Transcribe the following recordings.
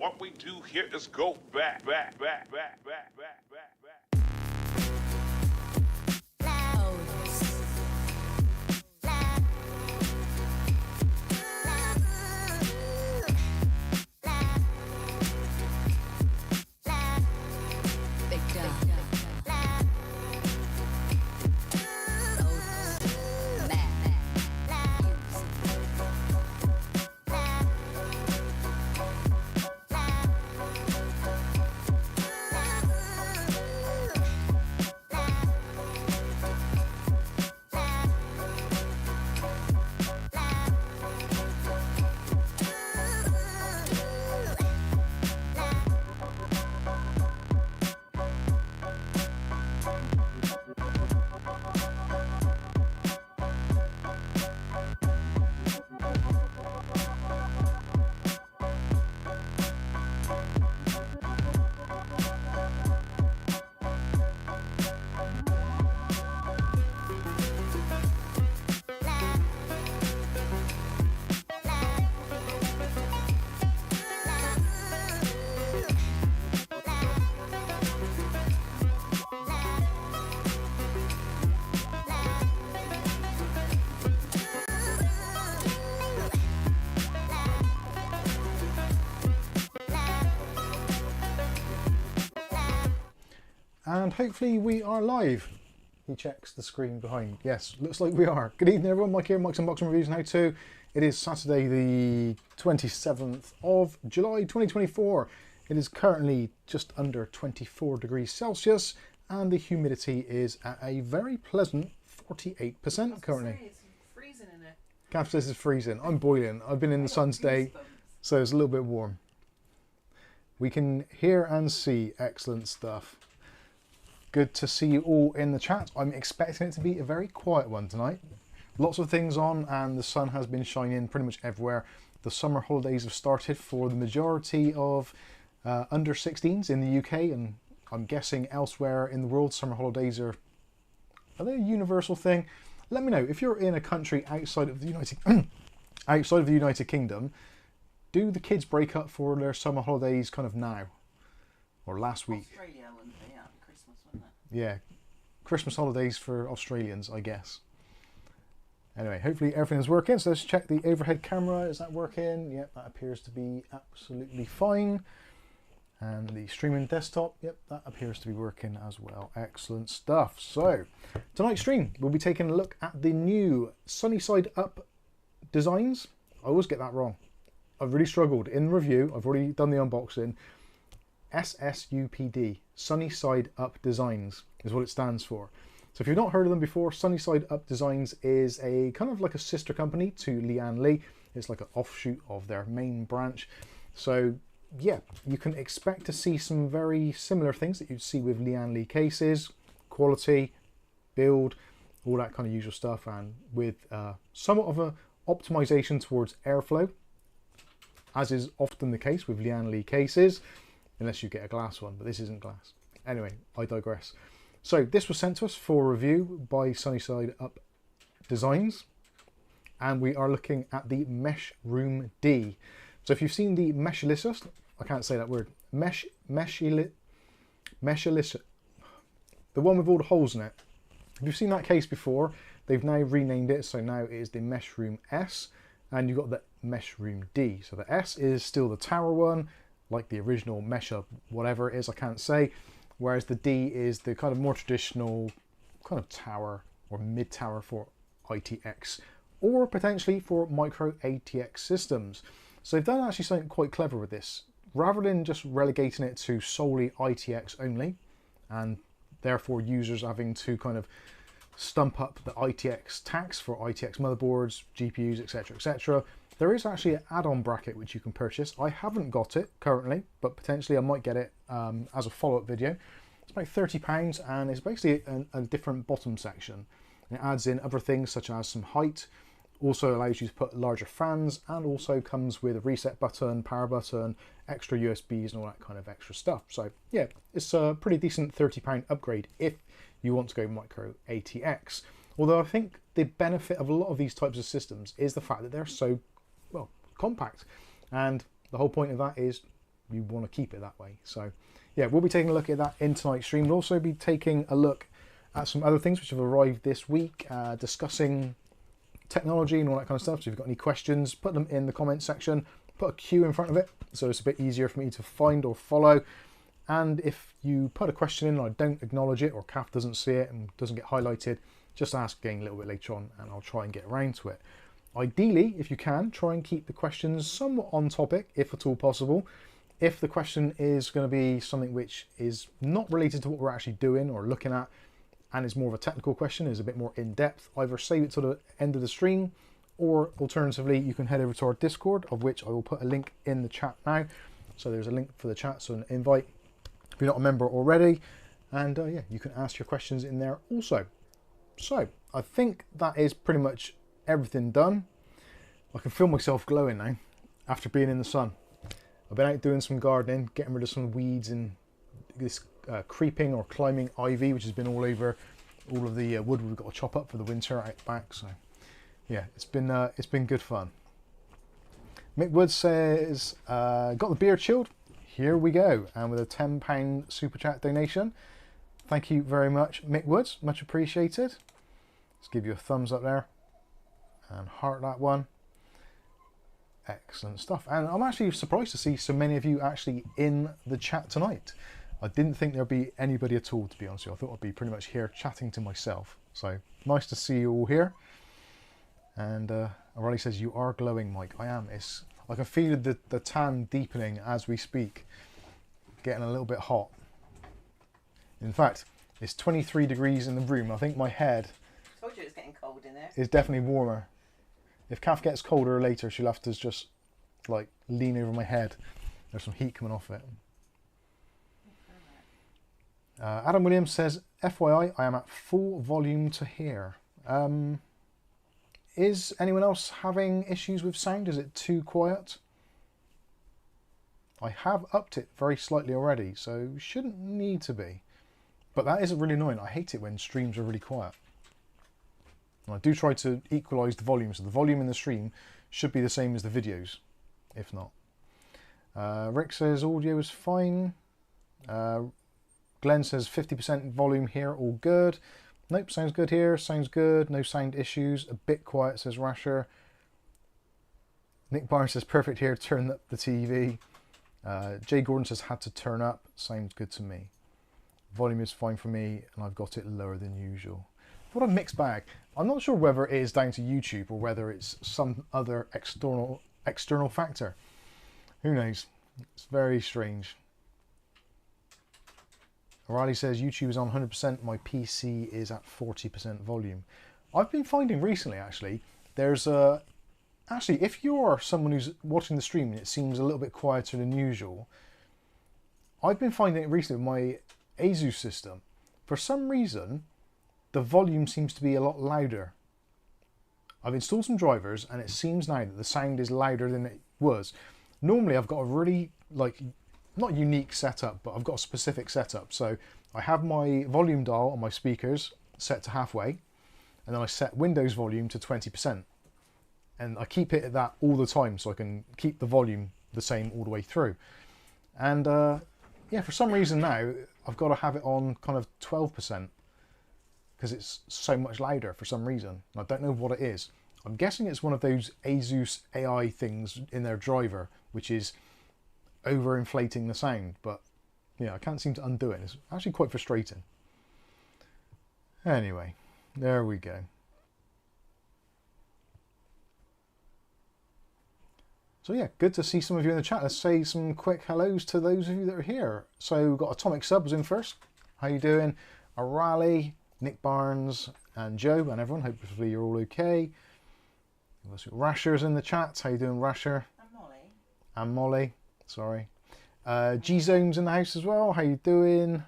What we do here is go back. And hopefully we are live. He checks the screen behind. Yes, looks like we are. Good evening everyone, Mike here, Mike's Unboxing Reviews and How To. It is Saturday the 27th of July 2024. It is currently just under 24 degrees Celsius and the humidity is at a very pleasant 48% currently. It's freezing in it. Gav says it's freezing. I'm boiling. I've been in the sun today, so it's a little bit warm. We can hear and see excellent stuff. Good to see you all in the chat. I'm expecting it to be a very quiet one tonight. Lots of things on and the sun has been shining pretty much everywhere. The summer holidays have started for the majority of under 16s in the UK, and I'm guessing elsewhere in the world summer holidays are they a universal thing? Let me know if you're in a country outside of the United Kingdom. Do the kids break up for their summer holidays kind of now or last week? Australia wouldn't be out at Christmas, wouldn't it? Yeah, Christmas holidays for Australians, I guess. Anyway, hopefully everything's working. So let's check the overhead camera. Is that working? Yep, that appears to be absolutely fine. And the streaming desktop, yep, that appears to be working as well. Excellent stuff. So tonight's stream, we'll be taking a look at the new Sunny Side Up designs. I always get that wrong. I've really struggled in the review. I've already done the unboxing. SSUPD, Sunny Side Up Designs, is what it stands for. So if you've not heard of them before, Sunny Side Up Designs is a kind of like a sister company to Lian Li. It's like an offshoot of their main branch. So yeah, you can expect to see some very similar things that you'd see with Lian Li cases, quality, build, all that kind of usual stuff, and with somewhat of a optimization towards airflow, as is often the case with Lian Li cases, unless you get a glass one, but this isn't glass. Anyway, I digress. So this was sent to us for review by Sunny Side Up Designs, and we are looking at the Meshroom D. So if you've seen the Meshalicious, I can't say that word, Meshalicious, the one with all the holes in it. If you've seen that case before, they've now renamed it, so now it is the Meshroom S, and you've got the Meshroom D. So the S is still the tower one, like the original Mesha, whatever it is, I can't say. Whereas the D is the kind of more traditional kind of tower or mid-tower for ITX, or potentially for micro ATX systems. So they've done actually something quite clever with this. Rather than just relegating it to solely ITX only, and therefore users having to kind of stump up the ITX tax for ITX motherboards, GPUs, etc, etc, there is actually an add-on bracket which you can purchase. I haven't got it currently, but potentially I might get it as a follow-up video. It's about £30 and it's basically a different bottom section. And it adds in other things such as some height, also allows you to put larger fans, and also comes with a reset button, power button, extra USBs and all that kind of extra stuff. So yeah, it's a pretty decent £30 upgrade if you want to go micro ATX. Although I think the benefit of a lot of these types of systems is the fact that they're so, well, compact. And the whole point of that is you want to keep it that way. So yeah, we'll be taking a look at that in tonight's stream. We'll also be taking a look at some other things which have arrived this week, discussing technology and all that kind of stuff. So if you've got any questions, put them in the comment section, put a Q in front of it so it's a bit easier for me to find or follow. And if you put a question in and I don't acknowledge it, or Kath doesn't see it and doesn't get highlighted, just ask again a little bit later on and I'll try and get around to it. Ideally, if you can, try and keep the questions somewhat on topic, if at all possible. If the question is going to be something which is not related to what we're actually doing or looking at, and is more of a technical question, is a bit more in-depth, either save it to the end of the stream, or alternatively, you can head over to our Discord, of which I will put a link in the chat now. So there's a link for the chat, so an invite if you're not a member already. And yeah, you can ask your questions in there also. So I think that is pretty much everything done. I can feel myself glowing now after being in the sun. I've been out doing some gardening, getting rid of some weeds and this creeping or climbing ivy, which has been all over all of the wood we've got to chop up for the winter out back. So yeah, it's been good fun. Mick Wood says, got the beer chilled? Here we go. And with a £10 super chat donation. Thank you very much, Mick Woods. Much appreciated. Let's give you a thumbs up there and heart that one. Excellent stuff. And I'm actually surprised to see so many of you actually in the chat tonight. I didn't think there'd be anybody at all, to be honest with you. I thought I'd be pretty much here chatting to myself. So nice to see you all here. And O'Reilly says, you are glowing, Mike. I am. I can feel the tan deepening as we speak. Getting a little bit hot. In fact, it's 23 degrees in the room. I think my head I told you it was getting cold in there. is definitely warmer. If Kath gets colder later, she'll have to just like lean over my head. There's some heat coming off it. Adam Williams says, FYI, I am at full volume to hear. Is anyone else having issues with sound? Is it too quiet? I have upped it very slightly already, so shouldn't need to be. But that is really annoying. I hate it when streams are really quiet. And I do try to equalise the volume, so the volume in the stream should be the same as the videos, if not. Rick says audio is fine. Glenn says 50% volume here, all good. Nope, sounds good here, sounds good. No sound issues. A bit quiet, says Rasher. Nick Barnes says perfect here, turn up the TV. Jay Gordon says had to turn up, sounds good to me. Volume is fine for me, and I've got it lower than usual. What a mixed bag. I'm not sure whether it is down to YouTube or whether it's some other external factor. Who knows? It's very strange. O'Reilly says YouTube is on 100%, my PC is at 40% volume. I've been finding recently, actually, there's a... Actually, if you're someone who's watching the stream and it seems a little bit quieter than usual, I've been finding it recently with my ASUS system. For some reason, the volume seems to be a lot louder. I've installed some drivers and it seems now that the sound is louder than it was. Normally I've got a really, like, not unique setup, but I've got a specific setup. So I have my volume dial on my speakers set to halfway, and then I set Windows volume to 20%. And I keep it at that all the time so I can keep the volume the same all the way through. And yeah, for some reason now, I've got to have it on kind of 12% because it's so much louder for some reason. I don't know what it is. I'm guessing it's one of those ASUS AI things in their driver, which is overinflating the sound. But yeah, I can't seem to undo it. It's actually quite frustrating. Anyway, there we go. So yeah, good to see some of you in the chat. Let's say some quick hellos to those of you that are here. So we've got Atomic Subs in first. How you doing? O'Reilly, Nick Barnes, and Joe, and everyone. Hopefully you're all okay. Rasher's in the chat. How you doing, Rasher? And Molly. And Molly. Sorry. G-Zone's in the house as well. How you doing?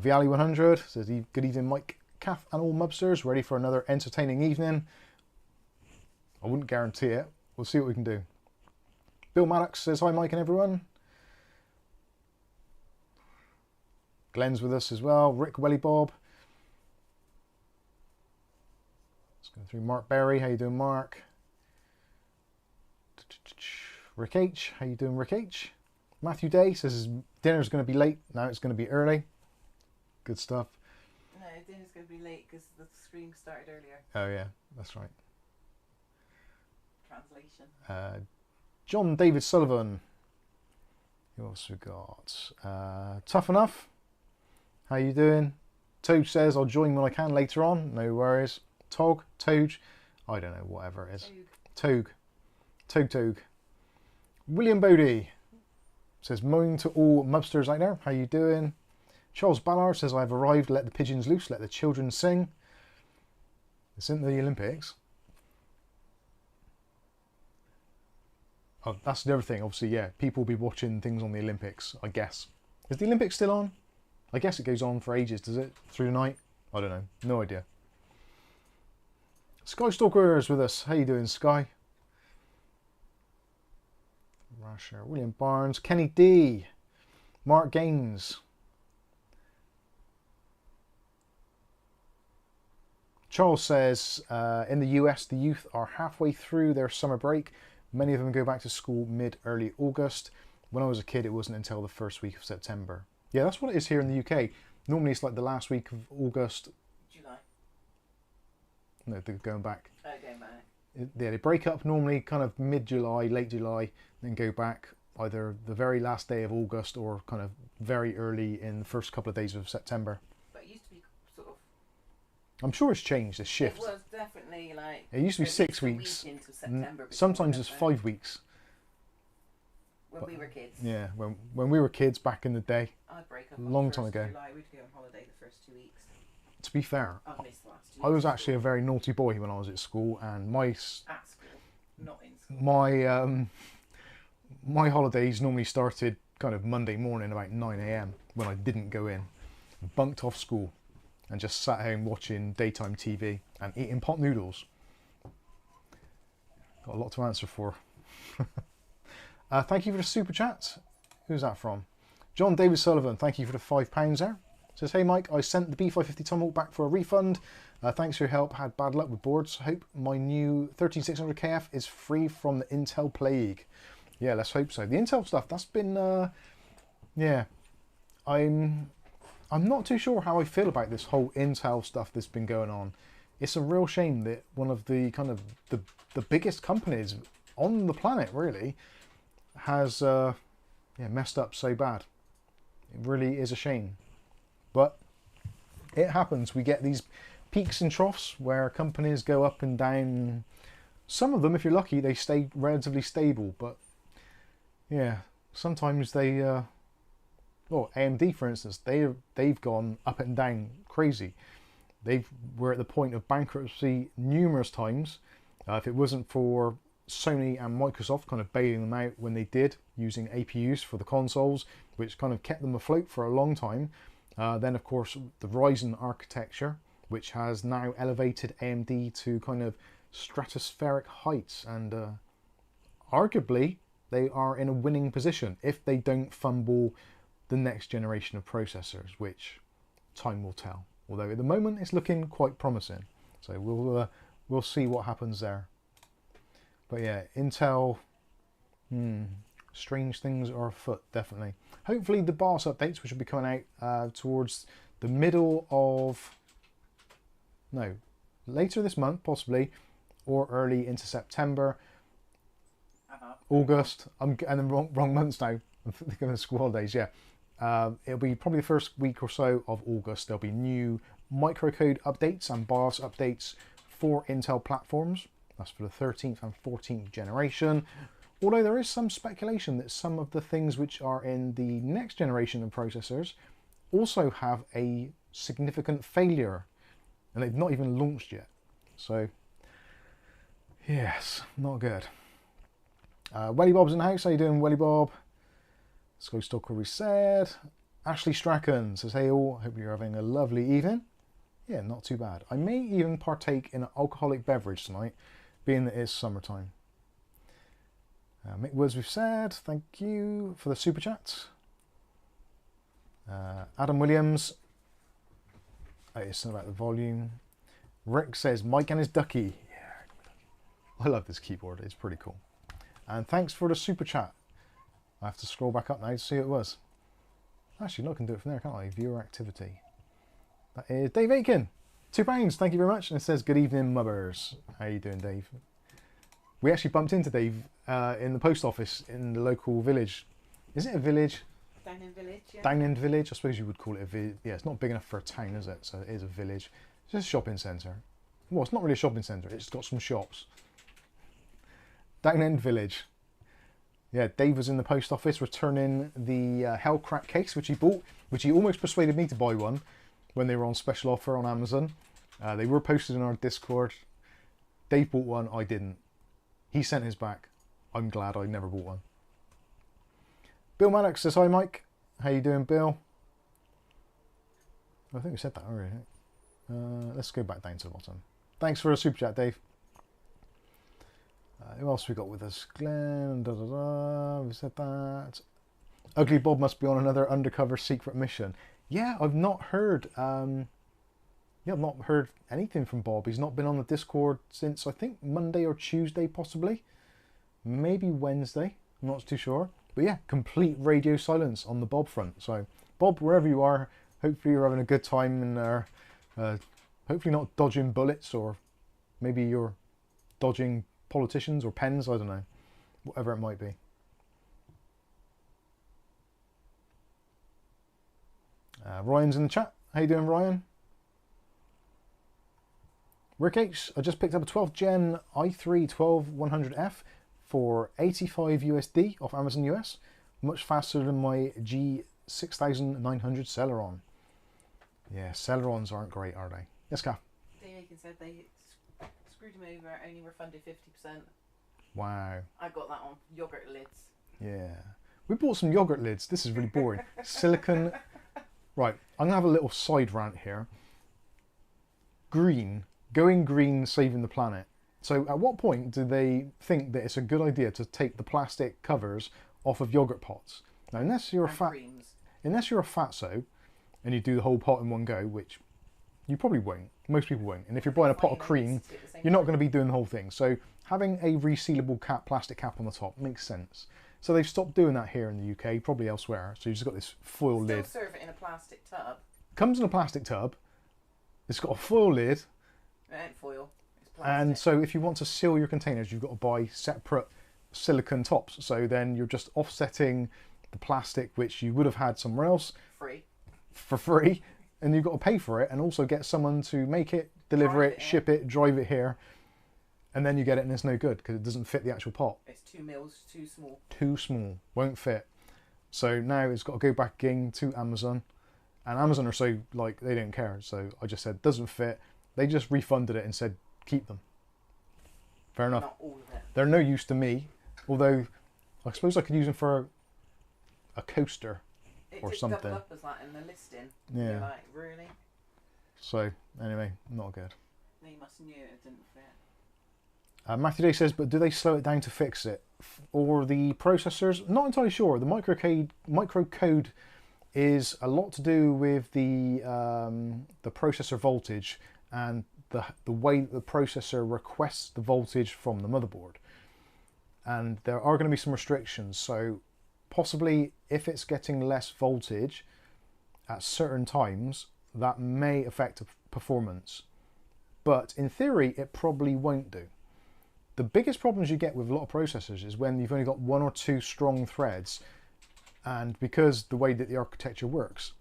Viali100 says, good evening, Mike, Kath, and all mubsters. Ready for another entertaining evening? I wouldn't guarantee it. We'll see what we can do. Bill Maddox says, hi, Mike and everyone. Glenn's with us as well. Rick Welly Bob. Let's go through Mark Berry. How you doing, Mark? Rick H. How you doing, Rick H? Matthew Day says his dinner's going to be late. Now it's going to be early. Good stuff. No, dinner's going to be late because the stream started earlier. Oh yeah, that's right. Translation. John David Sullivan. Who else we got? Tough Enough. How you doing? Toad says I'll join when I can later on. No worries. Tog, Toad, I don't know, whatever it is. Toad. Toad. William Bodie says moan to all mubsters out there. How you doing? Charles Ballard says I've arrived. Let the pigeons loose. Let the children sing. It's in the Olympics. Oh, that's the other thing. Obviously, yeah, people will be watching things on the Olympics, I guess. Is the Olympics still on? I guess it goes on for ages, does it? Through the night? I don't know. No idea. Sky Stalker is with us. How you doing, Sky? Rasher, William Barnes, Kenny D, Mark Gaines. Charles says, in the US, the youth are halfway through their summer break. Many of them go back to school mid-early August. When I was a kid, it wasn't until the first week of September. Yeah, that's what it is here in the UK. Normally it's like the last week of August. July. No, they're going back. Oh, going back. Yeah, they break up normally kind of mid-July, late July, then go back either the very last day of August or kind of very early in the first couple of days of September. But it used to be sort of... I'm sure it's changed, it's shift. It was definitely like... It used to be 6 weeks. Into September Sometimes it's 5 weeks. When we were kids. Yeah, when we were kids back in the day. I'd break up long time ago. July. We'd go on holiday the first 2 weeks. To be fair, I missed the last 2 weeks. I was actually a very naughty boy when I was at school, and At school, not in school. my holidays normally started kind of Monday morning about 9 AM when I didn't go in, bunked off school, and just sat home watching daytime TV and eating pot noodles. Got a lot to answer for. Thank you for the super chat. Who's that from? John David Sullivan, thank you for the £5 there. Says, hey Mike, I sent the B550 Tomahawk back for a refund. Thanks for your help. Had bad luck with boards. Hope my new 13600KF is free from the Intel plague. Yeah, let's hope so. The Intel stuff, that's been, yeah. I'm not too sure how I feel about this whole Intel stuff that's been going on. It's a real shame that one of the kind of the biggest companies on the planet, really, has messed up so bad. It really is a shame. But it happens. We get these peaks and troughs where companies go up and down. Some of them, if you're lucky, they stay relatively stable. But yeah, sometimes they... well, AMD, for instance, they've gone up and down crazy. They were at the point of bankruptcy numerous times. If it wasn't for Sony and Microsoft kind of bailing them out when they did, using APUs for the consoles, which kind of kept them afloat for a long time. Then, of course, the Ryzen architecture, which has now elevated AMD to kind of stratospheric heights. And arguably, they are in a winning position if they don't fumble the next generation of processors, which time will tell. Although at the moment, it's looking quite promising. So we'll see what happens there. But yeah, Intel, strange things are afoot, definitely. Hopefully the BIOS updates, which will be coming out towards the middle of, no, later this month possibly, or early into September, August, I'm getting the wrong months now, I'm thinking of the school holidays, yeah. It'll be probably the first week or so of August. There'll be new microcode updates and BIOS updates for Intel platforms. That's for the 13th and 14th generation. Although there is some speculation that some of the things which are in the next generation of processors also have a significant failure. And they've not even launched yet. So, yes, not good. Welly Bob's in the house. How you doing, Welly Bob? Sky Stalker reset. Ashley Strachan says, hey all, hope you're having a lovely evening. Yeah, not too bad. I may even partake in an alcoholic beverage tonight, being that it's summertime. Mick Woods, we've said, thank you for the super chat. Adam Williams, it's about the volume. Rick says, Mike and his ducky. Yeah, I love this keyboard, it's pretty cool. And thanks for the super chat, I have to scroll back up now to see who it was. Actually, no, I can do it from there, can't I? Viewer activity. That is Dave Aiken. £2, thank you very much. And it says, good evening, mubbers. How you doing, Dave? We actually bumped into Dave in the post office in the local village. Is it a village? Downend Village, yeah. Downend Village, I suppose you would call it a village. Yeah, it's not big enough for a town, is it? So it is a village. It's just a shopping centre. Well, it's not really a shopping centre. It's got some shops. Downend Village. Yeah, Dave was in the post office returning the Hellcrack case, which he bought, which he almost persuaded me to buy one when they were on special offer on Amazon. They were posted in our Discord. Dave bought one, I didn't. He sent his back. I'm glad I never bought one. Bill Maddox says, hi Mike. How you doing, Bill? I think we said that already. Let's go back down to the bottom. Thanks for a super chat, Dave. Who else we got with us? Glenn, we said that. Ugly Bob must be on another undercover secret mission. Yeah, I've not heard. I've not heard anything from Bob. He's not been on the Discord since I think Monday or Tuesday, possibly. Maybe Wednesday. I'm not too sure. But yeah, complete radio silence on the Bob front. So, Bob, wherever you are, hopefully you're having a good time in there. Hopefully not dodging bullets, or maybe you're dodging politicians or pens, I don't know. Whatever it might be. Ryan's in the chat. How you doing, Ryan? Rick H, I just picked up a 12th gen i3 12100F for 85 USD off Amazon US. Much faster than my G6900 Celeron. Yeah, Celerons aren't great, are they? Yes, Kath? Dave Aiken said they screwed him over, only refunded 50%. Wow. I got that on yogurt lids. Yeah. We bought some yogurt lids. This is really boring. Silicon. Right, I'm going to have a little side rant here. Green. Going green, saving the planet. So at what point do they think that it's a good idea to take the plastic covers off of yogurt pots? Now, unless you're a fatso and you do the whole pot in one go, which you probably won't. Most people won't. And if you're buying a pot of cream, you're not going to be doing the whole thing. So having a resealable plastic cap on the top makes sense. So they've stopped doing that here in the UK, probably elsewhere. So you've just got this foil lid. Still serve it in a plastic tub. Comes in a plastic tub. It's got a foil lid. It ain't foil. It's plastic. And so if you want to seal your containers, you've got to buy separate silicone tops. So then you're just offsetting the plastic, which you would have had somewhere else. For free. And you've got to pay for it and also get someone to make it, deliver it, ship it, drive it here. And then you get it and it's no good because it doesn't fit the actual pot. It's 2 mils, too small. Too small. Won't fit. So now it's got to go back in to Amazon. And Amazon are so, like, they don't care. So I just said, doesn't fit. They just refunded it and said, keep them. Fair enough. Not all of it. They're no use to me. Although, I suppose I could use them for a coaster or something. It did double up as that in the listing. Yeah. You're like, really? So, anyway, not good. No, you must have knew it didn't fit. Matthew Day says, but do they slow it down to fix it? Or the processors? Not entirely sure. The microcode is a lot to do with the processor voltage and the way that the processor requests the voltage from the motherboard. And there are going to be some restrictions. So possibly if it's getting less voltage at certain times, that may affect performance. But in theory, it probably won't do. The biggest problems you get with a lot of processors is when you've only got 1 or 2 strong threads, and because the way that the architecture works,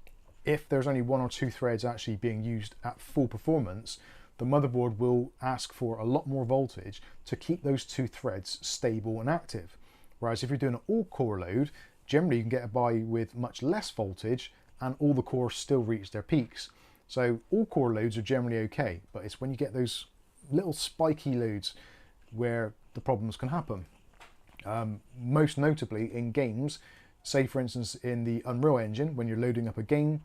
if there's only 1 or 2 threads actually being used at full performance, the motherboard will ask for a lot more voltage to keep those 2 threads stable and active. Whereas if you're doing an all-core load, generally you can get by with much less voltage and all the cores still reach their peaks. So all-core loads are generally okay, but it's when you get those little spiky loads where the problems can happen. Most notably in games, say for instance in the Unreal Engine, when you're loading up a game,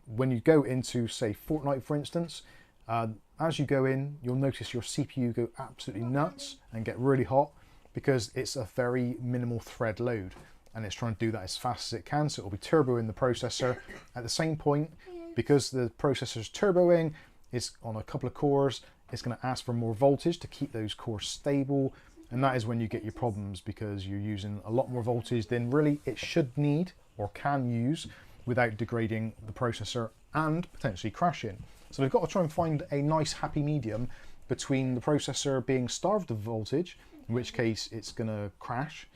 when you go into say Fortnite for instance, as you go in you'll notice your CPU go absolutely nuts and get really hot because it's a very minimal thread load and it's trying to do that as fast as it can, so it'll be turboing the processor. At the same point, because the processor's turboing, it's on a couple of cores, it's going to ask for more voltage to keep those cores stable And that is when you get your problems, because you're using a lot more voltage than really it should need or can use without degrading the processor and potentially crashing. So they've got to try and find a nice happy medium between the processor being starved of voltage, in which case it's going to crash,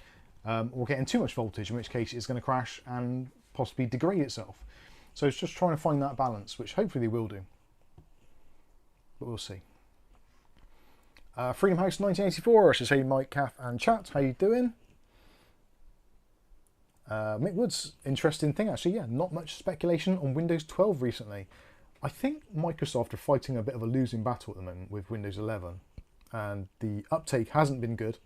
or getting too much voltage, in which case it's going to crash and possibly degrade itself. So it's just trying to find that balance, which hopefully they will do. But we'll see. Freedom House 1984 says, hey Mike, Kath and chat, how you doing? Mick Woods, interesting thing actually, yeah, not much speculation on Windows 12 recently. I think Microsoft are fighting a bit of a losing battle at the moment with Windows 11, and the uptake hasn't been good.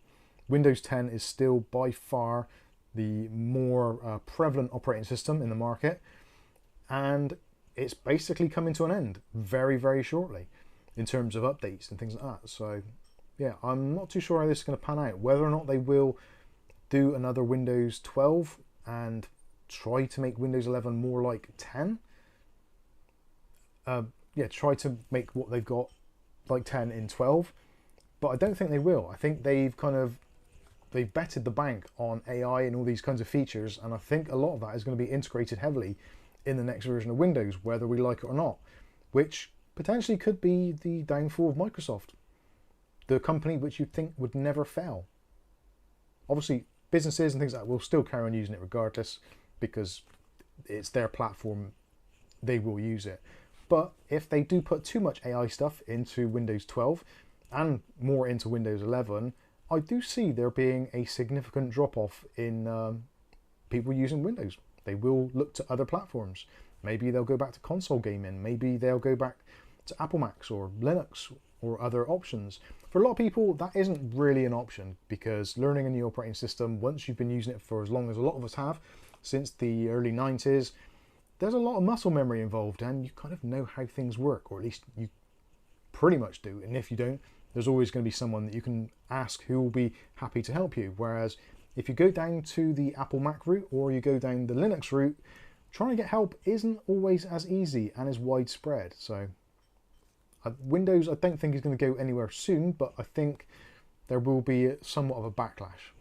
Windows 10 is still by far the more prevalent operating system in the market, and it's basically coming to an end very, very shortly in terms of updates and things like that. So yeah, I'm not too sure how this is going to pan out, whether or not they will do another Windows 12 and try to make Windows 11 more like 10. Yeah, try to make what they've got like 10 in 12, but I don't think they will. I think they've betted the bank on AI and all these kinds of features, and I think a lot of that is going to be integrated heavily in the next version of Windows, whether we like it or not, which potentially could be the downfall of Microsoft, the company which you'd think would never fail. Obviously, businesses and things like that will still carry on using it regardless, because it's their platform, they will use it. But if they do put too much AI stuff into Windows 12 and more into Windows 11, I do see there being a significant drop-off in people using Windows. They will look to other platforms. Maybe they'll go back to console gaming. Maybe they'll go back to Apple Macs or Linux or other options. For a lot of people, that isn't really an option, because learning a new operating system, once you've been using it for as long as a lot of us have, since the early 90s, there's a lot of muscle memory involved, and you kind of know how things work, or at least you pretty much do. And if you don't, there's always going to be someone that you can ask who will be happy to help you. Whereas if you go down to the Apple Mac route or you go down the Linux route, trying to get help isn't always as easy and as widespread. So Windows, I don't think is going to go anywhere soon, but I think there will be somewhat of a backlash.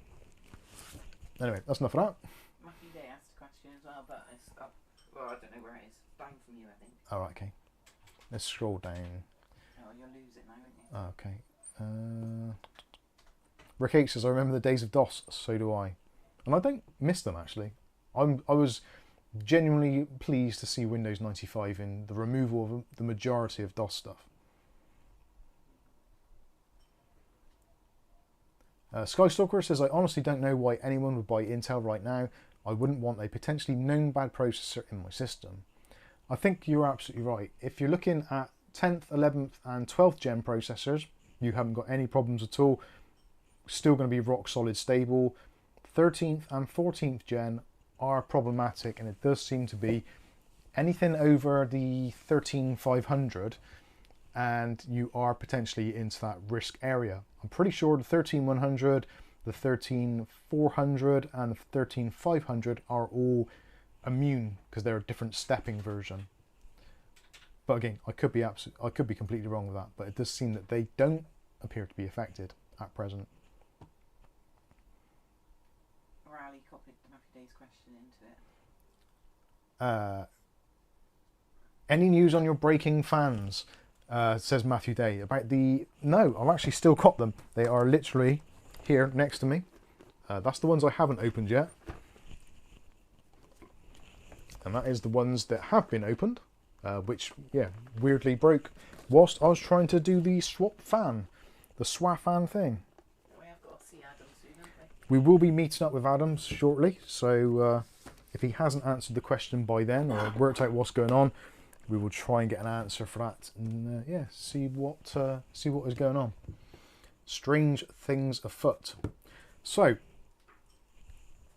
Anyway, that's enough of that. Matthew Day asked a question as well, but it's up. Well, I don't know where it is. Down from you, I think. All right, okay. Let's scroll down. Oh, you'll lose it now, won't you? Okay. Rick H says, I remember the days of DOS, so do I. And I don't miss them, actually. I was genuinely pleased to see Windows 95 in the removal of the majority of DOS stuff. Skystalker says, I honestly don't know why anyone would buy Intel right now. I wouldn't want a potentially known bad processor in my system. I think you're absolutely right. If you're looking at 10th, 11th and 12th gen processors, you haven't got any problems at all. Still going to be rock solid stable. 13th and 14th gen are problematic, and it does seem to be anything over the 13500 and you are potentially into that risk area. I'm pretty sure the 13100, the 13400 and the 13500 are all immune because they're a different stepping version. But again, I could be completely wrong with that, but it does seem that they don't appear to be affected at present. Raleigh copied Matthew Day's question into it. Any news on your breaking fans? Says Matthew Day. About the... No, I've actually still got them. They are literally here next to me. That's the ones I haven't opened yet. And that is the ones that have been opened, which, yeah, weirdly broke whilst I was trying to do the swap fan, the SWA fan thing. We have got to see Adam soon, haven't we? We will be meeting up with Adam shortly, so if he hasn't answered the question by then or worked out what's going on, we will try and get an answer for that, and yeah, see what is going on. Strange things afoot. So,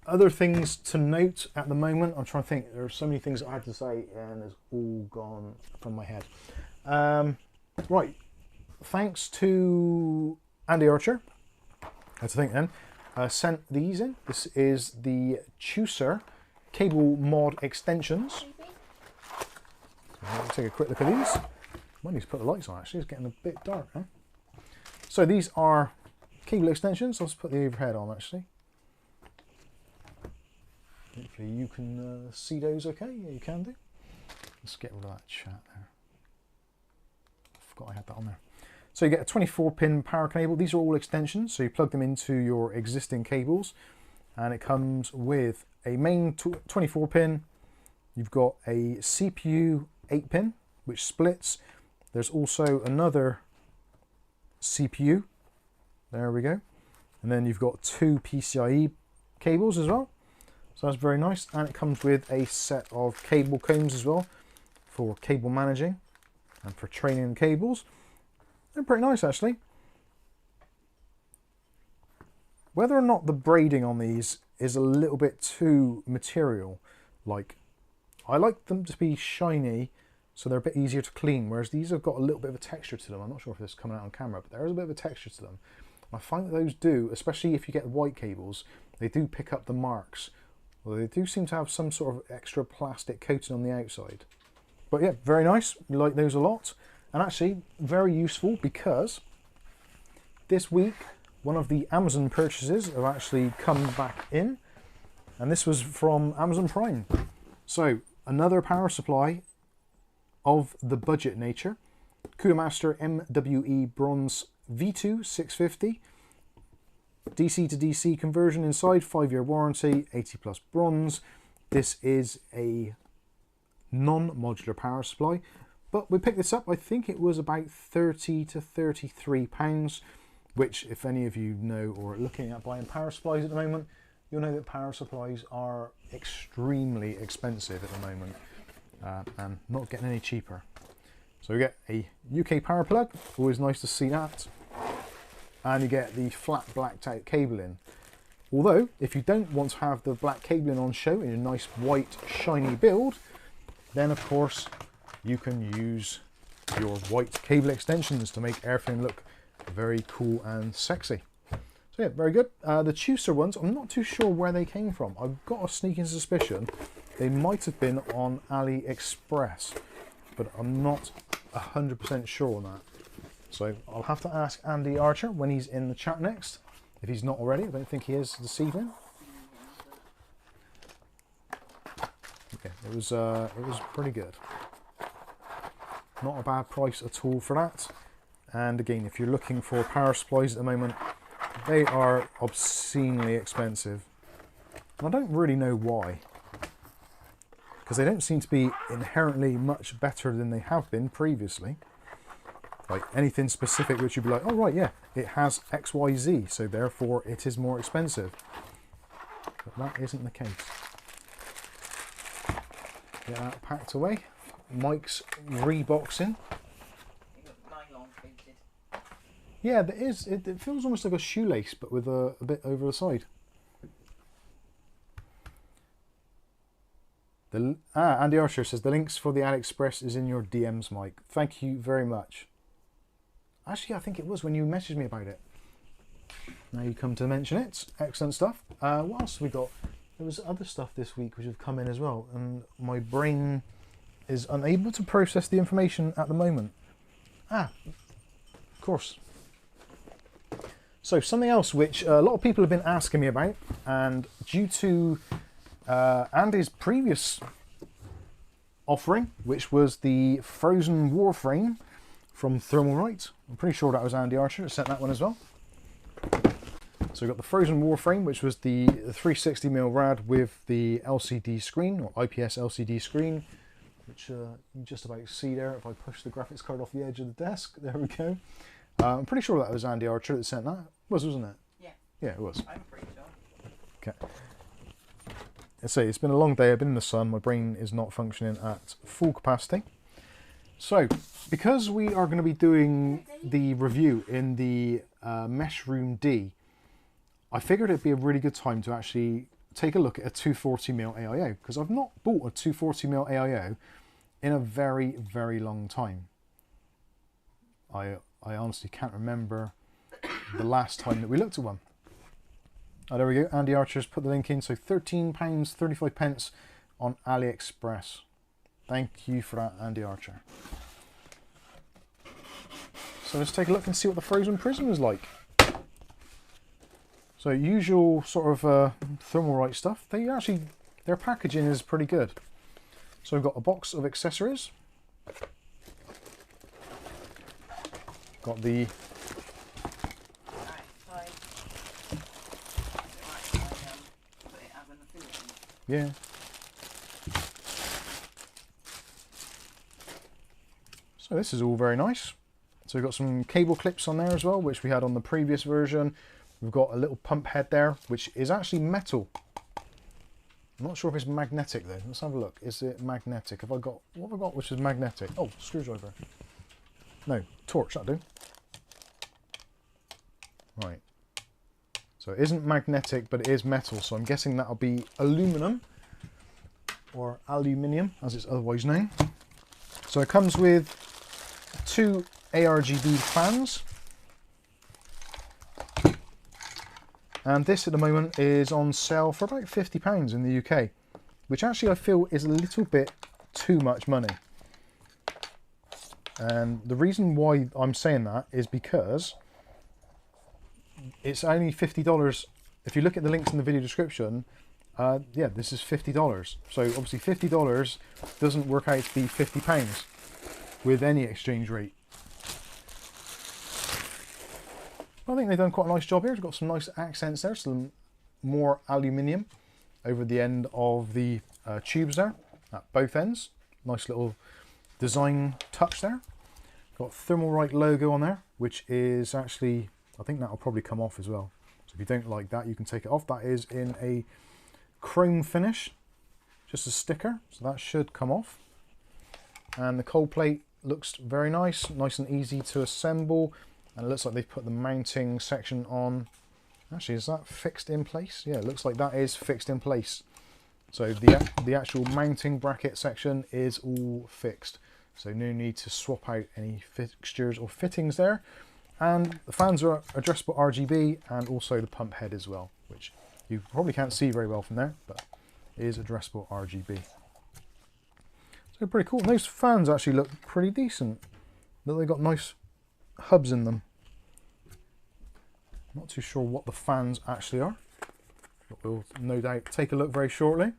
other things to note at the moment. I'm trying to think. There are so many things I had to say, and it's all gone from my head. Right. Thanks to Andy Archer. I had to think then. Sent these in. This is the Chooser cable mod extensions. We'll take a quick look at these. Might need to put the lights on actually, it's getting a bit dark. Huh? So these are cable extensions. I'll just put the overhead on actually. Hopefully you can see those okay. Yeah, you can do. Let's get rid of that chat there. I forgot I had that on there. So you get a 24-pin power cable. These are all extensions, so you plug them into your existing cables, and it comes with a main 24-pin. You've got a CPU 8-pin, which splits. There's also another CPU. There we go. And then you've got 2 PCIe cables as well. So that's very nice. And it comes with a set of cable combs as well for cable managing and for training the cables. They're pretty nice actually. Whether or not the braiding on these is a little bit too material, like I like them to be shiny so they're a bit easier to clean, whereas these have got a little bit of a texture to them. I'm not sure if this is coming out on camera, but there is a bit of a texture to them. I find that those do, especially if you get white cables, they do pick up the marks. Well, they do seem to have some sort of extra plastic coating on the outside. But yeah, very nice. We like those a lot. And actually, very useful because this week, one of the Amazon purchases have actually come back in. And this was from Amazon Prime. So, another power supply of the budget nature. CUDA MWE Bronze V2 650. DC to DC conversion inside, 5-year warranty, 80 plus bronze. This is a non-modular power supply, but we picked this up, I think it was about 30 to 33 pounds, which if any of you know or are looking at buying power supplies at the moment, you'll know that power supplies are extremely expensive at the moment and not getting any cheaper. So we get a UK power plug, always nice to see that. And you get the flat blacked out cabling. Although, if you don't want to have the black cabling on show in a nice white shiny build, then of course you can use your white cable extensions to make everything look very cool and sexy. So yeah, very good. The Tucer ones, I'm not too sure where they came from. I've got a sneaking suspicion they might have been on AliExpress, but I'm not 100% sure on that. So I'll have to ask Andy Archer when he's in the chat next, if he's not already. I don't think he is this evening. Yeah, it was pretty good. Not a bad price at all for that. And again, if you're looking for power supplies at the moment, they are obscenely expensive. And I don't really know why, because they don't seem to be inherently much better than they have been previously. Like anything specific which you'd be like, oh right, yeah, it has XYZ, so therefore it is more expensive. But that isn't the case. Get that packed away. Mike's reboxing. Nylon coated. Yeah, there is. It feels almost like a shoelace, but with a bit over the side. Andy Archer says the links for the AliExpress is in your DMs, Mike. Thank you very much. Actually, I think it was when you messaged me about it. Now you come to mention it. Excellent stuff. What else have we got? There was other stuff this week which have come in as well, and my brain is unable to process the information at the moment. Of course. So something else which a lot of people have been asking me about, and due to Andy's previous offering, which was the Frozen Warframe from Thermalright. I'm pretty sure that was Andy Archer that sent that one as well. So we've got the Frozen Warframe, which was the 360mm rad with the LCD screen, or IPS LCD screen, which you just about see there if I push the graphics card off the edge of the desk. There we go. I'm pretty sure that was Andy Archer that sent that. Wasn't it? Yeah. Yeah, it was. I'm pretty sure. Okay. I say it's been a long day. I've been in the sun. My brain is not functioning at full capacity. So, because we are going to be doing the review in the Meshroom D, I figured it'd be a really good time to actually take a look at a 240mm AIO, because I've not bought a 240mm AIO in a very, very long time. I honestly can't remember the last time that we looked at one. Oh, there we go. Andy Archer's put the link in. So £13.35 on AliExpress. Thank you for that, Andy Archer. So let's take a look and see what the Frozen Prism is like. So usual sort of Thermalright stuff. Their packaging is pretty good. So we've got a box of accessories. Got the yeah. So this is all very nice. So we've got some cable clips on there as well, which we had on the previous version. We've got a little pump head there, which is actually metal. I'm not sure if it's magnetic though. Let's have a look. Is it magnetic? What have I got which is magnetic? Oh, screwdriver. No, torch, that'll do. Right. So it isn't magnetic, but it is metal. So I'm guessing that'll be aluminum, or aluminium as it's otherwise known. So it comes with 2 ARGB fans. And this at the moment is on sale for about £50 in the UK, which actually I feel is a little bit too much money. And the reason why I'm saying that is because it's only $50. If you look at the links in the video description, yeah, this is $50. So obviously $50 doesn't work out to be £50 with any exchange rate. I think they've done quite a nice job here. It's got some nice accents there, some more aluminium over the end of the tubes there, at both ends. Nice little design touch there. Got Thermalright logo on there, which is actually, I think that'll probably come off as well. So if you don't like that, you can take it off. That is in a chrome finish, just a sticker, so that should come off. And the cold plate looks very nice, nice and easy to assemble. And it looks like they've put the mounting section on. Actually, is that fixed in place? Yeah, it looks like that is fixed in place. So the actual mounting bracket section is all fixed. So no need to swap out any fixtures or fittings there. And the fans are addressable RGB, and also the pump head as well, which you probably can't see very well from there, but it is addressable RGB. So pretty cool. And those fans actually look pretty decent. Look, they've got nice hubs in them. Not too sure what the fans actually are, but we'll no doubt take a look very shortly.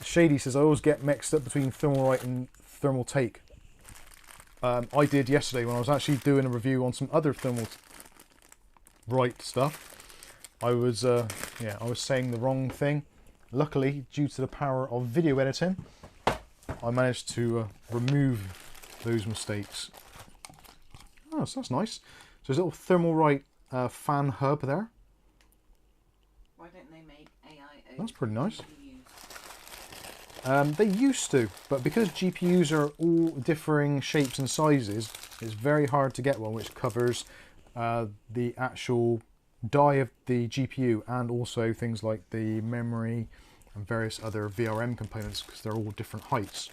Shady says I always get mixed up between Thermalright and Thermaltake. I did yesterday when I was actually doing a review on some other Thermalright stuff. I was saying the wrong thing. Luckily, due to the power of video editing, I managed to remove those mistakes. Oh, so that's nice. So there's a little Thermalright fan hub there. Why don't they make AIO? That's pretty nice. They used to, but because GPUs are all differing shapes and sizes, it's very hard to get one which covers the actual die of the GPU and also things like the memory and various other VRM components, because they're all different heights.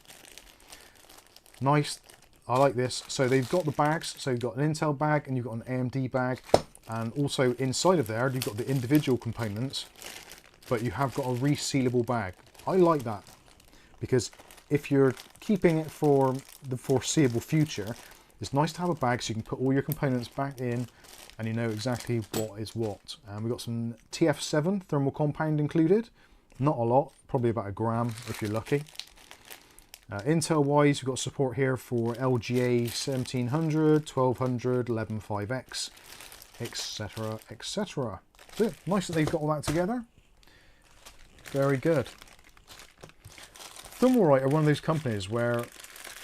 Nice. I like this. So they've got the bags. So you've got an Intel bag and you've got an AMD bag, and also inside of there you've got the individual components, but you have got a resealable bag. I like that, because if you're keeping it for the foreseeable future, it's nice to have a bag so you can put all your components back in and you know exactly what is what. And we've got some TF7 thermal compound included. Not a lot, probably about 1 gram if you're lucky. Intel wise, we've got support here for LGA 1700, 1200, 115X, etc, etc. So nice that they've got all that together. Very good. Thermalright are one of those companies where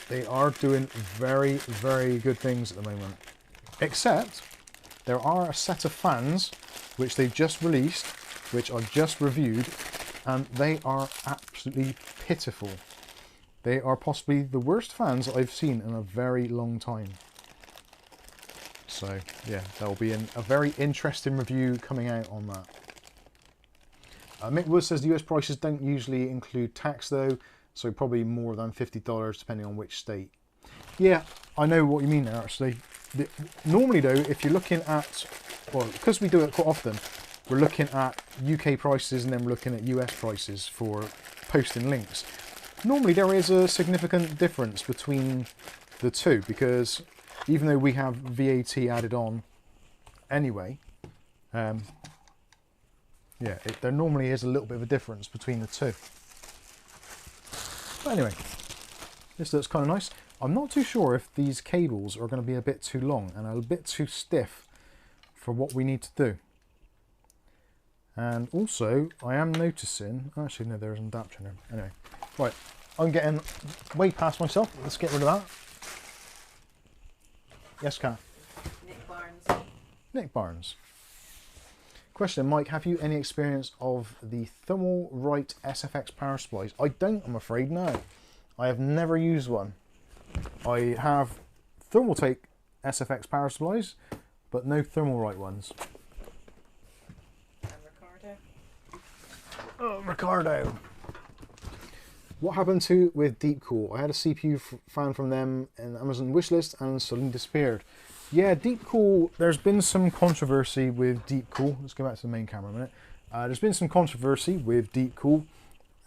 they are doing very, very good things at the moment. Except there are a set of fans which they've just released, which I've just reviewed, and they are absolutely pitiful. They are possibly the worst fans I've seen in a very long time. So yeah, there will be a very interesting review coming out on that. Mick Wood says the US prices don't usually include tax though, so probably more than $50 depending on which state. Yeah, I know what you mean there actually. Normally though, if you're looking at, well, because we do it quite often, we're looking at UK prices and then we're looking at US prices for posting links. Normally there is a significant difference between the two, because even though we have VAT added on anyway, yeah, there normally is a little bit of a difference between the two. But anyway, this looks kind of nice. I'm not too sure if these cables are going to be a bit too long and a bit too stiff for what we need to do. And also, I am noticing... Actually, no, there is an adapter in there. Anyway, right, I'm getting way past myself. Let's get rid of that. Yes, Kat? Nick Barnes. Nick Barnes. Question, Mike, have you any experience of the Thermalright SFX power supplies? I don't, I'm afraid, no. I have never used one. I have Thermaltake SFX power supplies, but no Thermalright ones. And Ricardo. Oh, Ricardo. What happened to with Deepcool? I had a CPU fan from them in Amazon wishlist and suddenly disappeared. Yeah, Deepcool, there's been some controversy with Deepcool. Let's go back to the main camera a minute. There's been some controversy with Deepcool,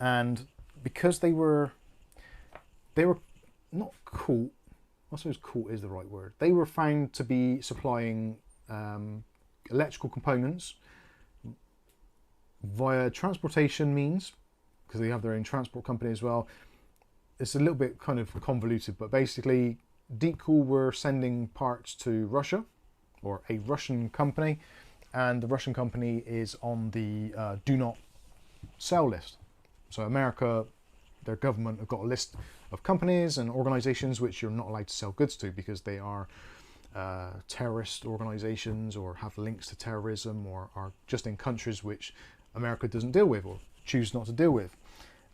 and because they were not caught, I suppose caught is the right word. They were found to be supplying electrical components via transportation means, because they have their own transport company as well. It's a little bit kind of convoluted, but basically Deepcool were sending parts to Russia, or a Russian company, and the Russian company is on the do not sell list. So America, their government have got a list of companies and organizations which you're not allowed to sell goods to because they are terrorist organizations or have links to terrorism or are just in countries which America doesn't deal with or choose not to deal with.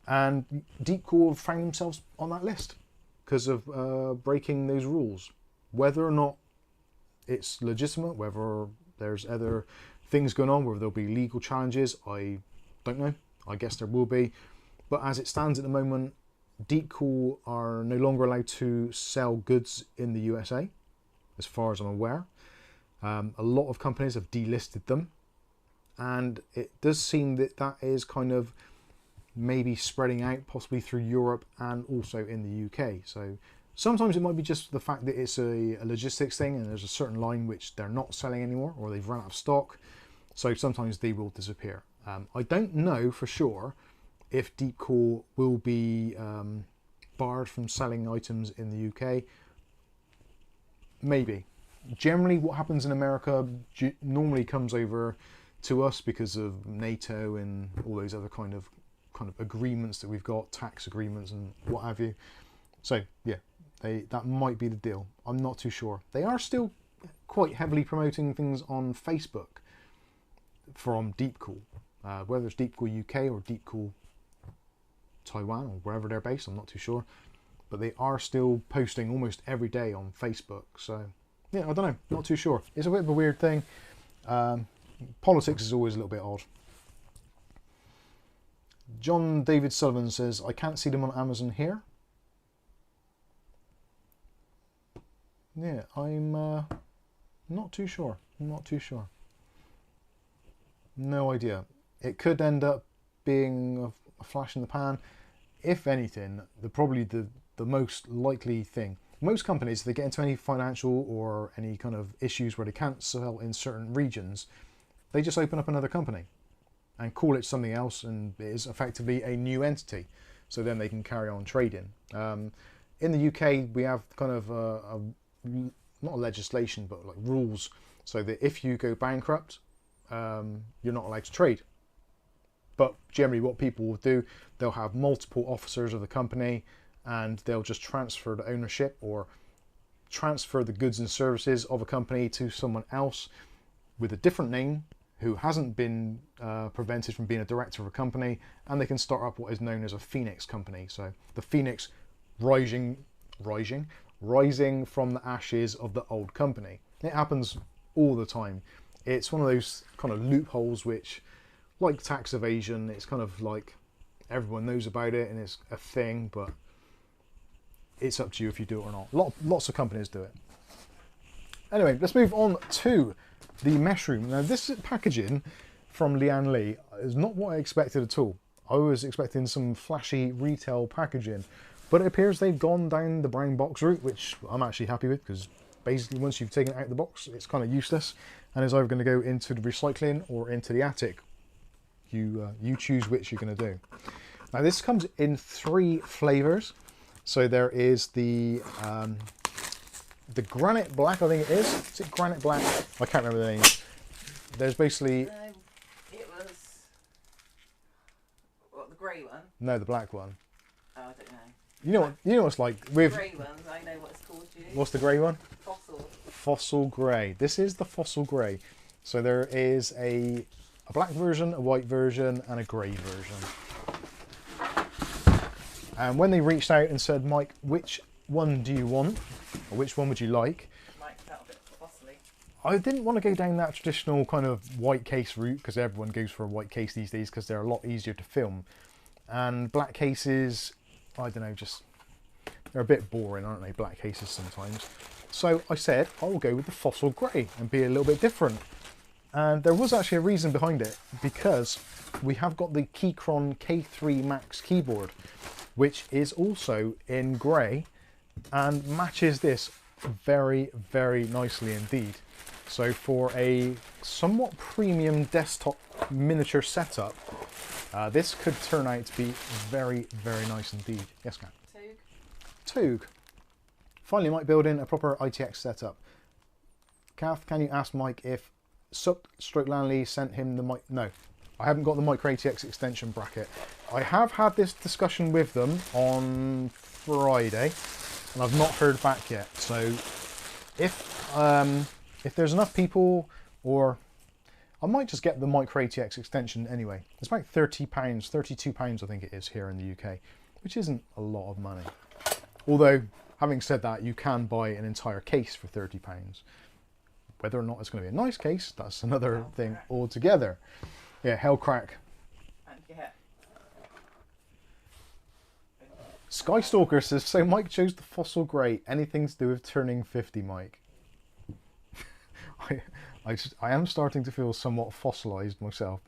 And Deepcool found themselves on that list because of breaking those rules. Whether or not it's legitimate, whether there's other things going on, whether there'll be legal challenges, I don't know. I guess there will be. But as it stands at the moment, Deepcool are no longer allowed to sell goods in the USA, as far as I'm aware. A lot of companies have delisted them, and it does seem that that is kind of maybe spreading out possibly through Europe and also in the UK. So sometimes it might be just the fact that it's a logistics thing and there's a certain line which they're not selling anymore or they've run out of stock. So sometimes they will disappear. I don't know for sure if Deepcool will be barred from selling items in the UK. Maybe. Generally what happens in America normally comes over to us because of NATO and all those other kind of agreements that we've got, tax agreements and what have you. So yeah, that might be the deal. I'm not too sure. They are still quite heavily promoting things on Facebook from Deepcool. Whether it's Deepcool UK or Deepcool Taiwan or wherever they're based, I'm not too sure. But they are still posting almost every day on Facebook. So yeah, I don't know, not too sure. It's a bit of a weird thing. Politics is always a little bit odd. John David Sullivan says, I can't see them on Amazon here. Yeah, I'm not too sure. Not too sure. No idea. It could end up being a flash in the pan. If anything, probably the most likely thing. Most companies, if they get into any financial or any kind of issues where they can't sell in certain regions, they just open up another company and call it something else, and it is effectively a new entity. So then they can carry on trading. In the UK, we have kind of not a legislation, but like rules, so that if you go bankrupt, you're not allowed to trade. But generally what people will do, they'll have multiple officers of the company and they'll just transfer the ownership or transfer the goods and services of a company to someone else with a different name who hasn't been prevented from being a director of a company, and they can start up what is known as a Phoenix company. So the Phoenix rising from the ashes of the old company. It happens all the time. It's one of those kind of loopholes which, like tax evasion, it's kind of like everyone knows about it and it's a thing, but it's up to you if you do it or not. Lots of companies do it. Anyway, let's move on to the Meshroom. Now this packaging from Lian Li is not what I expected at all. I was expecting some flashy retail packaging, but it appears they've gone down the brown box route, which I'm actually happy with, because basically once you've taken it out of the box, it's kind of useless. and is either going to go into the recycling or into the attic. You choose which you're going to do. Now this comes in 3 flavors. So there is the granite black, I think it is. Is it granite black? I can't remember the name. There's basically... it was... What, the grey one? No, the black one. Oh, I don't know. You know what's like with... Grey ones, I know what it's called, Judy. What's the grey one? Fossil. Fossil grey. This is the fossil grey. So there is a black version, a white version, and a grey version. And when they reached out and said, Mike, which one do you want? Or which one would you like? Mike felt a bit fossily. I didn't want to go down that traditional kind of white case route, because everyone goes for a white case these days because they're a lot easier to film. And black cases, I don't know, just they're a bit boring, aren't they, black cases sometimes. So I said, I'll go with the fossil grey and be a little bit different. And there was actually a reason behind it, because we have got the Keychron K3 Max keyboard, which is also in grey and matches this very, very nicely indeed. So for a somewhat premium desktop miniature setup, this could turn out to be very, very nice indeed. Yes, Kat? Toog. Finally, Mike building a proper ITX setup. Kath, can you ask Mike if Sup/Lanley sent him the mic? No, I haven't got the micro ATX extension bracket. I have had this discussion with them on Friday, and I've not heard back yet. So if there's enough people, or I might just get the micro ATX extension anyway. It's about £30, £32 I think it is here in the UK, which isn't a lot of money. Although, having said that, you can buy an entire case for £30. Whether or not it's going to be a nice case, that's another thing altogether. Yeah, Hellcrack. And yeah. Skystalker says, so Mike chose the fossil grey. Anything to do with turning 50, Mike? I am starting to feel somewhat fossilised myself.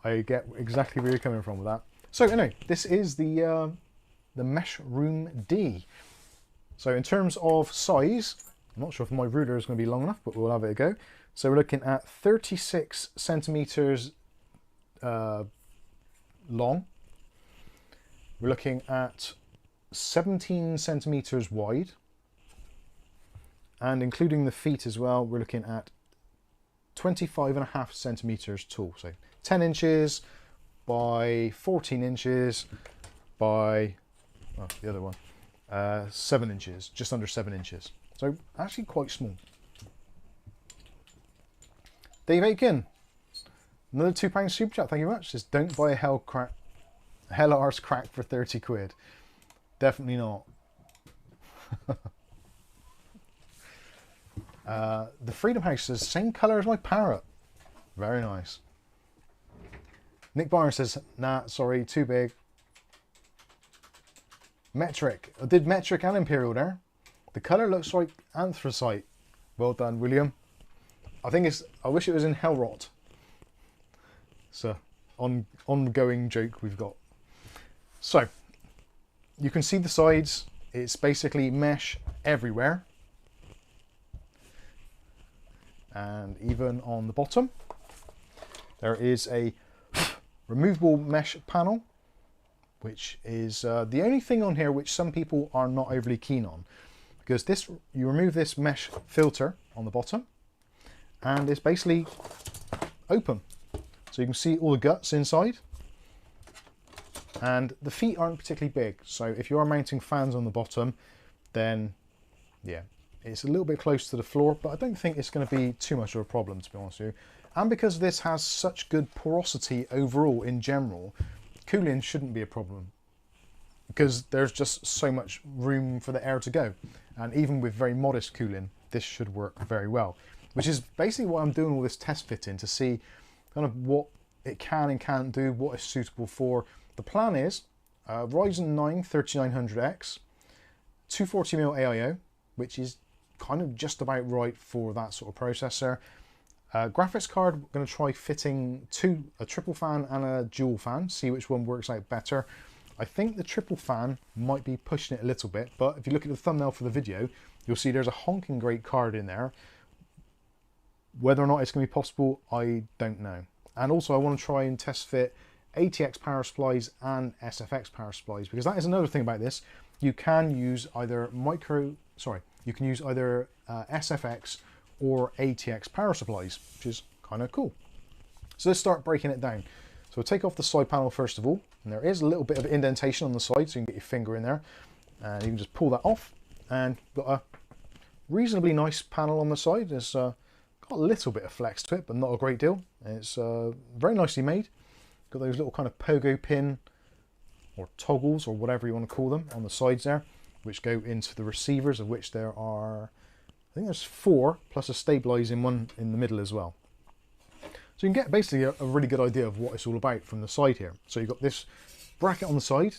I get exactly where you're coming from with that. So anyway, this is the Meshroom D. So in terms of size, I'm not sure if my ruler is going to be long enough, but we'll have it a go. So we're looking at 36 centimeters long. We're looking at 17 centimeters wide. And including the feet as well, we're looking at 25.5 centimeters tall. So 10 inches by 14 inches by, oh, the other one, 7 inches, just under 7 inches. So actually quite small. Dave Aiken, another £2 super chat, thank you very much. Says, don't buy a Hellars crack for 30 quid. Definitely not. The Freedom House says, same colour as my parrot. Very nice. Nick Barnes says, nah, sorry, too big. Metric. I did Metric and Imperial there. The colour looks like anthracite. Well done, William. I think it's, I wish it was in Hellrot. It's a ongoing joke we've got. So, you can see the sides. It's basically mesh everywhere. And even on the bottom, there is a removable mesh panel, which is the only thing on here which some people are not overly keen on. Because this, you remove this mesh filter on the bottom, and it's basically open. So you can see all the guts inside. And the feet aren't particularly big. So if you are mounting fans on the bottom, then yeah, it's a little bit close to the floor, but I don't think it's going to be too much of a problem, to be honest with you. And because this has such good porosity overall in general, cooling shouldn't be a problem. Because there's just so much room for the air to go. And even with very modest cooling, this should work very well. Which is basically why I'm doing all this test fitting, to see kind of what it can and can't do, what is suitable for. The plan is Ryzen 9 3900X, 240mm AIO, which is kind of just about right for that sort of processor. Graphics card, we're going to try fitting a triple fan and a dual fan, see which one works out better. I think the triple fan might be pushing it a little bit, but if you look at the thumbnail for the video, you'll see there's a honking great card in there. Whether or not it's going to be possible, I don't know. And also I want to try and test fit ATX power supplies and SFX power supplies, because that is another thing about this. You can use either SFX or ATX power supplies, which is kind of cool. So let's start breaking it down. So we'll take off the side panel first of all, and there is a little bit of indentation on the side, so you can get your finger in there, and you can just pull that off, and got a reasonably nice panel on the side. It's got a little bit of flex to it, but not a great deal. It's very nicely made. Got those little kind of pogo pin or toggles or whatever you want to call them on the sides there, which go into the receivers, of which there are, I think there's 4 plus a stabilizing one in the middle as well. So you can get basically a really good idea of what it's all about from the side here. So you've got this bracket on the side.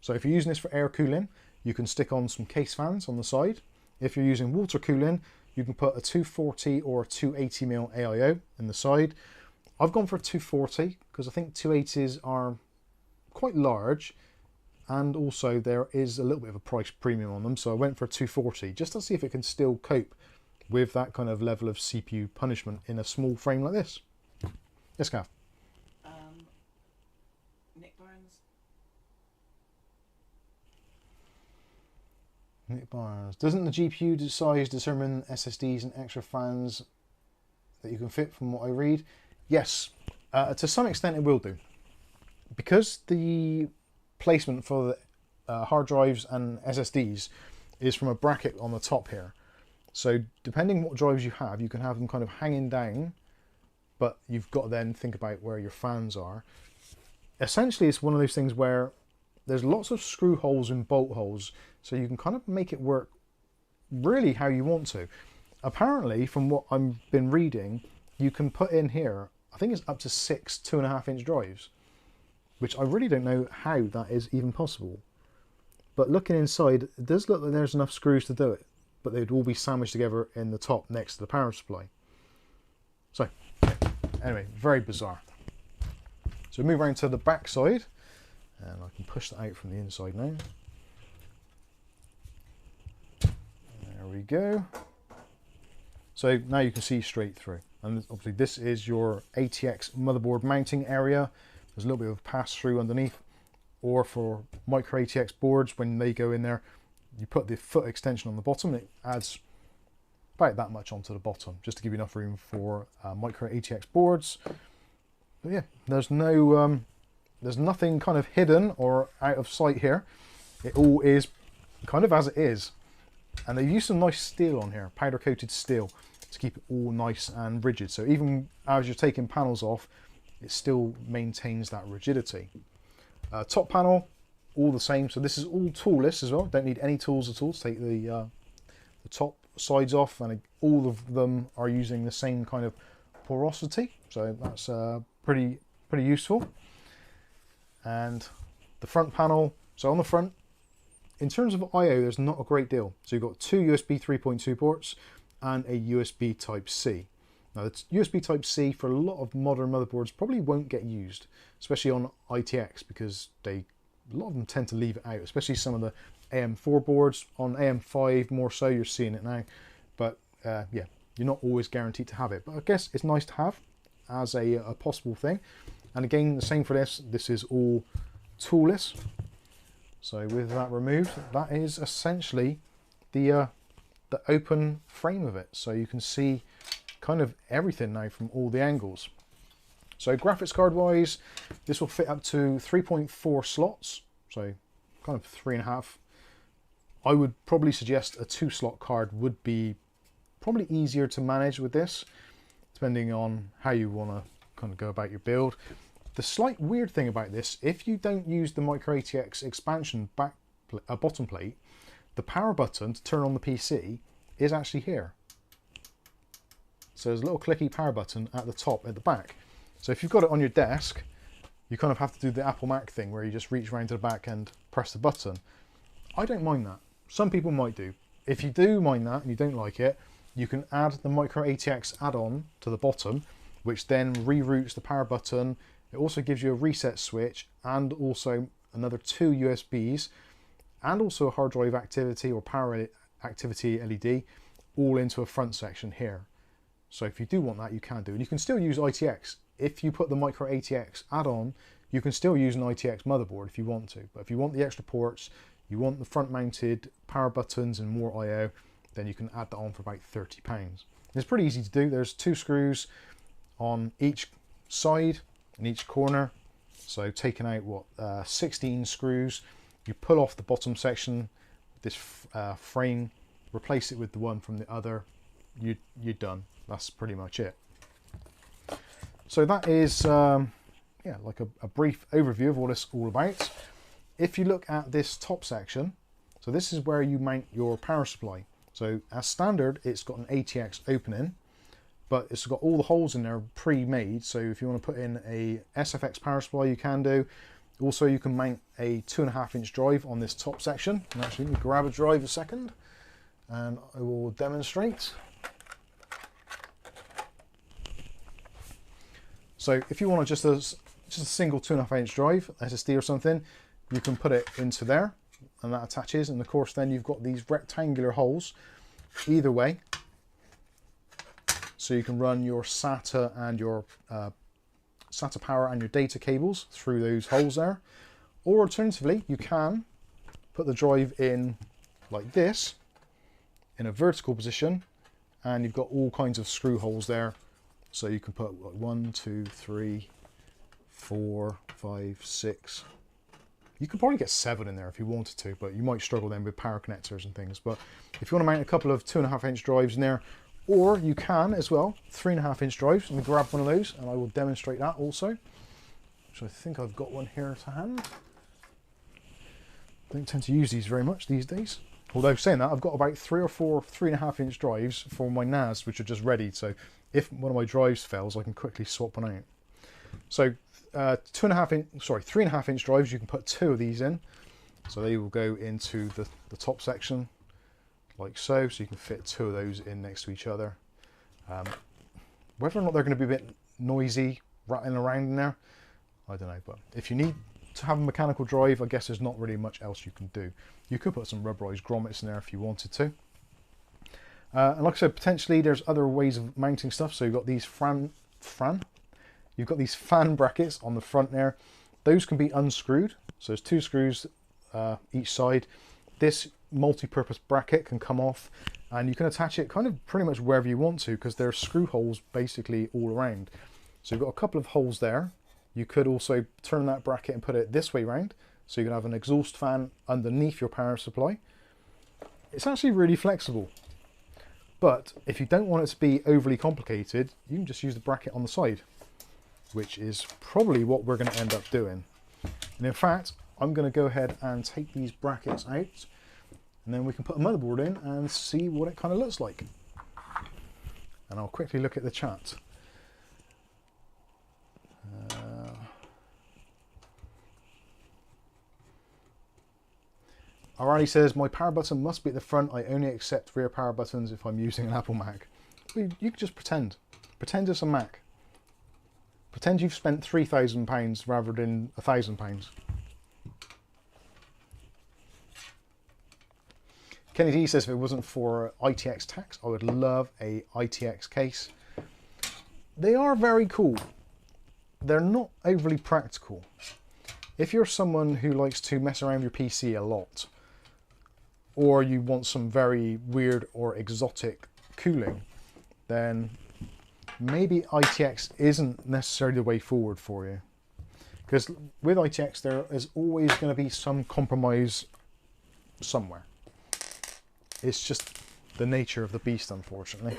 So if you're using this for air cooling, you can stick on some case fans on the side. If you're using water cooling, you can put a 240 or a 280mm AIO in the side. I've gone for a 240 because I think 280s are quite large, and also there is a little bit of a price premium on them, so I went for a 240 just to see if it can still cope with that kind of level of CPU punishment in a small frame like this. Yes, Gav? Nick Barnes. Nick Barnes. Doesn't the GPU size determine SSDs and extra fans that you can fit, from what I read? Yes, to some extent it will do. Because the placement for the hard drives and SSDs is from a bracket on the top here. So depending what drives you have, you can have them kind of hanging down, but you've got to then think about where your fans are. Essentially, it's one of those things where there's lots of screw holes and bolt holes, so you can kind of make it work really how you want to. Apparently, from what I've been reading, you can put in here, I think it's up to 6 2.5-inch drives, which I really don't know how that is even possible. But looking inside, it does look like there's enough screws to do it, but they'd all be sandwiched together in the top next to the power supply. So, anyway, very bizarre. So move around to the back side, and I can push that out from the inside now. There we go. So now you can see straight through. And obviously this is your ATX motherboard mounting area. There's a little bit of pass through underneath, or for micro ATX boards, when they go in there, you put the foot extension on the bottom, and it adds about that much onto the bottom, just to give you enough room for micro ATX boards. But yeah, there's no, there's nothing kind of hidden or out of sight here. It all is kind of as it is. And they've used some nice steel on here, powder coated steel, to keep it all nice and rigid. So even as you're taking panels off, it still maintains that rigidity. Top panel, all the same. So this is all toolless as well. Don't need any tools at all to take the top sides off, and all of them are using the same kind of porosity. So that's pretty useful. And the front panel. So on the front, in terms of I/O, there's not a great deal. So you've got 2 USB 3.2 ports and a USB Type-C. Now, the USB Type-C for a lot of modern motherboards probably won't get used, especially on ITX, because a lot of them tend to leave it out, especially some of the AM4 boards. On AM5 more so, you're seeing it now. But yeah, you're not always guaranteed to have it. But I guess it's nice to have as a possible thing. And again, the same for this. This is all toolless. So with that removed, that is essentially the open frame of it. So you can see kind of everything now from all the angles. So graphics card wise, this will fit up to 3.4 slots. So kind of 3.5. I would probably suggest a 2-slot card would be probably easier to manage with this, depending on how you want to kind of go about your build. The slight weird thing about this, if you don't use the micro ATX expansion bottom plate, the power button to turn on the PC is actually here. So there's a little clicky power button at the top at the back. So if you've got it on your desk, you kind of have to do the Apple Mac thing where you just reach around to the back and press the button. I don't mind that. Some people might do. If you do mind that and you don't like it, you can add the micro ATX add-on to the bottom, which then reroutes the power button. It also gives you a reset switch and also another 2 USBs and also a hard drive activity or power activity LED all into a front section here. So if you do want that, you can do. And you can still use ITX. If you put the micro ATX add-on, you can still use an ITX motherboard if you want to. But if you want the extra ports, you want the front mounted power buttons and more I/O, then you can add that on for about £30. It's pretty easy to do. There's 2 screws on each side and each corner. So taking out, what, 16 screws. You pull off the bottom section, this frame, replace it with the one from the other, you're done. That's pretty much it. So that is, yeah, like a brief overview of what it's all about. If you look at this top section, so this is where you mount your power supply. So as standard, it's got an ATX opening, but it's got all the holes in there pre-made. So if you want to put in a SFX power supply, you can do. Also, you can mount a 2.5-inch drive on this top section. And actually, let me grab a drive a second, and I will demonstrate. So if you want just a single 2.5-inch drive, SSD or something, you can put it into there, and that attaches. And of course, then you've got these rectangular holes either way, so you can run your SATA and your SATA power and your data cables through those holes there. Or alternatively, you can put the drive in like this, in a vertical position, and you've got all kinds of screw holes there. So you can put like 1, 2, 3, 4, 5, 6. You could probably get 7 in there if you wanted to, but you might struggle then with power connectors and things. But if you want to mount a couple of 2.5-inch drives in there, or you can as well, 3.5-inch drives. Let me grab one of those and I will demonstrate that also. So I think I've got one here to hand. Don't tend to use these very much these days. Although saying that, I've got about 3 or 4 3.5-inch drives for my NAS, which are just ready. So if one of my drives fails, I can quickly swap one out. So 3.5-inch drives, you can put 2 of these in. So they will go into the top section, like so. So you can fit 2 of those in next to each other. Whether or not they're going to be a bit noisy rattling around in there, I don't know. But if you need to have a mechanical drive, I guess there's not really much else you can do. You could put some rubberized grommets in there if you wanted to. And like I said, potentially there's other ways of mounting stuff. So you've got these you've got these fan brackets on the front there. Those can be unscrewed. So there's 2 screws each side. This multi-purpose bracket can come off, and you can attach it kind of pretty much wherever you want to, because there are screw holes basically all around. So you've got a couple of holes there. You could also turn that bracket and put it this way round, so you can have an exhaust fan underneath your power supply. It's actually really flexible. But if you don't want it to be overly complicated, you can just use the bracket on the side, which is probably what we're going to end up doing. And in fact, I'm going to go ahead and take these brackets out, and then we can put a motherboard in and see what it kind of looks like. And I'll quickly look at the chat. Alrighty says, my power button must be at the front. I only accept rear power buttons if I'm using an Apple Mac. Well, you could just pretend. Pretend it's a Mac. Pretend you've spent £3,000 rather than £1,000. Kenny D says, if it wasn't for ITX tax, I would love a ITX case. They are very cool. They're not overly practical. If you're someone who likes to mess around with your PC a lot, or you want some very weird or exotic cooling, then maybe ITX isn't necessarily the way forward for you. Because with ITX, there is always going to be some compromise somewhere. It's just the nature of the beast, unfortunately,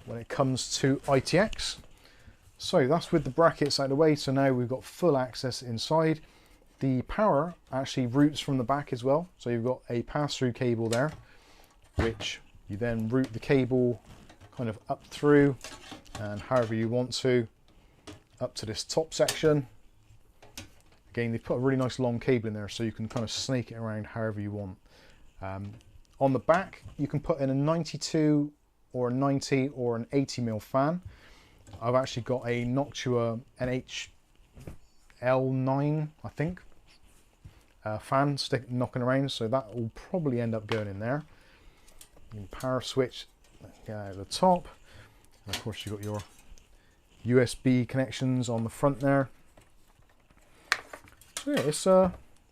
when it comes to ITX. So that's with the brackets out of the way. So now we've got full access inside. The power actually routes from the back as well. So you've got a pass-through cable there, which you then route the cable kind of up through, and however you want to, up to this top section. Again, they've put a really nice long cable in there, so you can kind of snake it around however you want. On the back, you can put in a 92 or a 90 or an 80mm fan. I've actually got a Noctua NHL9, I think, fan knocking around, so that will probably end up going in there. You can power switch at the top. And of course you've got your USB connections on the front there. So yeah,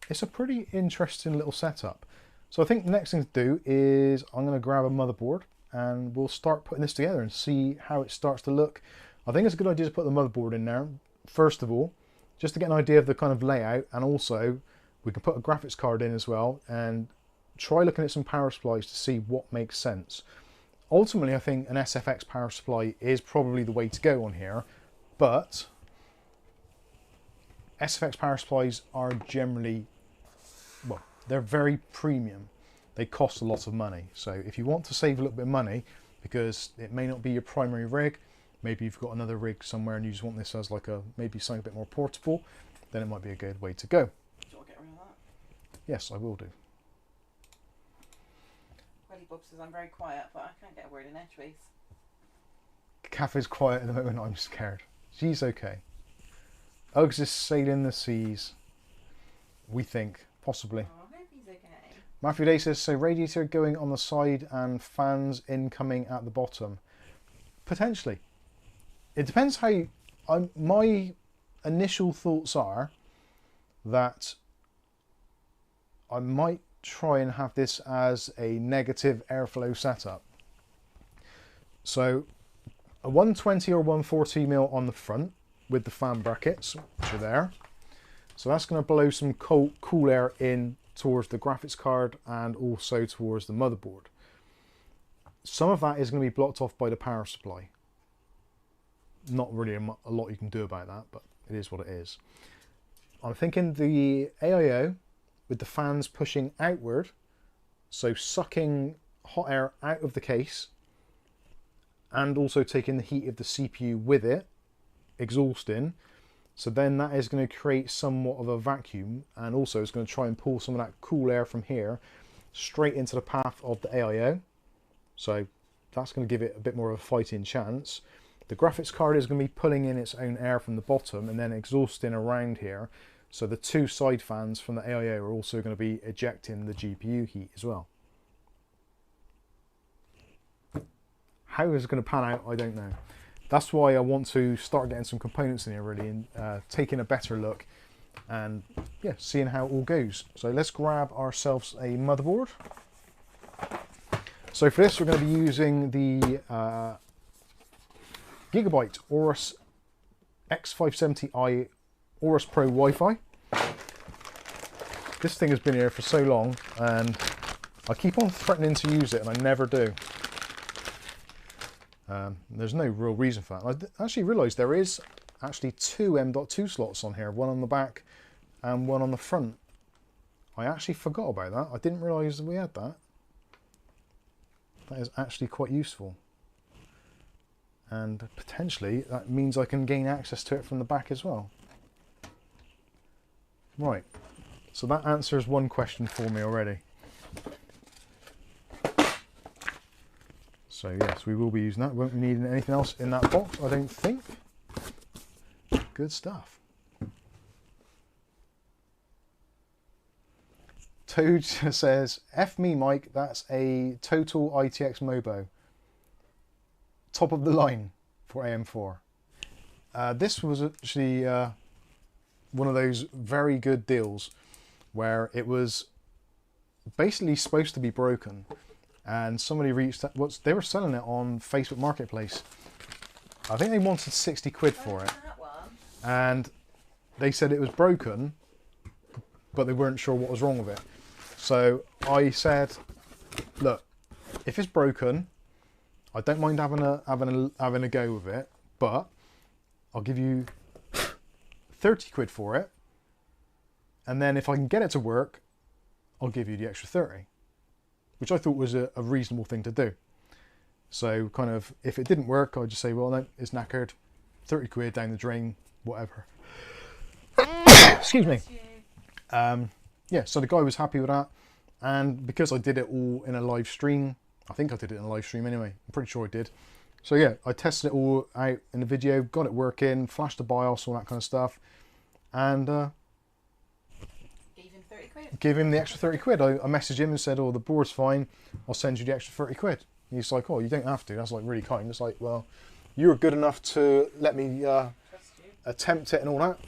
it's a pretty interesting little setup. So I think the next thing to do is I'm going to grab a motherboard and we'll start putting this together and see how it starts to look. I think it's a good idea to put the motherboard in there, first of all, just to get an idea of the kind of layout, and also we can put a graphics card in as well and try looking at some power supplies to see what makes sense. Ultimately, I think an SFX power supply is probably the way to go on here, but SFX power supplies are generally, well, they're very premium. They cost a lot of money. So if you want to save a little bit of money, because it may not be your primary rig, maybe you've got another rig somewhere and you just want this as like a, maybe something a bit more portable, then it might be a good way to go. Do you want to get rid of that? Yes, I will do. Welly Bob says I'm very quiet, but I can't get a word in edgeways. Catherine's quiet at the moment, I'm scared. She's okay. Uggs is sailing the seas. We think, possibly. Oh, I hope he's okay. Matthew Day says, so radiator going on the side and fans incoming at the bottom. Potentially. It depends how you... my initial thoughts are that I might try and have this as a negative airflow setup. So a 120 or 140 mil on the front with the fan brackets, which are there. So that's going to blow some cool air in towards the graphics card and also towards the motherboard. Some of that is going to be blocked off by the power supply. Not really a lot you can do about that, but it is what it is. I'm thinking the AIO with the fans pushing outward, so sucking hot air out of the case and also taking the heat of the CPU with it, exhausting. So then that is going to create somewhat of a vacuum, and also it's going to try and pull some of that cool air from here straight into the path of the AIO. So that's going to give it a bit more of a fighting chance. The graphics card is going to be pulling in its own air from the bottom and then exhausting around here. So the two side fans from the AIO are also going to be ejecting the GPU heat as well. How is it going to pan out, I don't know. That's why I want to start getting some components in here really, and taking a better look and yeah, seeing how it all goes. So let's grab ourselves a motherboard. So for this we're going to be using the Gigabyte Aorus X570i Aorus Pro Wi-Fi. This thing has been here for so long and I keep on threatening to use it and I never do. There's no real reason for that. I actually realised there is actually two M.2 slots on here, one on the back and one on the front. I actually forgot about that. I didn't realise that we had that. That is actually quite useful. And potentially that means I can gain access to it from the back as well. Right, so that answers one question for me already. So yes, we will be using that. Won't be needing anything else in that box, I don't think. Good stuff. Toad says, F me Mike, that's a total ITX Mobo. Top of the line for AM4. This was actually one of those very good deals where it was basically supposed to be broken. And somebody reached out, they were selling it on Facebook Marketplace. I think they wanted 60 quid for it. And they said it was broken, but they weren't sure what was wrong with it. So I said, look, if it's broken, I don't mind having a go with it, but I'll give you 30 quid for it. And then if I can get it to work, I'll give you the extra 30. Which I thought was a reasonable thing to do. So kind of, if it didn't work, I'd just say, well, no, it's knackered. 30 quid down the drain, whatever. Excuse me. Yeah, so the guy was happy with that. And because I did it all in a live stream, I think I did it in a live stream anyway. I'm pretty sure I did. So yeah, I tested it all out in the video, got it working, flashed the BIOS, all that kind of stuff. And give him the extra 30 quid. I messaged him and said, oh, the board's fine, I'll send you the extra 30 quid. And he's like, oh, you don't have to. That's like really kind. It's like, well, you were good enough to let me Trust you. attempt it and all that.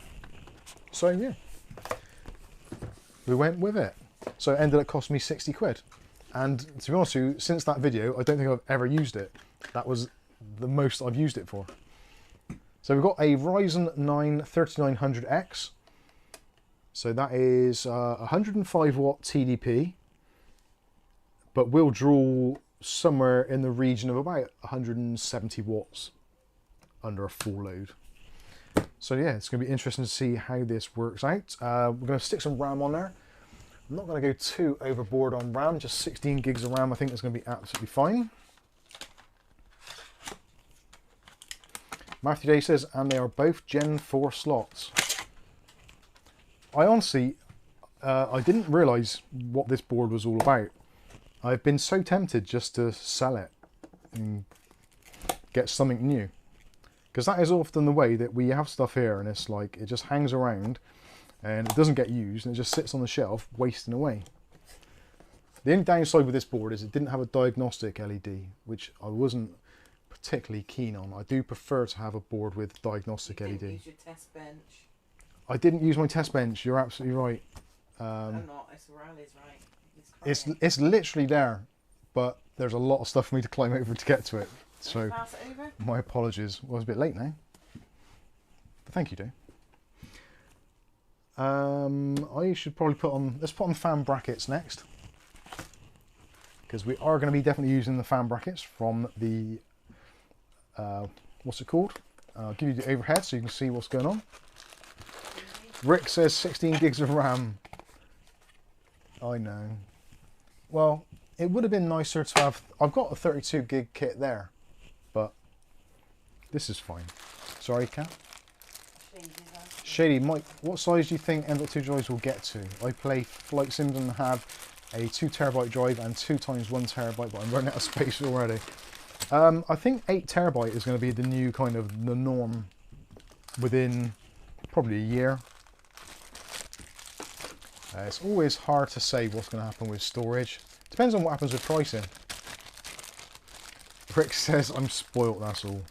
So yeah, we went with it. So it ended up costing me 60 quid. And to be honest with you, since that video, I don't think I've ever used it. That was the most I've used it for. So we've got a Ryzen 9 3900X. So that is 105 watt TDP, but will draw somewhere in the region of about 170 watts under a full load. So yeah, it's going to be interesting to see how this works out. We're going to stick some RAM on there. I'm not going to go too overboard on RAM, just 16 gigs of RAM I think is going to be absolutely fine. Matthew Day says, and they are both Gen 4 slots. I honestly, I didn't realise what this board was all about. I've been so tempted just to sell it and get something new. Because that is often the way that we have stuff here and it's like, it just hangs around and it doesn't get used and it just sits on the shelf wasting away. The only downside with this board is it didn't have a diagnostic LED, which I wasn't particularly keen on. I do prefer to have a board with diagnostic LED. Use your test bench. I didn't use my test bench, you're absolutely right. I'm not, it's Riley's right. It's literally there, but there's a lot of stuff for me to climb over to get to it. So Pass it over. my apologies. Well, it's a bit late now. But thank you, Dave. I should probably let's put on fan brackets next. Because we are going to be definitely using the fan brackets from the, what's it called? I'll give you the overhead so you can see what's going on. Rick says 16 gigs of RAM. I know. Well, it would have been nicer to have, I've got a 32 gig kit there, but this is fine. Sorry, Kat. Shady, Mike, what size do you think M.2 drives will get to? I play flight sims and have a 2 terabyte drive and 2 times 1 terabyte, but I'm running out of space already. I think 8 terabyte is going to be the new kind of the norm within probably a year. It's always hard to say what's going to happen with storage. Depends on what happens with pricing. Rick says I'm spoilt, that's all.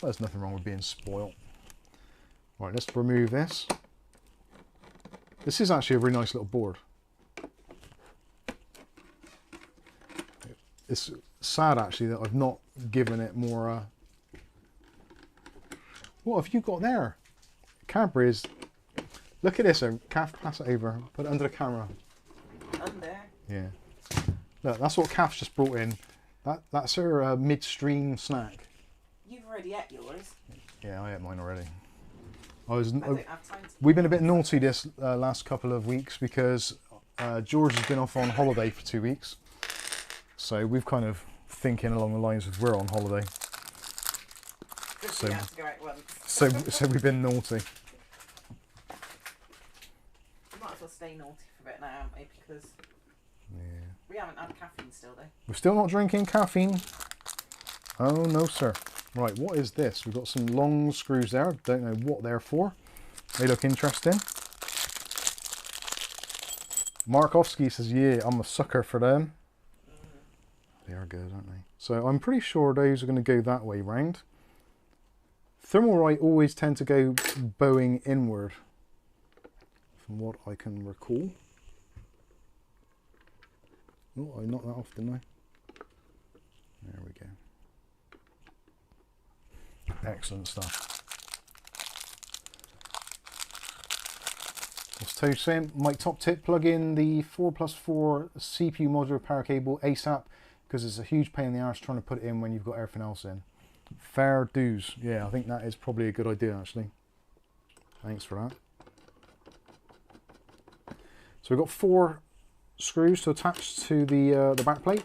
There's nothing wrong with being spoilt. Right, let's remove this. This is actually a really nice little board. It's sad actually that I've not given it more... What have you got there? Cadbury's. Look at this, Kath, pass it over. Put it under the camera. Under? Yeah. Look, that's what Kath's just brought in. That's her midstream snack. You've already ate yours. Yeah, I ate mine already. I don't have time to. We've been a bit naughty this last couple of weeks because George has been off on holiday for 2 weeks. So we've kind of thinking along the lines of we're on holiday. So, have to go out once. so we've been naughty. We might as well stay naughty for a bit now, haven't we? Because we haven't had caffeine still, though. We're still not drinking caffeine. Oh no, sir. Right, what is this? We've got some long screws there. Don't know what they're for. They look interesting. Markovsky says, yeah, I'm a sucker for them. They are good, aren't they? So I'm pretty sure those are going to go that way round. Thermalright always tend to go bowing inward, from what I can recall. Oh, I knocked that off, didn't I? There we go. Excellent stuff. What's Toad saying? My top tip, plug in the 4+4 CPU modular power cable ASAP, because it's a huge pain in the arse trying to put it in when you've got everything else in. Fair dues. Yeah, I think that is probably a good idea actually. Thanks for that. So we've got 4 screws to attach to the back plate.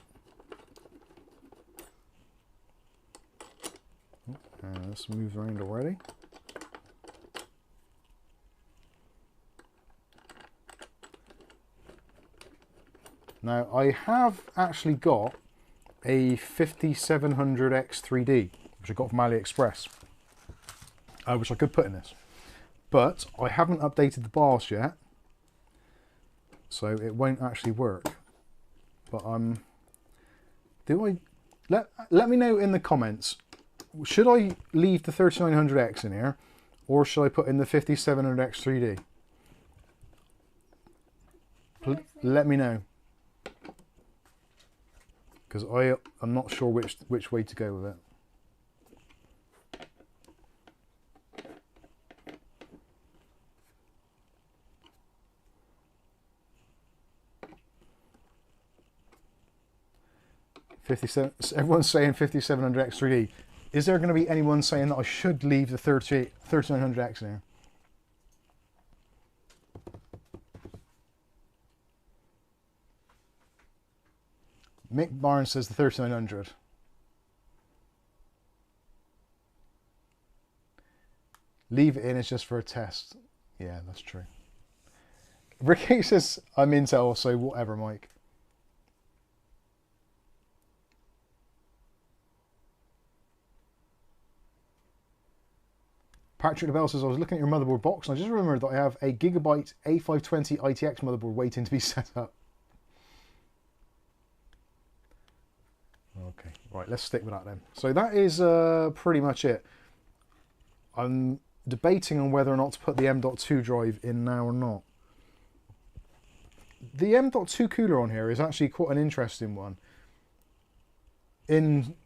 This moves around already. Now I have actually got a 5700X 3D, which I got from AliExpress, which I could put in this, but I haven't updated the BIOS yet, so it won't actually work. But let me know in the comments should I leave the 3900X in here, or should I put in the 5700X 3D? Let me know, because I'm not sure which way to go with it. Everyone's saying 5700X 3D. Is there going to be anyone saying that I should leave the 3900X in here? Mick Barnes says the 3900. Leave it in, it's just for a test. Yeah, that's true. Ricky says I'm Intel, so whatever, Mike. Patrick DeBell says, I was looking at your motherboard box and I just remembered that I have a Gigabyte A520 ITX motherboard waiting to be set up. Okay, right, let's stick with that then. So that is pretty much it. I'm debating on whether or not to put the M.2 drive in now or not. The M.2 cooler on here is actually quite an interesting one.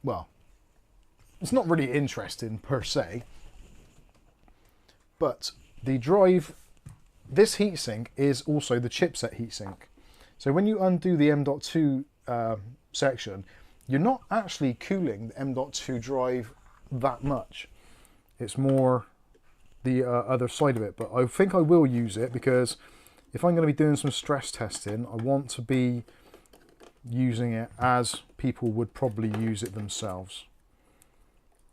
Well, it's not really interesting per se. But the drive, this heatsink is also the chipset heatsink. So when you undo the M.2 section, you're not actually cooling the M.2 drive that much. It's more the other side of it. But I think I will use it because if I'm going to be doing some stress testing, I want to be using it as people would probably use it themselves.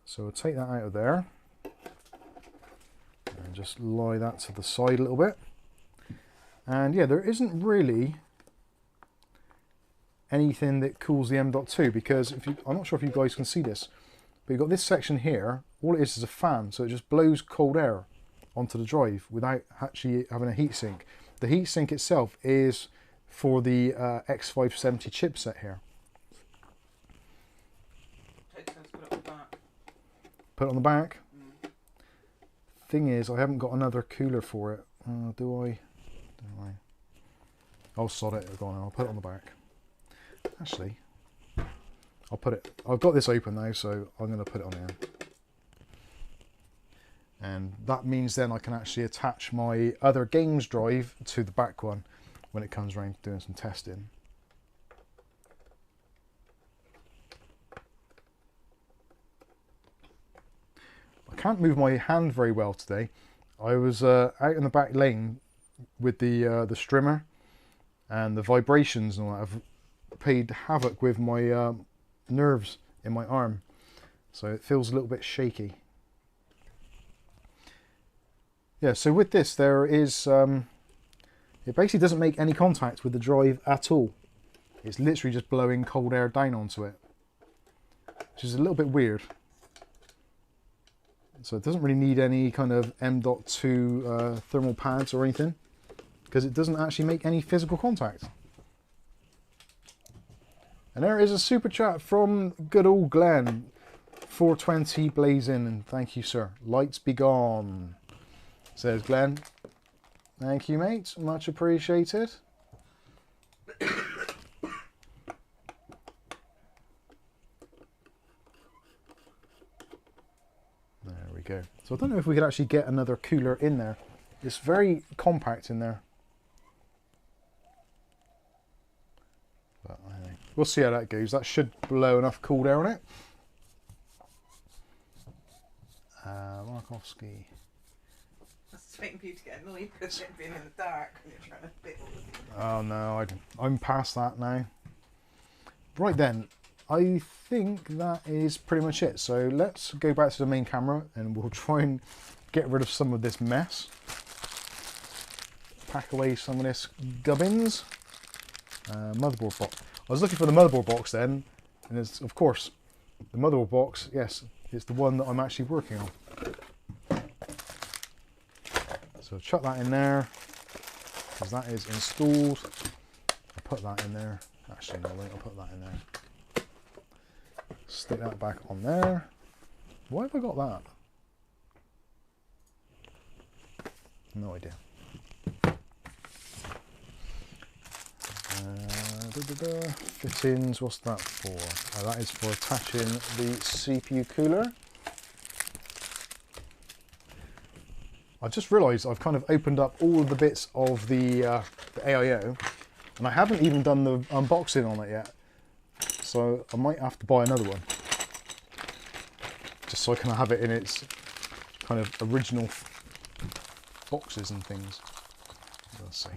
So I'll take that out of there. And just lie that to the side a little bit. And yeah, there isn't really anything that cools the M.2 because I'm not sure if you guys can see this, but you've got this section here. All it is a fan, so it just blows cold air onto the drive without actually having a heatsink. The heatsink itself is for the X570 chipset here. Put it on the back. Thing is, I haven't got another cooler for it. Do I? I'll sod it. Go on, I'll put it on the back. Actually, I'll put it. I've got this open now, so I'm going to put it on here. And that means then I can actually attach my other games drive to the back one when it comes around to doing some testing. I can't move my hand very well today. I was out in the back lane with the strimmer, and the vibrations and all that have played havoc with my nerves in my arm, so it feels a little bit shaky. Yeah, so with this there is, it basically doesn't make any contact with the drive at all. It's literally just blowing cold air down onto it, which is a little bit weird. So it doesn't really need any kind of M.2 thermal pads or anything, because it doesn't actually make any physical contact. And there is a super chat from good old Glenn, 420 blazing, and thank you, sir. Lights be gone, says Glenn. Thank you, mate, much appreciated. Go. So I don't know if we could actually get another cooler in there. It's very compact in there. But we'll see how that goes. That should blow enough cold air on it. Markovsky. I was waiting for you to get annoyed because it being in the dark when you're trying to fit all of it. Oh no, I'm past that now. Right then. I think that is pretty much it. So let's go back to the main camera and we'll try and get rid of some of this mess. Pack away some of this gubbins. Motherboard box. I was looking for the motherboard box then, and it's, of course, the motherboard box, yes, it's the one that I'm actually working on. So chuck that in there, because that is installed. I'll put that in there. Actually, no, wait, I'll put that in there. Stick that back on there. Why have I got that? No idea. Fittings, what's that for? Oh, that is for attaching the CPU cooler. I just realised I've kind of opened up all of the bits of the AIO, and I haven't even done the unboxing on it yet. So I might have to buy another one, just so I can have it in its kind of original boxes and things. Let's see.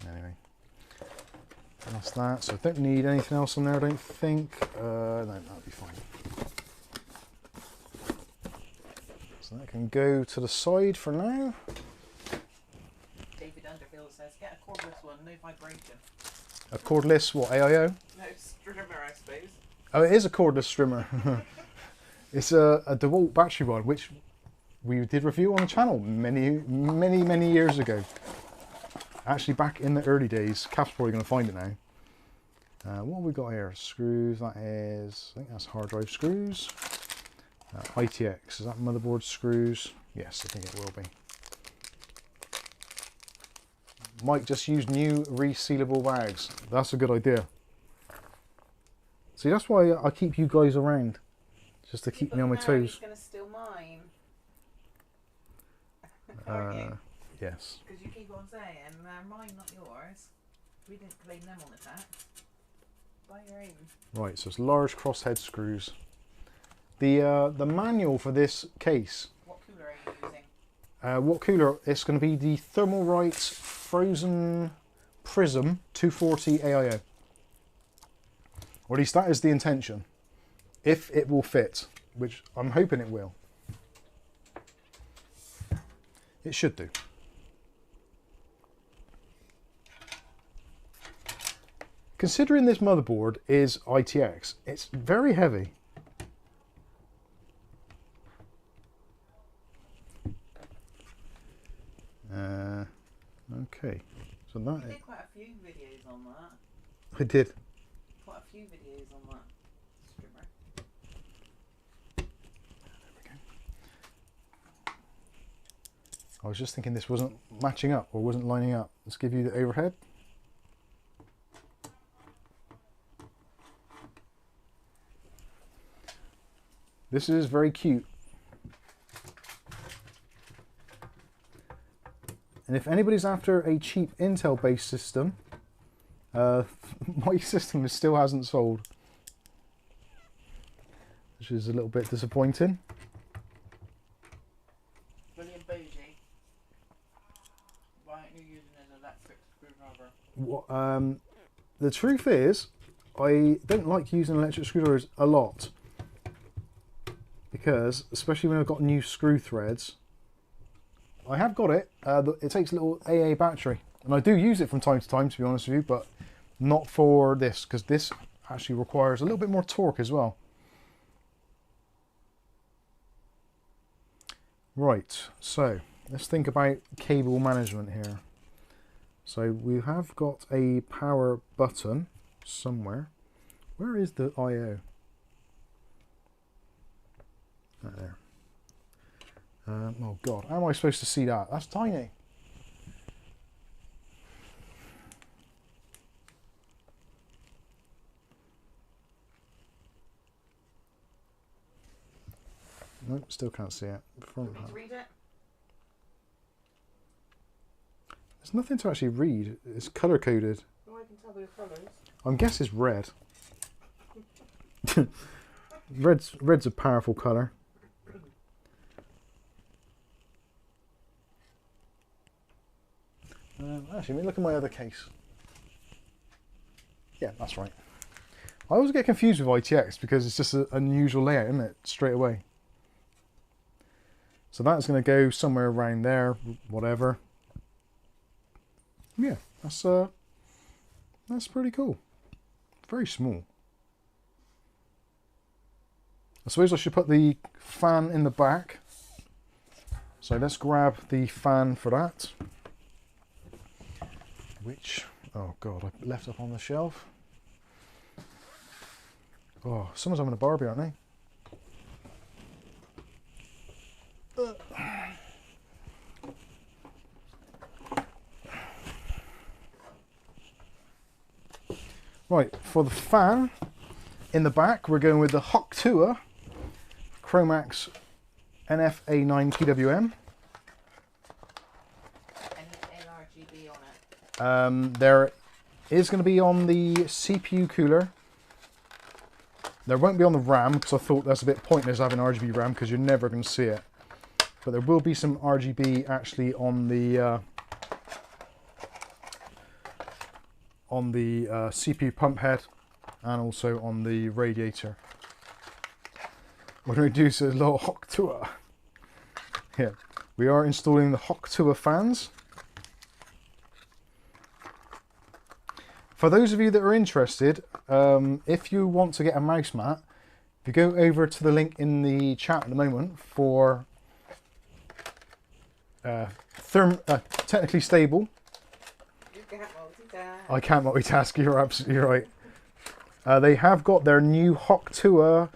Anyway, that's that. So I don't need anything else on there, I don't think. No, that'll be fine. So that can go to the side for now. David Underfield says, get a cordless one, no vibration. A cordless, what, AIO? No, strimmer, I suppose. Oh, it is a cordless strimmer. It's a DeWalt battery one, which we did review on the channel many years ago. Actually, back in the early days. Cap's probably going to find it now. What have we got here? Screws, that is, I think that's hard drive screws. ITX, is that motherboard screws? Yes, I think it will be. Might just use new resealable bags. That's a good idea. See, that's why I keep you guys around. Just to keep me on my toes. He's going to steal mine. Yes. Because you keep on saying, they're mine, not yours. We didn't claim them on the tax. Buy your own. Right, so it's large crosshead screws. The manual for this case. What cooler are you using? What cooler? It's going to be the Thermalright Frozen Prism 240 AIO. Or at least that is the intention. If it will fit, which I'm hoping it will. It should do. Considering this motherboard is ITX, it's very heavy. Okay, so that. You did quite a few videos on that. I did. Quite a few videos on that strimmer. There we go. I was just thinking this wasn't matching up or wasn't lining up. Let's give you the overhead. This is very cute. And if anybody's after a cheap Intel based system, my system still hasn't sold, which is a little bit disappointing. William Bougie, why aren't you using an electric screwdriver? The truth is, I don't like using electric screwdrivers a lot, because especially when I've got new screw threads. I have got it. It takes a little AA battery, and I do use it from time to time, to be honest with you, but not for this, because this actually requires a little bit more torque as well. Right, so let's think about cable management here. So we have got a power button somewhere. Where is the I/O? Right there. Oh god, how am I supposed to see that? That's tiny. Nope, still can't see it. Want me to read it? There's nothing to actually read. It's colour coded. Oh, I can tell by the colours. I'm guessing it's red. Red's a powerful colour. Actually, let me look at my other case. Yeah, that's right. I always get confused with ITX because it's just an unusual layout, isn't it? Straight away. So that's going to go somewhere around there, whatever. Yeah, that's pretty cool. Very small. I suppose I should put the fan in the back. So let's grab the fan for that. Which, oh god, I left up on the shelf. Oh, someone's having a Barbie, aren't they? Right, for the fan in the back, we're going with the Hochtua Chromax NFA9 PWM. Any ARGB on it? There is going to be on the CPU cooler. There won't be on the RAM because I thought that's a bit pointless having RGB RAM because you're never going to see it. But there will be some RGB actually on the CPU pump head and also on the radiator. What do we do? So a little Hochtua. Here, we are installing the Hochtua fans. For those of you that are interested, if you want to get a mouse mat, if you go over to the link in the chat at the moment for technically stable. You can't multitask. I can't multitask, you're absolutely right. They have got their new Hochtua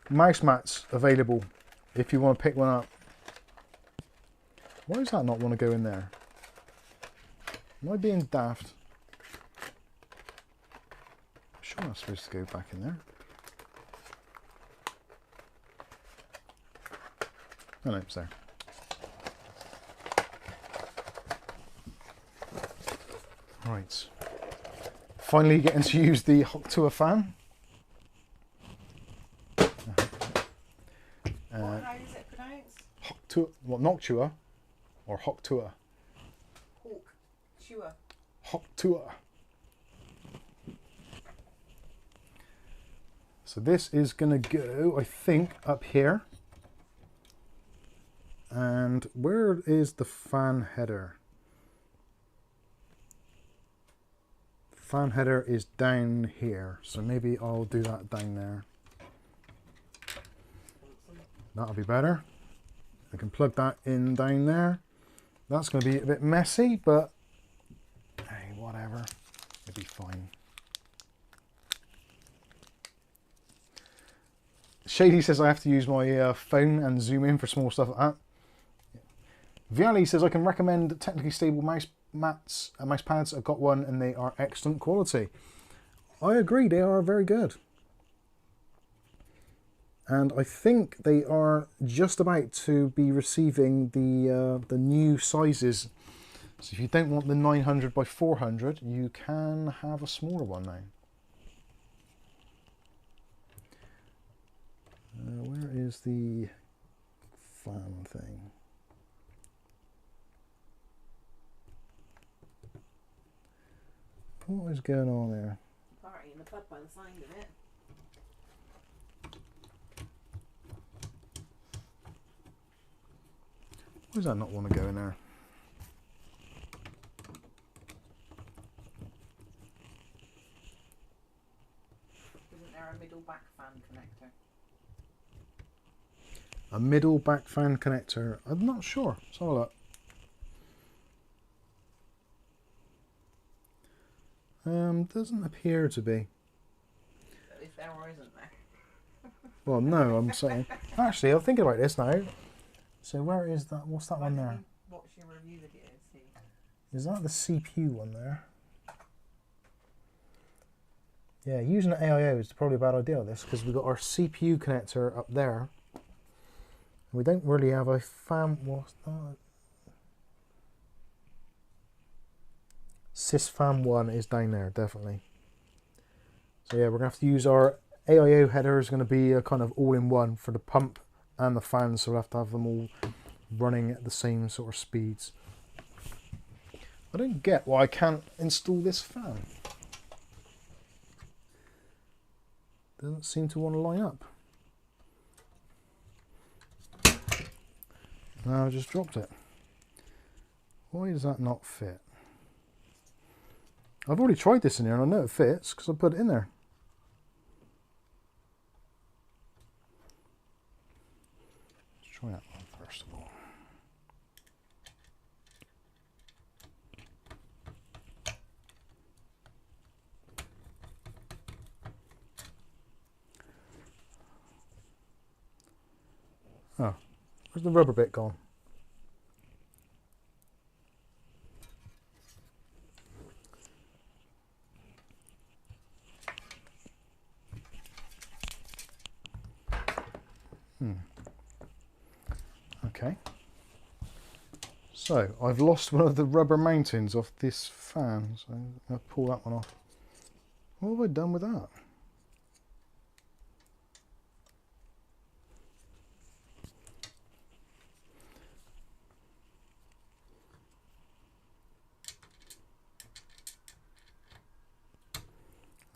mouse mats available if you want to pick one up. Why does that not want to go in there? Am I being daft? I'm sure that's supposed to go back in there. Oh no, it's there. Right. Finally getting to use the Hochtua fan. How is it pronounced? Hochtua, what, Noctua? Or Hochtua? Hochtua. Hochtua. So this is going to go, I think, up here. And where is the fan header? Fan header is down here, so maybe I'll do that down there. That'll be better. I can plug that in down there. That's going to be a bit messy, but hey, whatever. It'll be fine. Shady says I have to use my phone and zoom in for small stuff like that. Viali says I can recommend technically stable mouse mats and mouse pads. I've got one and they are excellent quality. I agree, they are very good. And I think they are just about to be receiving the new sizes. So if you don't want the 900 by 400, you can have a smaller one now. Where is the fan thing? What is going on there? Party in the pub by the sound of it. Why does that not want to go in there? Isn't there a middle back fan connector? A middle back fan connector. I'm not sure. Let's have a look. Doesn't appear to be. Is there or isn't there? Well, no, I'm saying. Actually, I'm thinking about this now. So where is that? What's that one there? Watch your review video, see. Is that the CPU one there? Yeah, using an AIO is probably a bad idea with this because we've got our CPU connector up there. We don't really have a fan. What's that? Sysfan 1 is down there, definitely. So yeah, we're going to have to use our AIO header is going to be a kind of all-in-one for the pump and the fan, so we'll have to have them all running at the same sort of speeds. I don't get why I can't install this fan. Doesn't seem to want to line up. No, I just dropped it. Why does that not fit? I've already tried this in here and I know it fits because I put it in there. Let's try that one first of all. Oh, where's the rubber bit gone? Okay. So I've lost one of the rubber mountings off this fan, so I'll pull that one off. What have I done with that?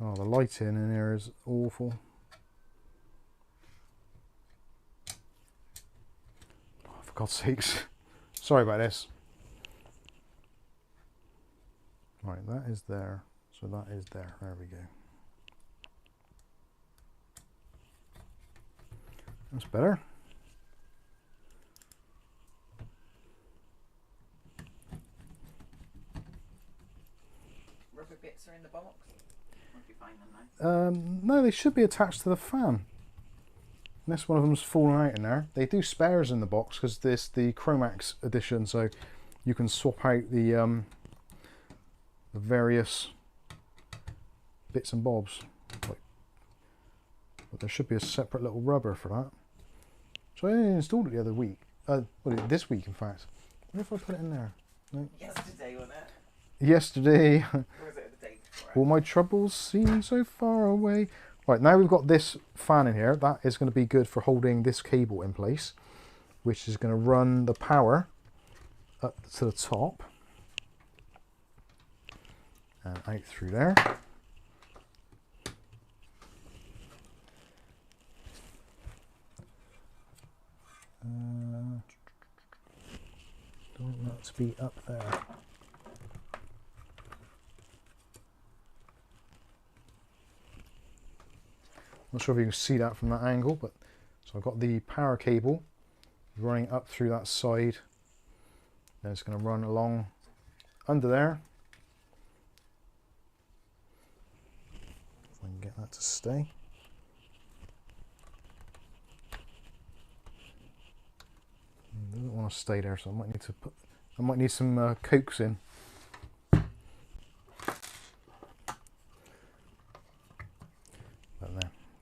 Oh, the lighting in here is awful. Oh, for God's sakes. Sorry about this. Right, that is there. So that is there. There we go. That's better. Rubber bits are in the box. Where do you find them now? No, they should be attached to the fan. Unless one of them's fallen out in there. They do spares in the box because this the Chromax edition, so you can swap out the various bits and bobs. But there should be a separate little rubber for that. So I only installed it the other week. Well, this week, in fact. What if I put it in there? No. Yesterday, wasn't it? Yesterday. Or was it the day before? All my troubles seem so far away. Right, now we've got this fan in here. That is going to be good for holding this cable in place, which is going to run the power up to the top and out through there. Don't want that to be up there. Not sure if you can see that from that angle, but so I've got the power cable running up through that side. Then it's going to run along under there. If I can get that to stay. It doesn't want to stay there, so I might need some cokes in.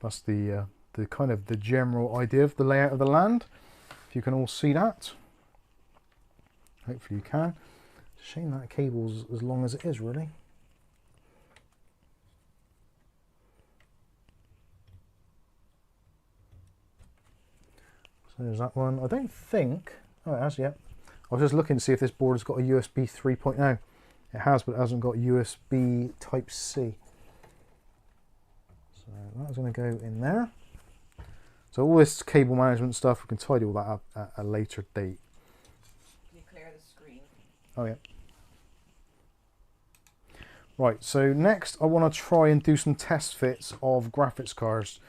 That's the kind of the general idea of the layout of the land. If you can all see that, hopefully you can. It's a shame that cable's as long as it is, really. So there's that one. I don't think. Oh, it has. Yet. I was just looking to see if this board has got a USB 3.0. It has, but it hasn't got USB Type C. So that's going to go in there. So all this cable management stuff, we can tidy all that up at a later date. Can you clear the screen? Oh yeah. Right, so next I want to try and do some test fits of graphics cards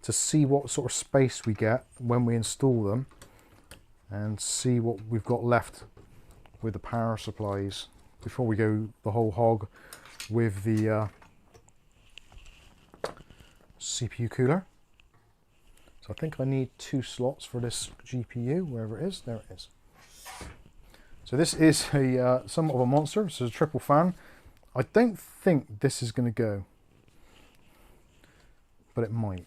to see what sort of space we get when we install them and see what we've got left with the power supplies before we go the whole hog with the CPU cooler. So I think I need 2 slots for this GPU, wherever it is. There it is. So this is a somewhat of a monster. This is a triple fan. I don't think this is going to go, but it might.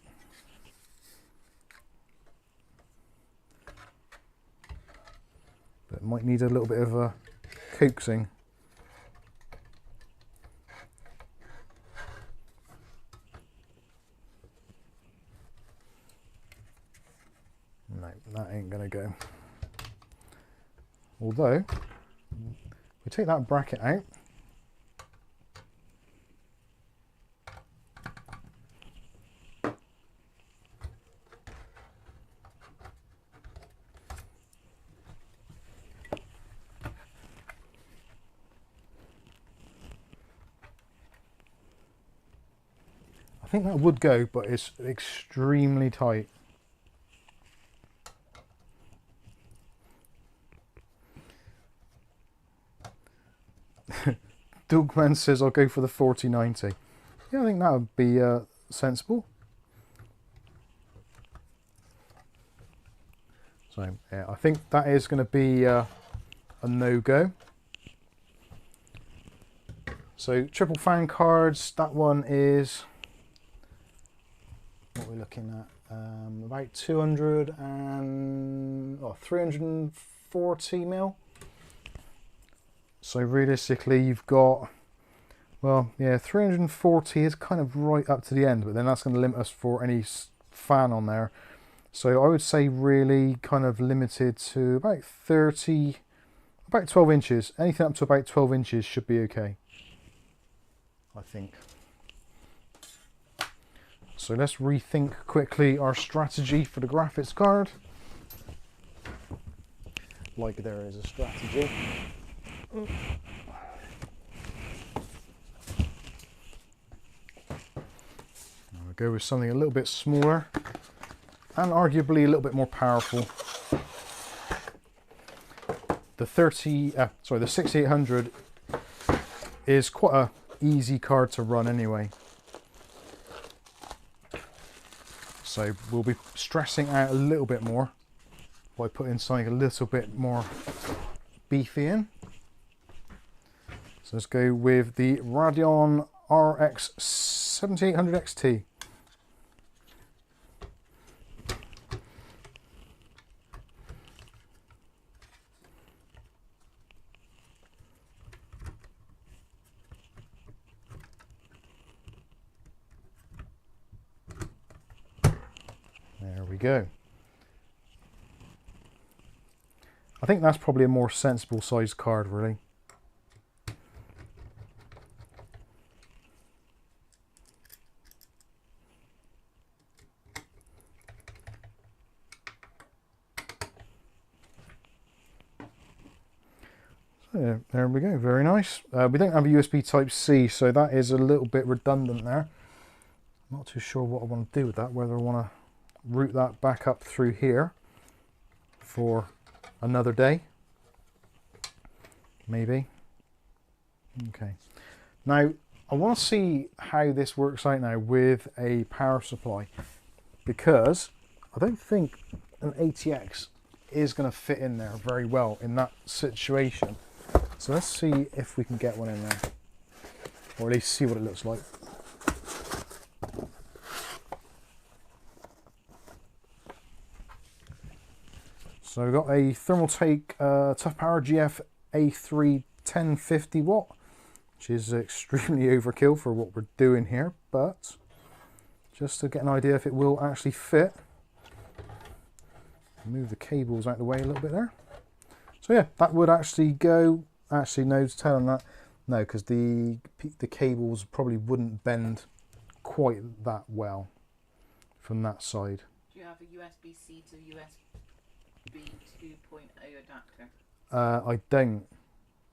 But it might need a little bit of a coaxing. No, that ain't gonna go. Although, we take that bracket out. I think that would go, but it's extremely tight. Dogman says I'll go for the 4090. Yeah, I think that would be sensible. So yeah, I think that is going to be a no-go. So triple fan cards, that one is what we're looking about 340 mil. So realistically you've got, well, yeah, 340 is kind of right up to the end, but then that's going to limit us for any fan on there. So I would say really kind of limited to about 12 inches. Anything up to about 12 inches should be okay, I think. So let's rethink quickly our strategy for the graphics card. Like there is a strategy. I'll go with something a little bit smaller and arguably a little bit more powerful. The 6800 is quite a easy card to run anyway. So we'll be stressing out a little bit more by putting something a little bit more beefy in. So let's go with the Radeon RX 7800 XT. There we go. I think that's probably a more sensible sized card, really. So yeah, there we go, very nice. We don't have a USB Type-C, so that is a little bit redundant there. I'm not too sure what I want to do with that, whether I want to route that back up through here for another day, maybe. Okay, now I want to see how this works out now with a power supply, because I don't think an ATX is going to fit in there very well in that situation. So let's see if we can get one in there, or at least see what it looks like. So we've got a Thermaltake Tough Power GF A3 1050 watt, which is extremely overkill for what we're doing here, but just to get an idea if it will actually fit, move the cables out of the way a little bit there. So yeah, that would actually go, actually no, to tell on that, no, because the cables probably wouldn't bend quite that well from that side. Do you have a USB-C to USB 2.0 adapter? I don't.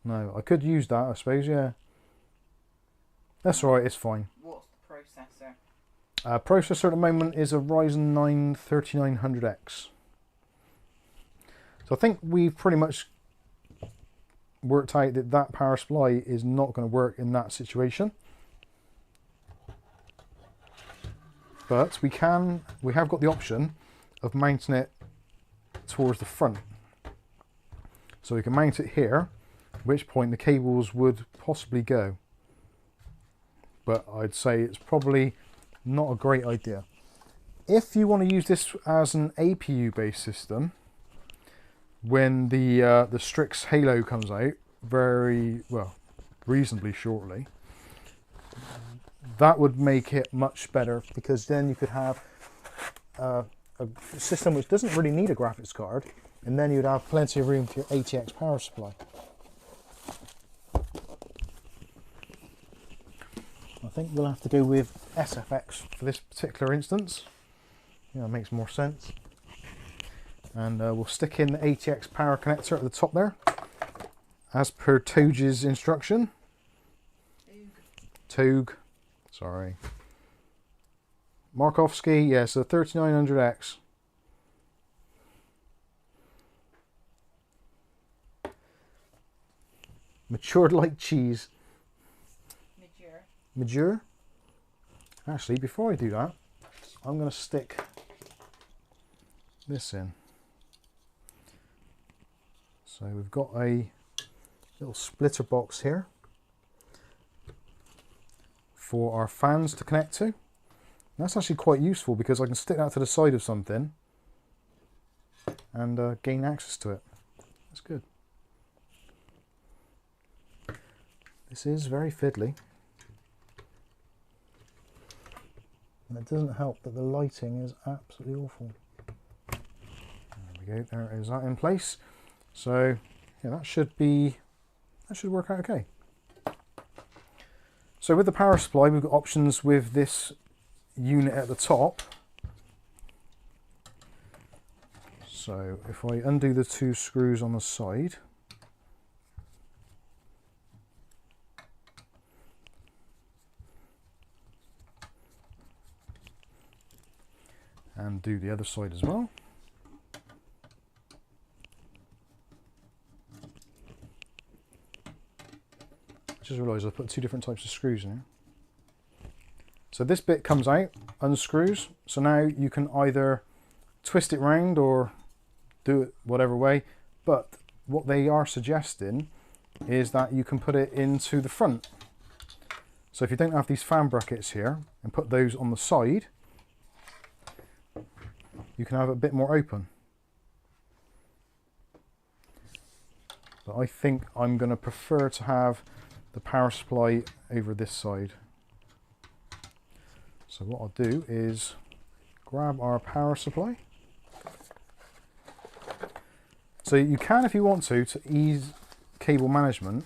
No, I could use that, I suppose, yeah. That's alright, it's fine. What's the processor? Processor at the moment is a Ryzen 9 3900X. So I think we've pretty much worked out that that power supply is not going to work in that situation. But we have got the option of mounting it towards the front. So we can mount it here, at which point the cables would possibly go. But I'd say it's probably not a great idea. If you want to use this as an APU based system, when the Strix Halo comes out reasonably shortly, that would make it much better, because then you could have a system which doesn't really need a graphics card, and then you'd have plenty of room for your ATX power supply. I think we'll have to go with SFX for this particular instance. Yeah, it makes more sense. And we'll stick in the ATX power connector at the top there, as per Toge's instruction. Toge, sorry. Markovsky, yes, the 3900X. Matured like cheese. Mature. Actually, before I do that, I'm going to stick this in. So we've got a little splitter box here for our fans to connect to. that's actually quite useful because I can stick that to the side of something and gain access to it. That's good. This is very fiddly. And it doesn't help that the lighting is absolutely awful. There we go, there is that in place. So yeah, that should work out okay. So with the power supply, we've got options with this unit at the top. So if I undo the two screws on the side, and do the other side as well. I just realised I put two different types of screws in here. So this bit comes out, unscrews, so now you can either twist it round or do it whatever way, but what they are suggesting is that you can put it into the front. So if you don't have these fan brackets here and put those on the side, you can have it a bit more open. But I think I'm going to prefer to have the power supply over this side. So what I'll do is grab our power supply. So you can, if you want to ease cable management,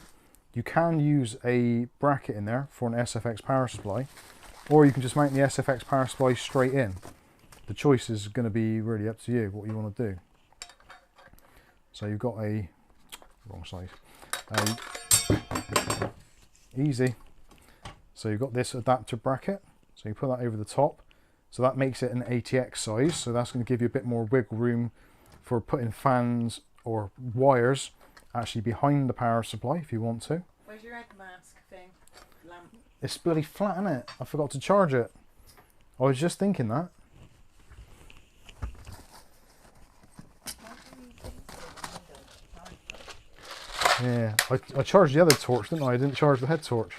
you can use a bracket in there for an SFX power supply, or you can just mount the SFX power supply straight in. The choice is going to be really up to you, what you want to do. So you've got a, wrong side, easy. So you've got this adapter bracket, so you put that over the top. So that makes it an ATX size, so that's going to give you a bit more wiggle room for putting fans or wires actually behind the power supply if you want to. Where's your egg mask thing? Lamp. It's bloody flat, isn't it? I forgot to charge it. I was just thinking that. Yeah, I charged the other torch, didn't I? I didn't charge the head torch.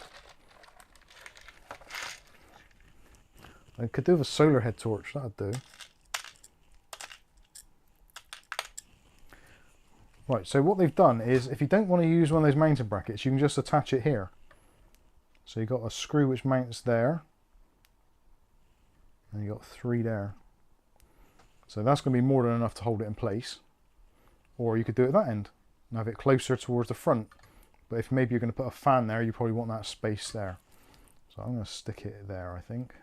I could do with a solar head torch, that'd do. Right, so what they've done is, if you don't want to use one of those mounting brackets, you can just attach it here. So you've got a screw which mounts there, and you've got three there. So that's going to be more than enough to hold it in place. Or you could do it at that end, and have it closer towards the front. But if maybe you're going to put a fan there, you probably want that space there. So I'm going to stick it there, I think.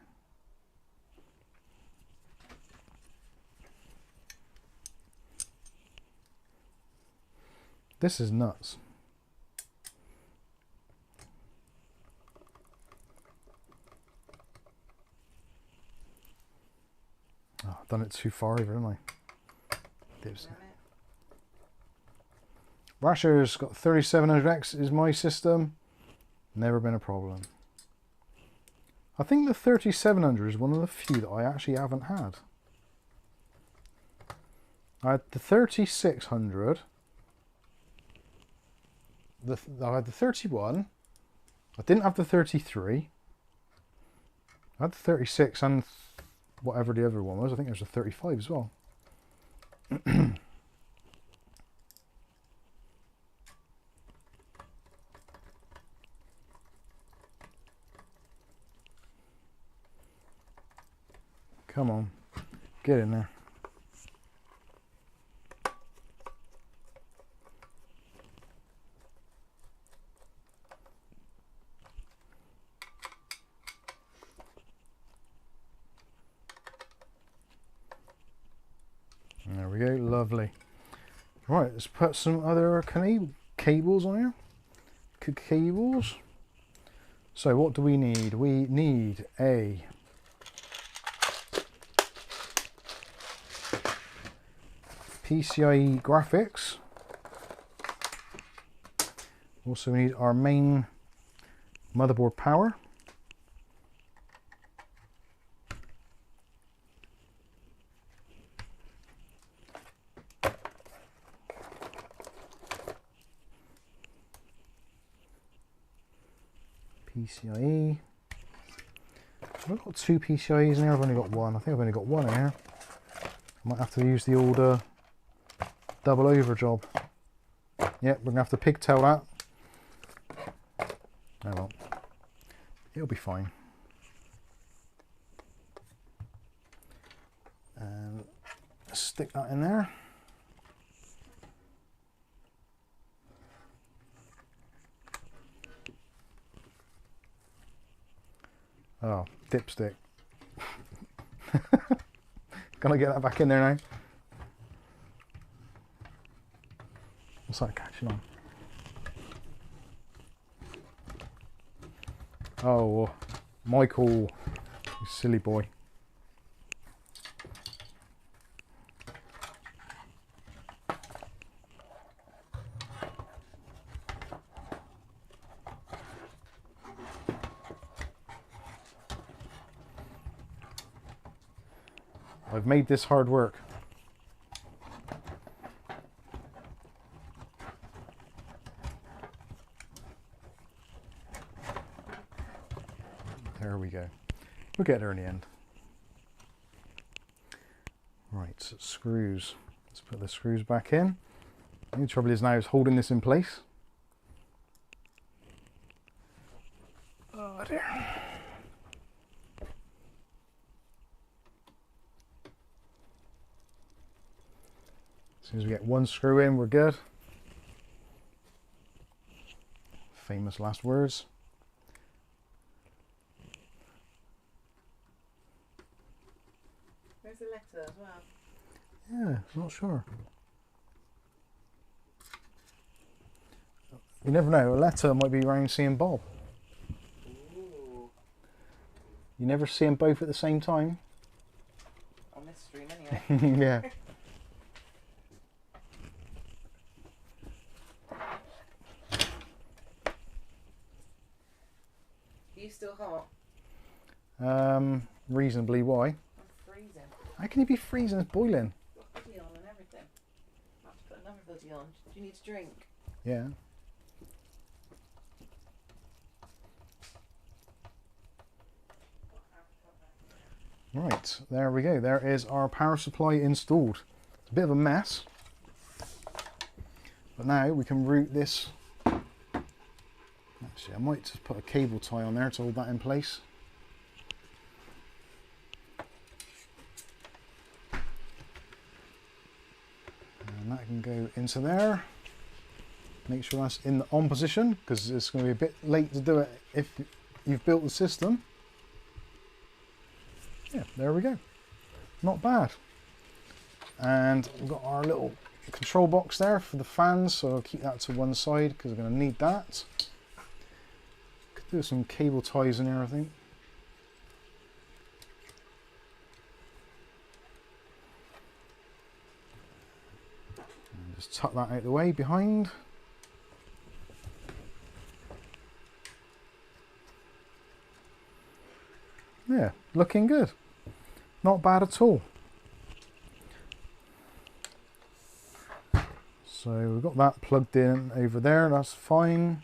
This is nuts. Oh, I've done it too far over, haven't I? Dibs. Rasher's got 3700X is my system. Never been a problem. I think the 3700 is one of the few that I actually haven't had. I had the 3600. I had the 31. I didn't have the 33. I had the 36 and whatever the other one was. I think there's a 35 as well. Come on, get in there. There we go, lovely. Right, let's put some other cables on here. Cables. So what do we need? We need a PCIe graphics. Also we need our main motherboard power. PCIe. I've got 2 PCIEs in here. I've only got one. I think I've only got one in here. I might have to use the old double over job. Yep, we're gonna have to pigtail that. Oh well, it'll be fine. And stick that in there. Oh, dipstick. Can I get that back in there now? What's that catching on? Oh, Michael, you silly boy. I've made this hard work. There we go. We'll get there in the end. Right, so screws. Let's put the screws back in. The trouble is now is holding this in place. Oh dear. As soon as we get one screw in, we're good. Famous last words. There's a letter as well. Yeah, I'm not sure. You never know, a letter might be around seeing Bob. Ooh. You never see them both at the same time. On this stream anyway. Yeah. Are you still hot? Reasonably, why? I'm freezing. How can you be freezing? It's boiling. Got hoodie on and everything. I have to put another hoodie on. Do you need to drink? Yeah. Right, there we go. There is our power supply installed. It's a bit of a mess. But now we can route this. Actually, I might just put a cable tie on there to hold that in place. And that can go into there. Make sure that's in the on position, because it's going to be a bit late to do it if you've built the system. Yeah, there we go. Not bad. And we've got our little control box there for the fans, so I'll keep that to one side because I'm going to need that. Could do some cable ties in here, I think. And just tuck that out of the way behind. Yeah, looking good. Not bad at all. So we've got that plugged in over there, that's fine.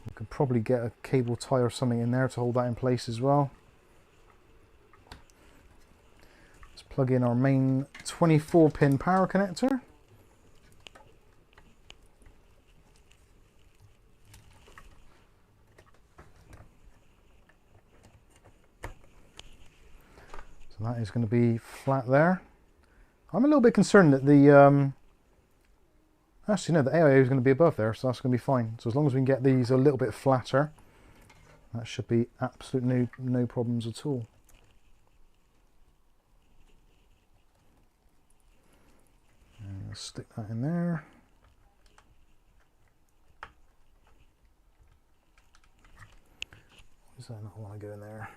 We could probably get a cable tie or something in there to hold that in place as well. Let's plug in our main 24-pin power connector. So that is going to be flat there. I'm a little bit concerned that the actually no, the AIO is going to be above there, so that's going to be fine. So as long as we can get these a little bit flatter, that should be absolutely no problems at all. And let's stick that in there. Why does that not want to go in there?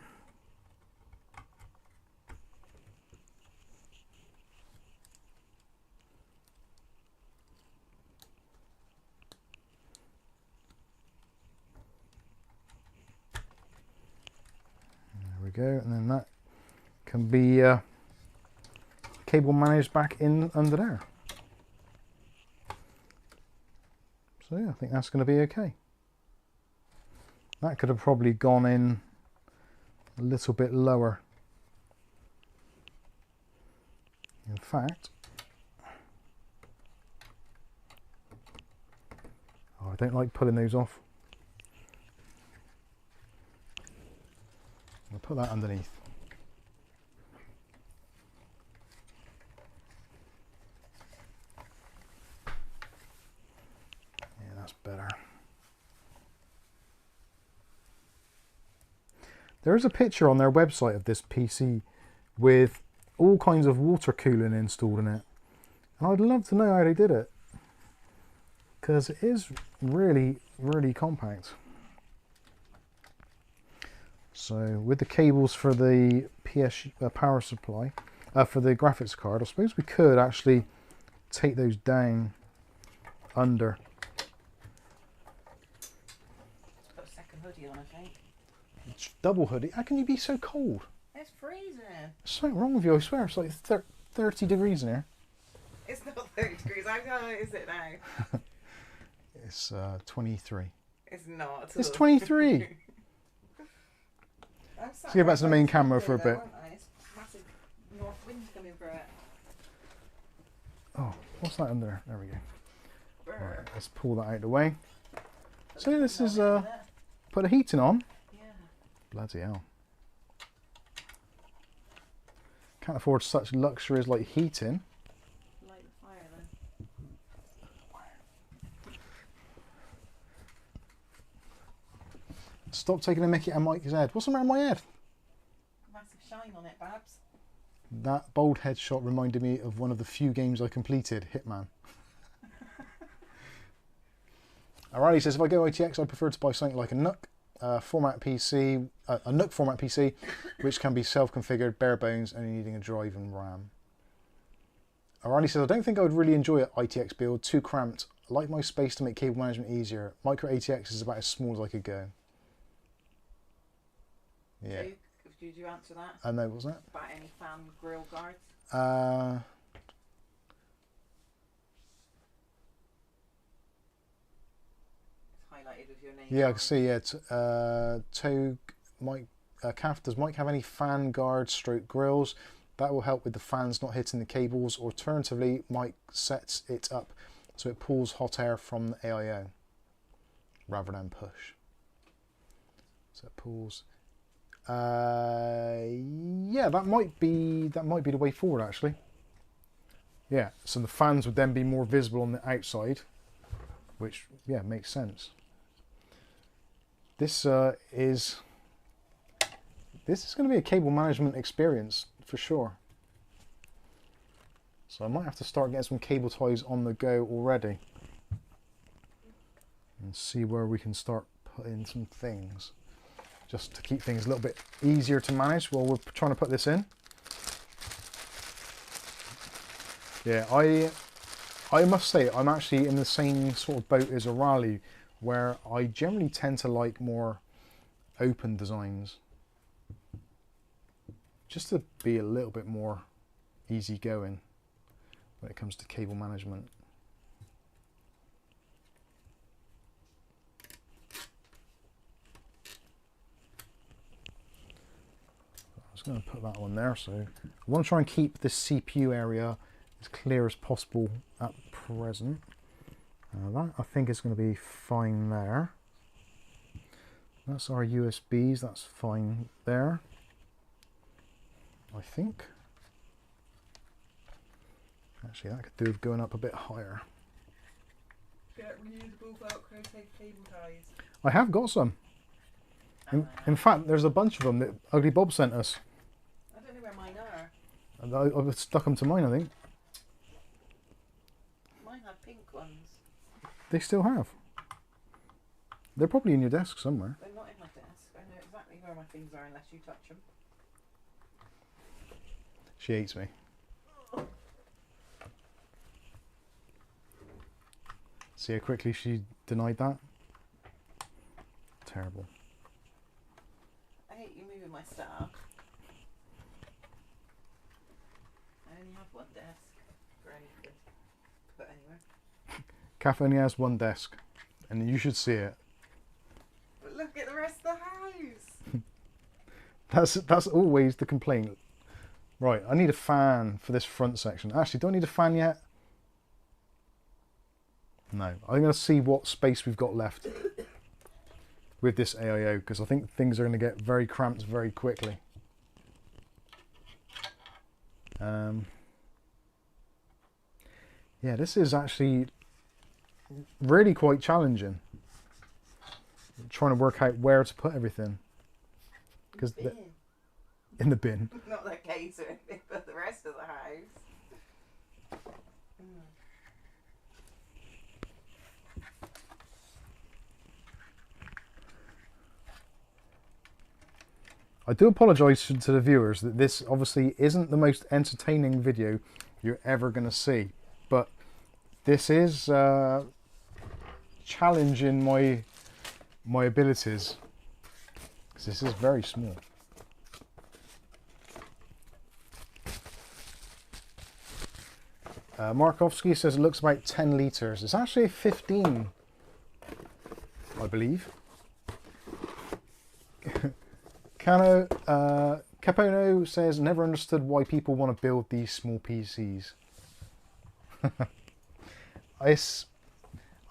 Go, and then that can be cable managed back in under there. So yeah, I think that's going to be okay. That could have probably gone in a little bit lower. In fact, oh, I don't like pulling those off. I'll put that underneath. Yeah, that's better. There is a picture on their website of this PC with all kinds of water cooling installed in it. And I'd love to know how they did it, because it is really, really compact. So with the cables for the power supply, for the graphics card, I suppose we could actually take those down under. Put a second hoodie on, I think. It's double hoodie. How can you be so cold? It's freezing. There's something wrong with you, I swear. It's like 30 degrees in here. It's not 30 degrees. How high is it now? It's 23. It's not. It's 23. Let's get back to the main camera for a bit. It's massive north wind coming through it. Oh, what's that under there? There we go. Brr. Right, let's pull that out of the way. So this is Not in it. put the heating on. Yeah. Bloody hell. Can't afford such luxuries like heating. Light the fire then. Stop taking a mickey at Mike's head. What's the matter with my head? Massive shine on it, Babs. That bold headshot reminded me of one of the few games I completed, Hitman. Alright, he says, if I go ITX, I prefer to buy something like a NUC format PC, a NUC format PC, which can be self-configured, bare bones, only needing a drive and RAM. Alright, he says, I don't think I would really enjoy an ITX build, too cramped. I like my space to make cable management easier. Micro ATX is about as small as I could go. Yeah. Did you answer that? No, what was that? About any fan grill guards? It's highlighted with your name. Yeah, I on. can see. Yeah, Togue, Mike, Calf, does Mike have any fan guards stroke grills? That will help with the fans not hitting the cables. Alternatively, Mike sets it up so it pulls hot air from the AIO rather than push. So it pulls. Yeah, that might be the way forward actually. Yeah, so the fans would then be more visible on the outside, which yeah makes sense. This is going to be a cable management experience for sure. So I might have to start getting some cable ties on the go already and see where we can start putting some things, just to keep things a little bit easier to manage while we're trying to put this in. Yeah, I must say I'm actually in the same sort of boat as a Raleigh, where I generally tend to like more open designs, just to be a little bit more easygoing when it comes to cable management. I was going to put that one there, so I want to try and keep this CPU area as clear as possible at present. That I think is going to be fine there. That's our USBs, that's fine there, I think. Actually, that could do with going up a bit higher. Get reusable Velcro tape cable ties. I have got some. In fact, there's a bunch of them that Ugly Bob sent us. I don't know where mine are. And I've stuck them to mine, I think. Mine have pink ones. They still have. They're probably in your desk somewhere. They're not in my desk. I know exactly where my things are unless you touch them. She hates me. See how quickly she denied that? Terrible. I hate you moving my stuff. I only have one desk for anything to put anywhere. Kath only has one desk, and you should see it. But look at the rest of the house. That's always the complaint. Right, I need a fan for this front section. Actually, do I need a fan yet? No. I'm going to see what space we've got left with this AIO, because I think things are going to get very cramped very quickly. Yeah, this is actually really quite challenging. I'm trying to work out where to put everything. Because in the bin. Not the case, but the rest of the house. I do apologise to the viewers that this obviously isn't the most entertaining video you're ever going to see, but this is challenging my abilities, because this is very small. Markovsky says it looks about 10 litres. It's actually 15, I believe. Capono says, never understood why people want to build these small PCs. I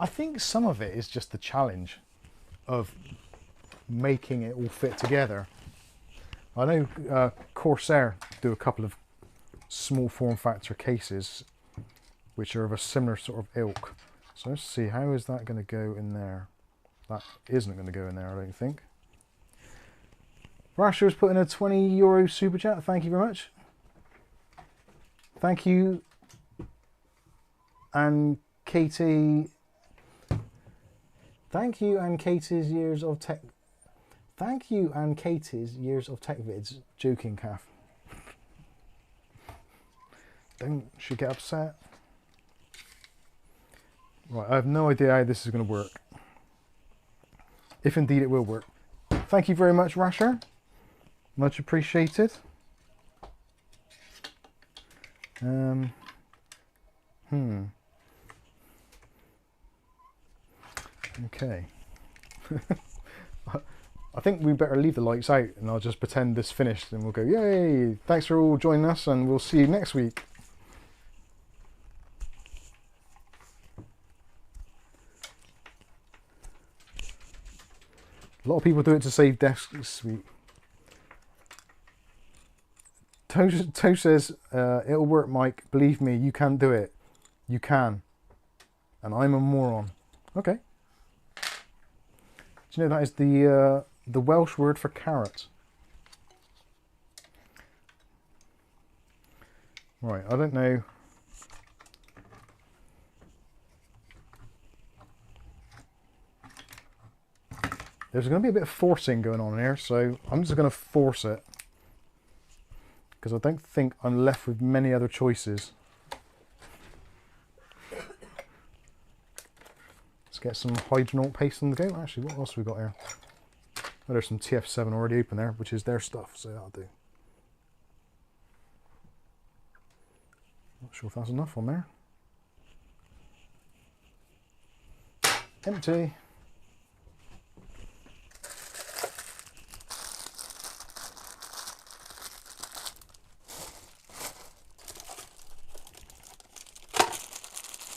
think some of it is just the challenge of making it all fit together. I know Corsair do a couple of small form factor cases which are of a similar sort of ilk. So let's see, how is that going to go in there? That isn't going to go in there, I don't think. Rasher's put in a €20 super chat. Thank you very much. Thank you. And Katie. Thank you and Katie's years of tech. Thank you and Katie's years of tech vids. Joking, calf. Don't she get upset? Right, I have no idea how this is going to work. If indeed it will work. Thank you very much, Rasher. Much appreciated. Okay. I think we better leave the lights out and I'll just pretend this finished and we'll go, yay! Thanks for all joining us and we'll see you next week. A lot of people do it to save desk space. Toe says, it'll work, Mike. Believe me, you can do it. You can. And I'm a moron. Okay. Do you know that is the Welsh word for carrot? Right, I don't know. There's going to be a bit of forcing going on here, so I'm just going to force it. Because I don't think I'm left with many other choices. Let's get some hydronaut paste on the go. Actually, what else have we got here? Oh, there's some TF7 already open there, which is their stuff, so that'll do. Not sure if that's enough on there. Empty.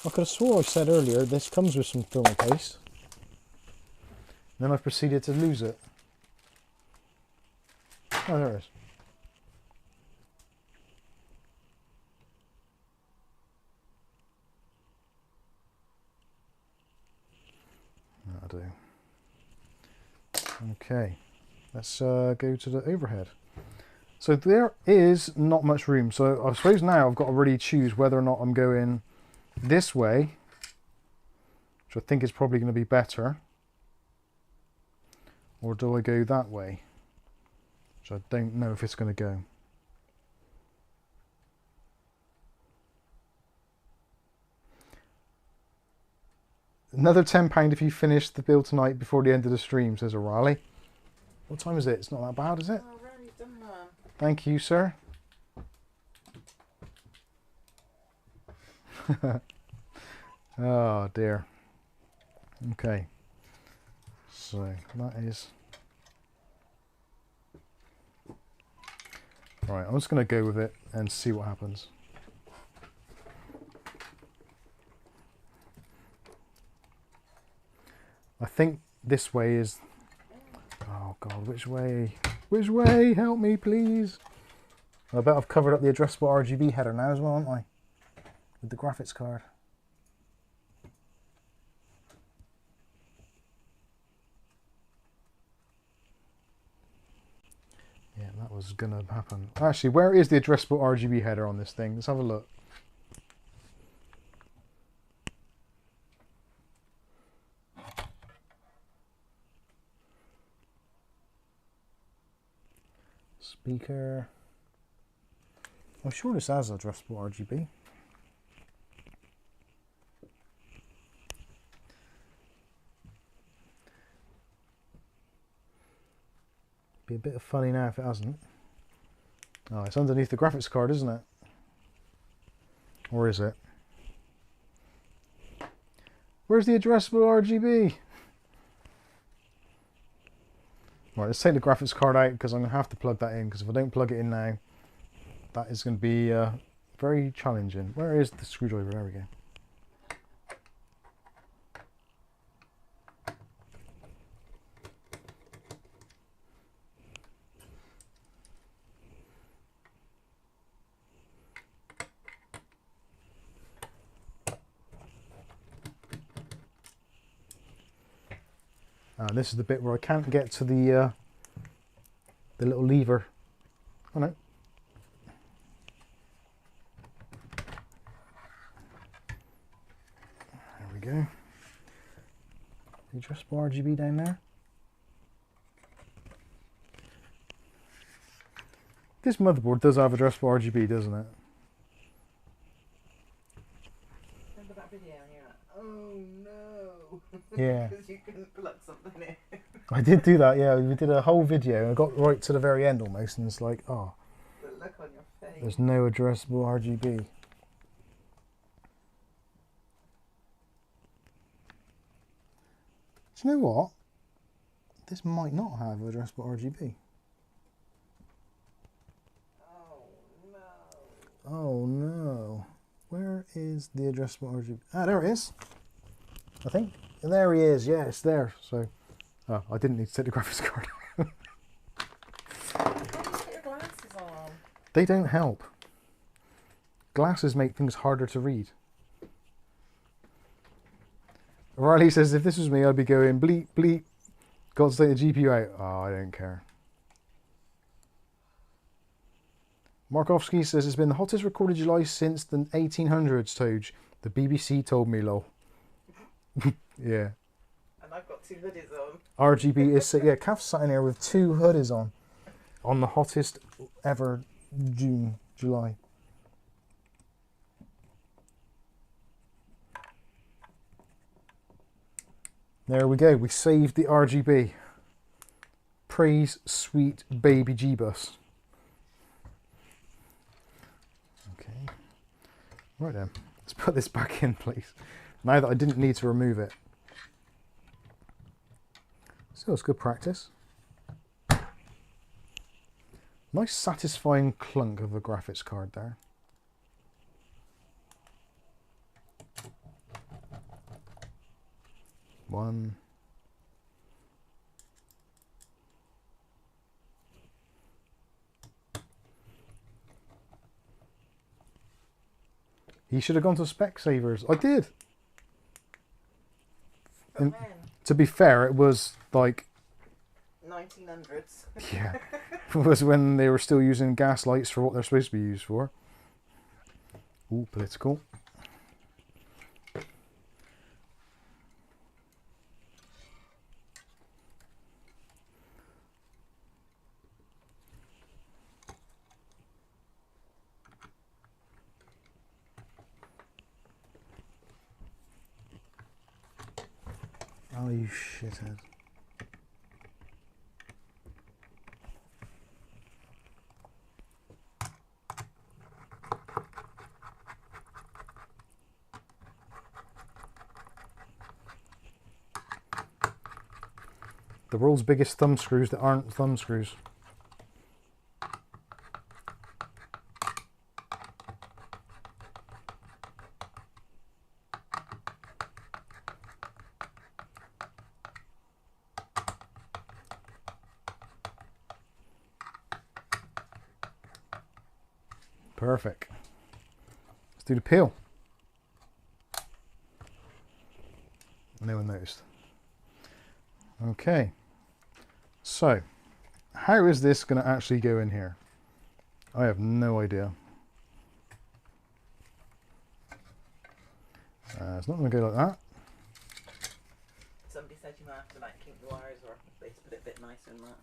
I could have swore I said earlier this comes with some thermal paste. Then I've proceeded to lose it. Oh, there it is. That'll do. Okay, let's go to the overhead. So there is not much room. So I suppose now I've got to really choose whether or not I'm going this way, which I think is probably going to be better, or do I go that way, which I don't know if it's going to go. Another £10 if you finish the build tonight before the end of the stream, says O'Reilly. What time is it? It's not that bad, is it? Oh, I've already done that. Thank you, sir. Oh dear. Okay, so that is Right, I'm just going to go with it and see what happens. I think this way is... Oh God, which way? Which way? Help me, please. I bet I've covered up the addressable RGB header now as well, haven't I? With the graphics card. Yeah, that was gonna happen. Actually, where is the addressable RGB header on this thing? Let's have a look. Speaker. I'm sure this has addressable RGB. Be a bit funny now if it hasn't. Oh, it's underneath the graphics card, isn't it? Or is it? Where's the addressable RGB? Right, let's take the graphics card out because I'm going to have to plug that in, because if I don't plug it in now, that is going to be very challenging. Where is the screwdriver? There we go. This is the bit where I can't get to the little lever. Oh no. There we go. The addressable RGB down there. This motherboard does have addressable RGB, doesn't it? Remember that video and you're like, oh no. Yeah. Because you couldn't plug something in. I did do that, yeah. We did a whole video and I got right to the very end almost, and it's like, oh, The look on your face. there's no addressable RGB. Do you know what? This might not have addressable RGB. Oh no. Oh no. Where is the addressable RGB? Ah, there it is. I think. And there he is, yeah, it's there. So, oh, I didn't need to take the graphics card. Why did you put your glasses on? They don't help. Glasses make things harder to read. Riley says, if this was me, I'd be going bleep, bleep. Got to take the GPU out. Oh, I don't care. Markovsky says, it's been the hottest recorded July since the 1800s, Toge. The BBC told me, lol. Yeah. And I've got two hoodies on. RGB is, yeah, Kath's sat in here with two hoodies on the hottest ever July. There we go, we saved the RGB. Praise sweet baby G-Bus. Okay, right then, let's put this back in, please. Now that I didn't need to remove it. Still, it's good practice. Nice satisfying clunk of a graphics card there. One. He should have gone to Specsavers. I did. And to be fair, it was like 1900s. yeah, it was when they were still using gas lights for what they're supposed to be used for. Ooh, political. Oh, you shithead. The world's biggest thumb screws that aren't thumb screws. Perfect. Let's do the peel. No one noticed. Okay. So, how is this going to actually go in here? I have no idea. It's not going to go like that. Somebody said you might have to like kink the wires or they put it a bit nicer than that.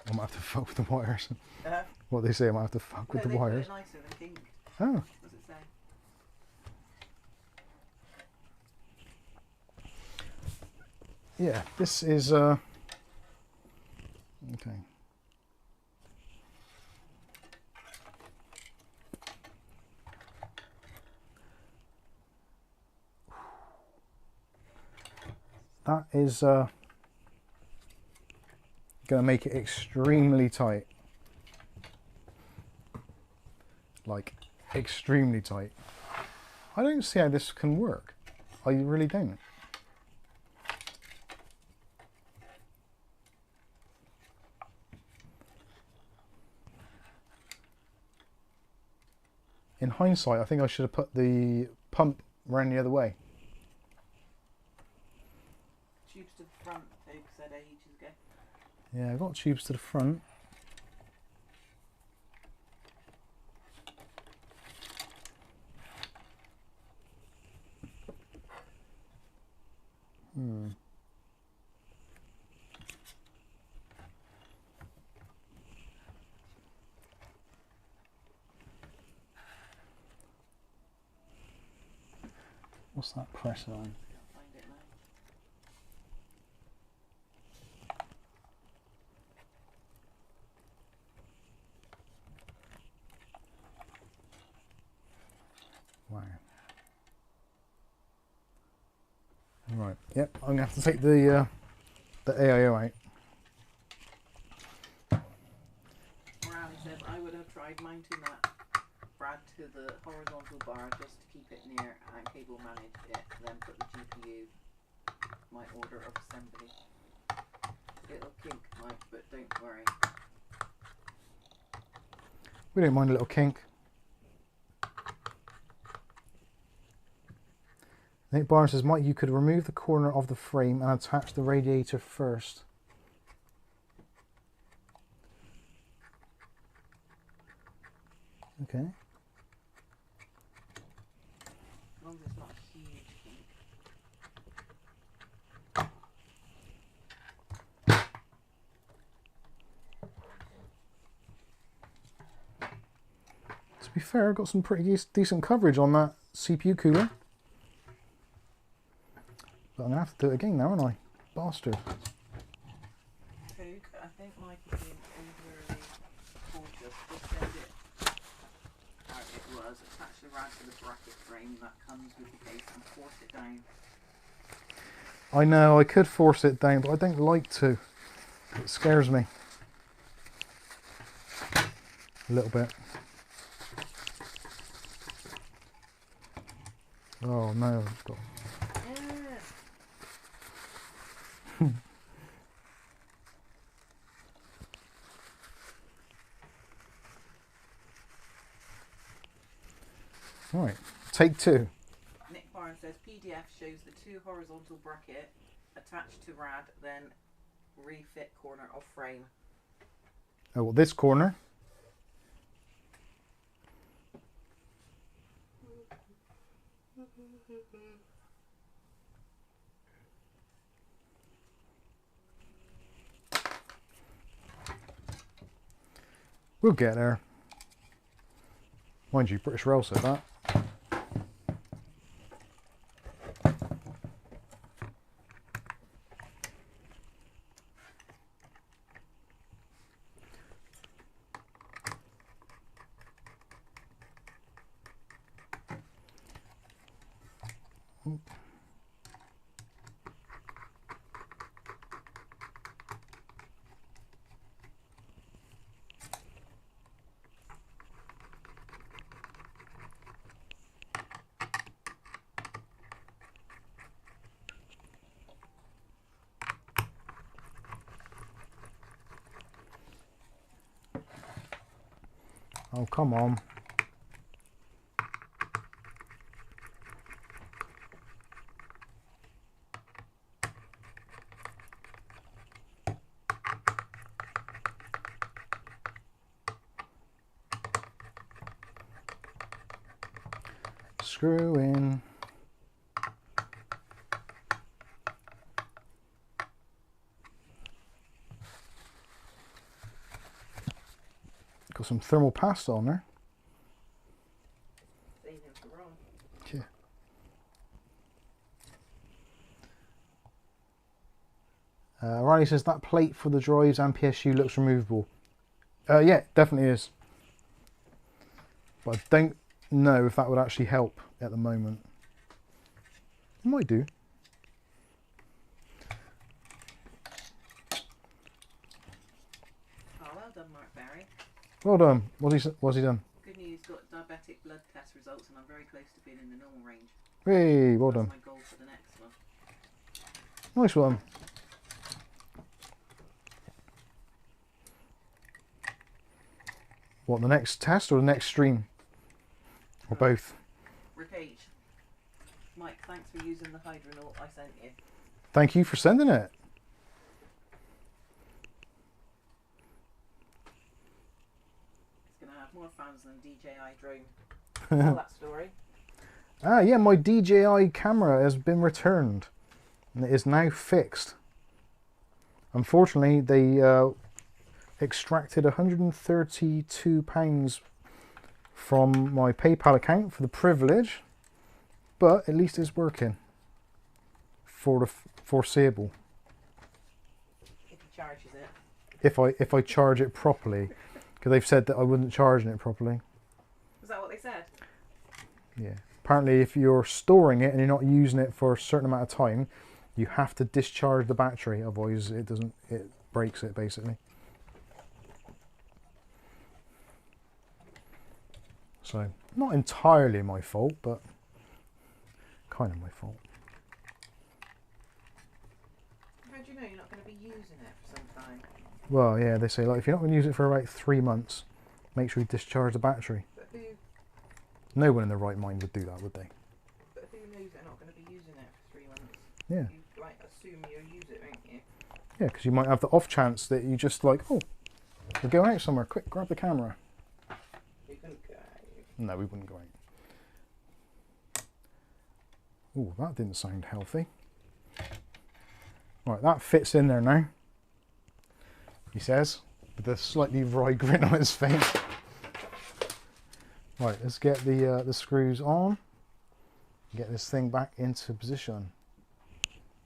I might have to fuck with the wires. Uh, What they say, I might have to fuck with the wires. Put it nicer than kinked. Oh. What does it say? Yeah, this is okay. That is going to make it extremely tight. Like, extremely tight. I don't see how this can work. I really don't. In hindsight, I think I should have put the pump round the other way. Tubes to the front, Luke said ages ago. Yeah, I've got tubes to the front. What's that press on? Can't find it now. Wow. Right. Yep. I'm gonna have to take the AIO out. Brown says I would have tried mounting that brad to the horizontal bar just to keep it near and cable manage it, then put the GPU my order of assembly. It'll kink, Mike, but don't worry. We don't mind a little kink. Nick Barnes says, Mike, you could remove the corner of the frame and attach the radiator first. Okay. As long as it's not a huge kink. To be fair, I've got some pretty decent coverage on that CPU cooler. But I'm going to have to do it again now, aren't I? Bastard. Coog, I think Mike is being overly cautious. Just send it how it was. Attach the rad to the bracket frame that comes with the case and force it down. I know, I could force it down, but I don't like to. It scares me. A little bit. Oh no, I've got... Right, take two. Nick Barnes says PDF shows the two horizontal bracket attached to rad, then refit corner of frame. Oh, well, this corner. We'll get there. Mind you, British Rail said that. Oh, come on. screw in. Got some thermal pasta on there. Saving for Ron. Yeah. Riley says that plate for the drives and PSU looks removable. Yeah, definitely is. But I don't know if that would actually help at the moment. It might do. Oh, well done, Mark Barry. Well done. What's he done? Good news, got diabetic blood test results and I'm very close to being in the normal range. Hey, well That's done. my goal for the next one. Nice one. What, the next test or the next stream? Or both? Repeat. Mike, thanks for using the Hydronaut I sent you. Thank you for sending it. It's going to have more fans than DJI drone. Tell that story. Ah, yeah, my DJI camera has been returned. And it is now fixed. Unfortunately, they extracted £132 from my PayPal account for the privilege. But at least it's working. For the foreseeable. If he charges it. If I charge it properly. Because they've said that I wasn't charging it properly. Was that what they said? Yeah. Apparently if you're storing it and you're not using it for a certain amount of time, you have to discharge the battery, otherwise it breaks it basically. So, not entirely my fault, but kind of my fault. How do you know you're not going to be using it for some time? Well, yeah, they say like if you're not going to use it for about 3 months, make sure you discharge the battery. But who No one in their right mind would do that, would they? knows they're not going to be using it for 3 months? Yeah. You like assume you'll use it, won't you? Yeah, because you might have the off chance that you just like, oh, we're going out somewhere, quick, grab the camera. You couldn't go. No, we wouldn't go out. Oh, that didn't sound healthy. Right, that fits in there now, he says, with a slightly wry grin on his face. Right, let's get the screws on. Get this thing back into position.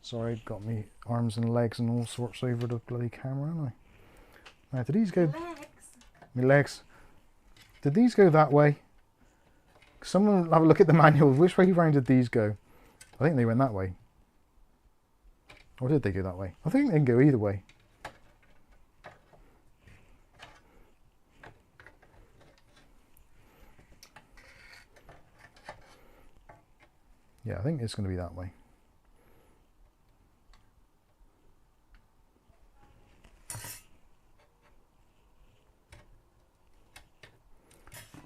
Sorry, got me arms and legs and all sorts over the bloody camera, haven't I? Now, did these go... Legs. My legs. Did these go that way? Someone have a look at the manual. Which way round did these go? I think they went that way. Or did they go that way? I think they can go either way. Yeah, I think it's going to be that way.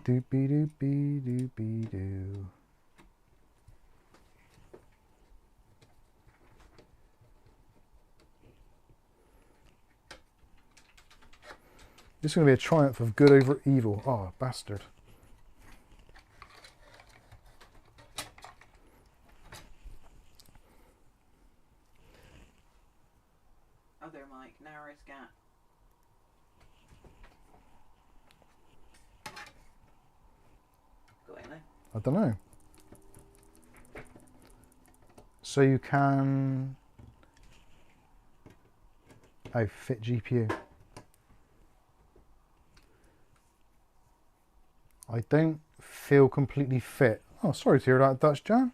Doopy doopy doopy doo. This is going to be a triumph of good over evil. Oh, bastard. Other mic, narrowest gap. Got it now. I don't know. So you can... Oh, fit GPU. I don't feel completely fit. Oh, sorry to hear that, Dutch Jan.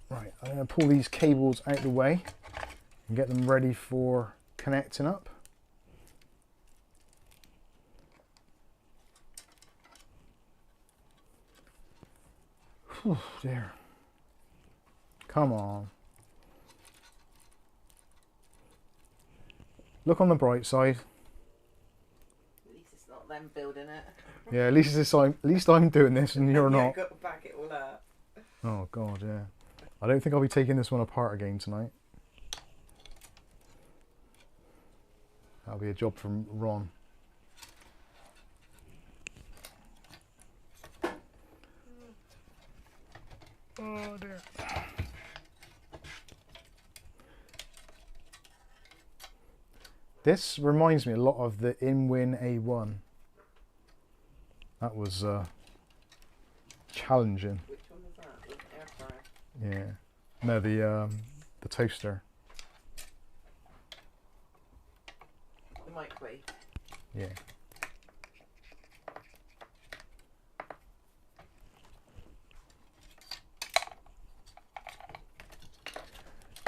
Right, I'm going to pull these cables out the way and get them ready for connecting up. Whew, dear. Come on. Look on the bright side. At least it's not them building it. Yeah, at least I'm doing this and you're Yeah, not. got to back it all up. Oh god, yeah. I don't think I'll be taking this one apart again tonight. That'll be a job from Ron. Oh dear. This reminds me a lot of the InWin A1. That was challenging. Which one was that? Was it air fryer? Yeah. No, the toaster. The microwave. Yeah.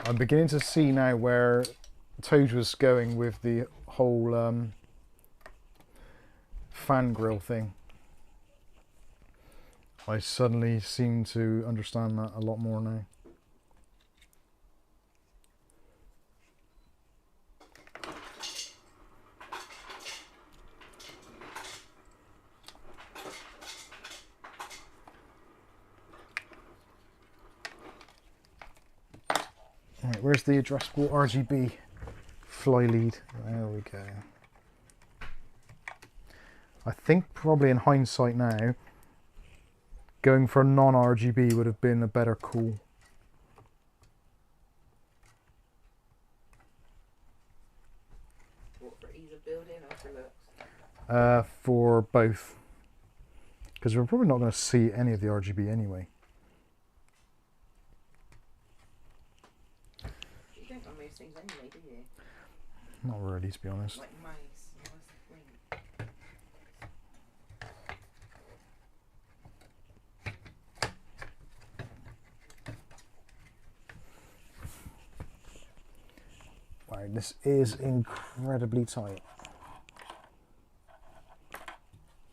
I'm beginning to see now where Toad was going with the whole fan grill thing. I suddenly seem to understand that a lot more now. Right, where's the addressable RGB fly lead? There we go. I think probably in hindsight now, going for a non-RGB would have been a better call. What, for ease of building or for looks? For both. Because we're probably not going to see any of the RGB anyway. You don't want most things anyway, do you? Not really, to be honest. Like mice. What's the point? Wow, this is incredibly tight.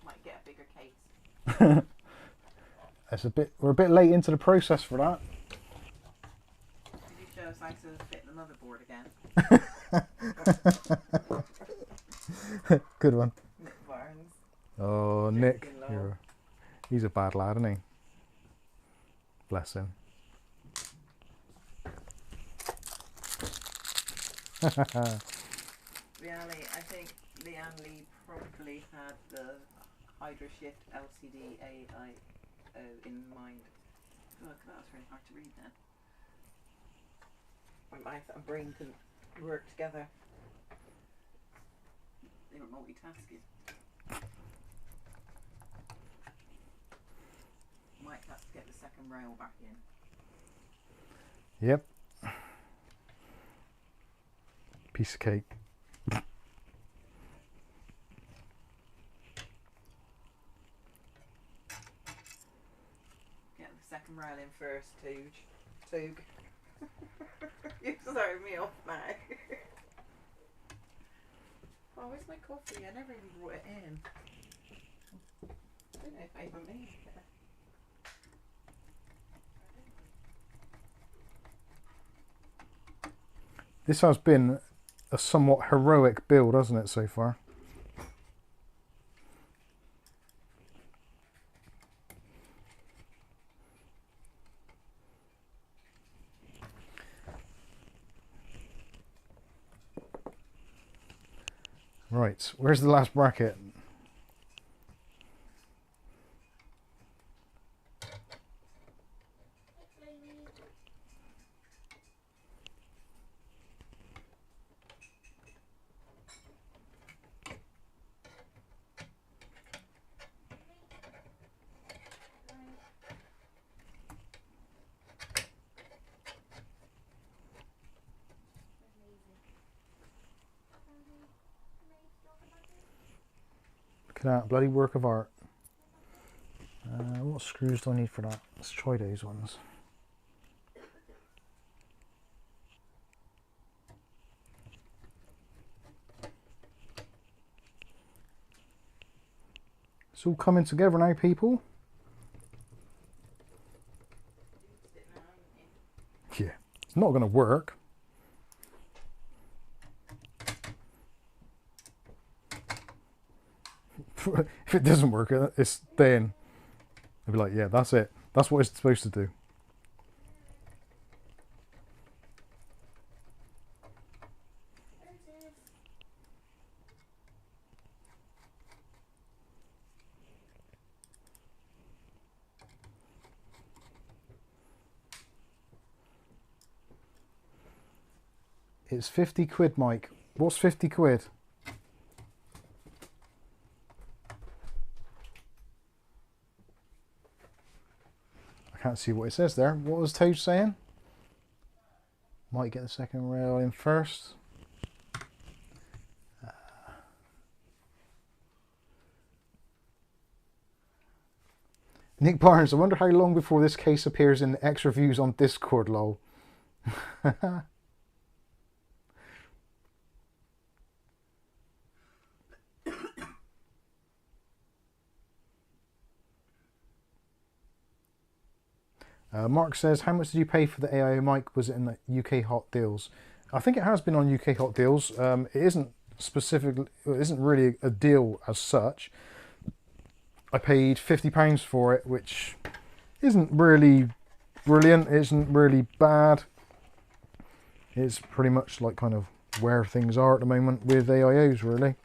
Might get a bigger case. We're a bit late into the process for that. Did you show us how to fit the motherboard again? Good one. Nick Barnes. Oh, Nick, Law. he's a bad lad, isn't he? Bless him. Really, I think Leanne Lee probably had the Hydra Shift LCD AIO in mind. Look, that was really hard to read then. My mouth and brain couldn't work together. They were multitasking. Might have to get the second rail back in. Yep. Piece of cake. Get the second rail in first, Toog. You started me off now. Oh, where's my coffee? I never even brought it in. I don't know if I even made it. This has been a somewhat heroic build, hasn't it, so far? Right, where's the last bracket? Look at that, bloody work of art. What screws do I need for that? Let's try those ones. It's all coming together now, people. Yeah, it's not going to work. If it doesn't work, it's then they'll be like, yeah, that's it. That's what it's supposed to do. It's 50 quid, Mike. What's 50 quid? I can't see what it says there. What was Toad saying? Might get the second rail in first. Nick Barnes, I wonder how long before this case appears in the X reviews on Discord, lol. Mark says, how much did you pay for the AIO mic? Was it in the UK Hot Deals? I think it has been on UK Hot Deals. It isn't specifically, it isn't really a deal as such. I paid £50 for it, which isn't really brilliant, isn't really bad. It's pretty much like kind of where things are at the moment with AIOs, really.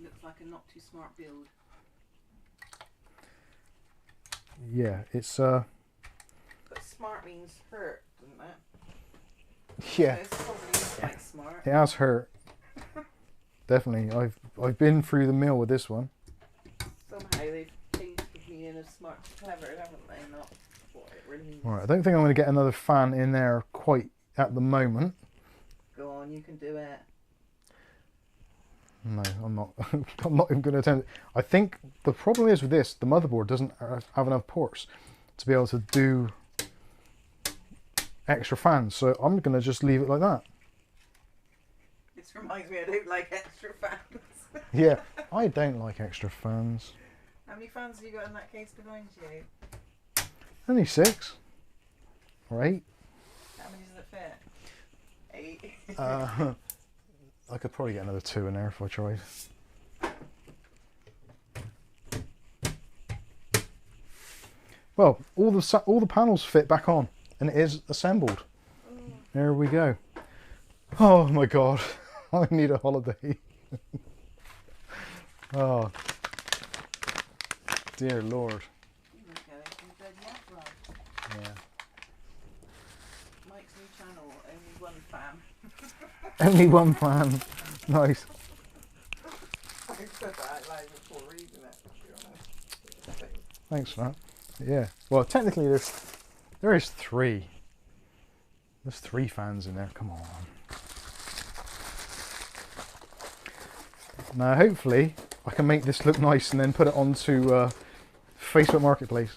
Looks like a not too smart build. Yeah, it's But smart means hurt, doesn't it? yeah, So it's probably quite smart. it has hurt. Definitely, I've been through the mill with this one. Somehow they've changed the meaning of smart to clever, haven't they? Not what it really means. Right, I don't think I'm going to get another fan in there quite at the moment. Go on, you can do it. No, I'm not. I'm not even going to attempt it. I think the problem is with this, the motherboard doesn't have enough ports to be able to do extra fans, so I'm going to just leave it like that. This reminds me I don't like extra fans. Yeah, I don't like extra fans. How many fans have you got in that case behind you? Only 6 or 8. How many does it fit? 8. I could probably get another 2 in there if I tried. Well, all the panels fit back on, and it is assembled. There we go. Oh my god, I need a holiday. Oh, dear Lord. Yeah. Mike's new channel, only one fan. Only one fan. Nice. I said that out loud before reading it, to be honest. Thanks for that. Yeah. Well, technically there is 3. There's 3 fans in there. Come on. Now, hopefully, I can make this look nice and then put it onto Facebook Marketplace.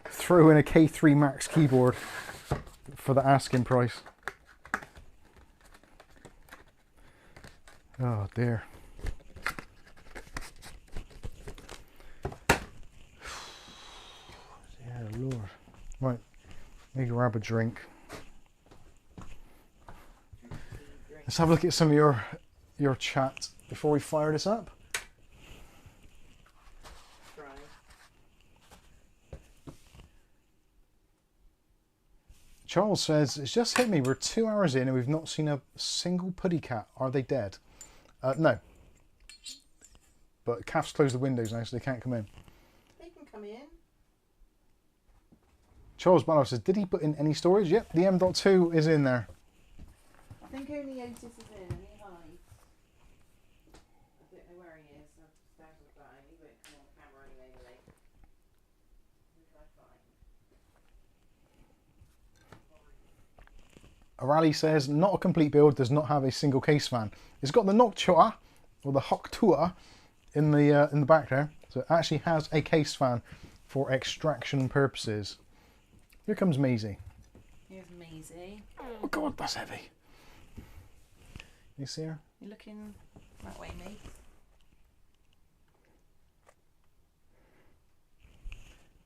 Throw in a K3 Max keyboard for the asking price. Oh dear. Dear Lord. Right, let me grab a drink. Let's have a look at some of your chat before we fire this up. Charles says, it's just hit me, we're 2 hours in and we've not seen a single puddy cat. Are they dead? No. But Calf's closed the windows now, so they can't come in. They can come in. Charles Ballard says, did he put in any storage? Yep, the M.2 is in there. I think only Otis is in, and he hides. I don't know where he is. I've started that. He won't come on camera anyway, will he? Who did I find? Arali says, not a complete build, does not have a single case fan. It's got the Noctua, or the Hoctua, in the back there. So it actually has a case fan for extraction purposes. Here comes Maisie. Here's Maisie. Oh god, that's heavy. You see her? You're looking that way, mate.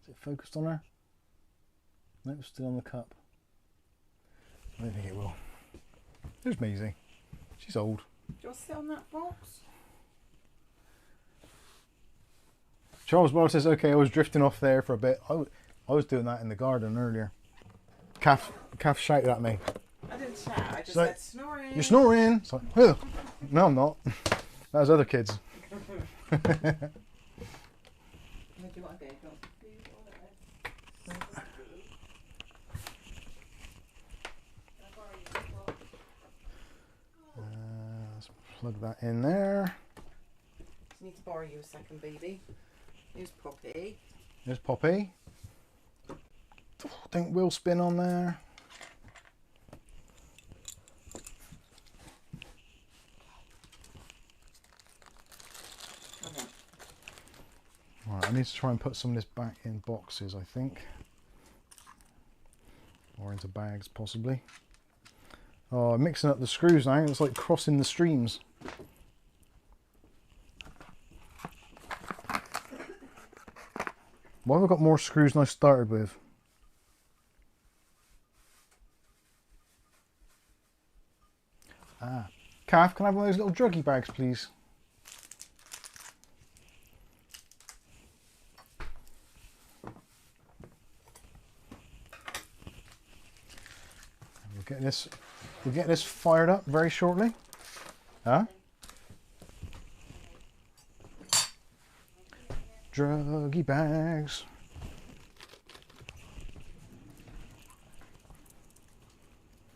Is it focused on her? No, it's still on the cup. I don't think it will. There's Maisie. She's old. Do you want to sit on that box? Charles Ball says, okay, I was drifting off there for a bit. I was doing that in the garden earlier. Calf shouted at me. I didn't shout, I just So, said snoring. You're snoring. It's like, "Ugh." No, I'm not. That was other kids. Where do you want to go? plug that in there. I need to borrow you a second, baby. Here's Poppy. There's Poppy. Don't wheel spin on there. Right, I need to try and put some of this back in boxes, I think. Or into bags, possibly. Oh, I'm mixing up the screws now. It's like crossing the streams. Why have I got more screws than I started with? Ah. Kath, can I have one of those little druggy bags, please? We'll get this fired up very shortly. Huh? Druggy bags.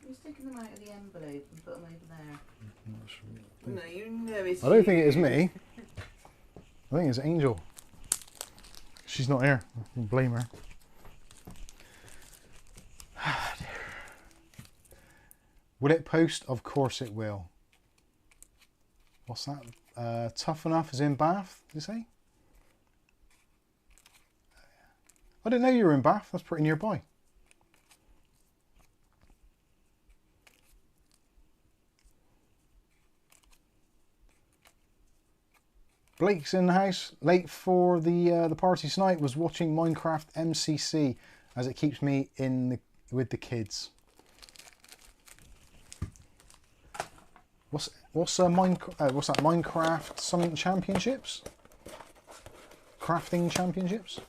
Who's taking them out of the envelope and put them over there? No, you know it's I don't think it is me. I think it's Angel. She's not here. I can blame her. Will it post? Of course it will. What's that? Tough enough is in Bath, did you say? I didn't know you were in Bath. That's pretty nearby. Blake's in the house, late for the party tonight. Was watching Minecraft MCC as it keeps me with the kids. What's that? Minecraft something championships? Crafting championships?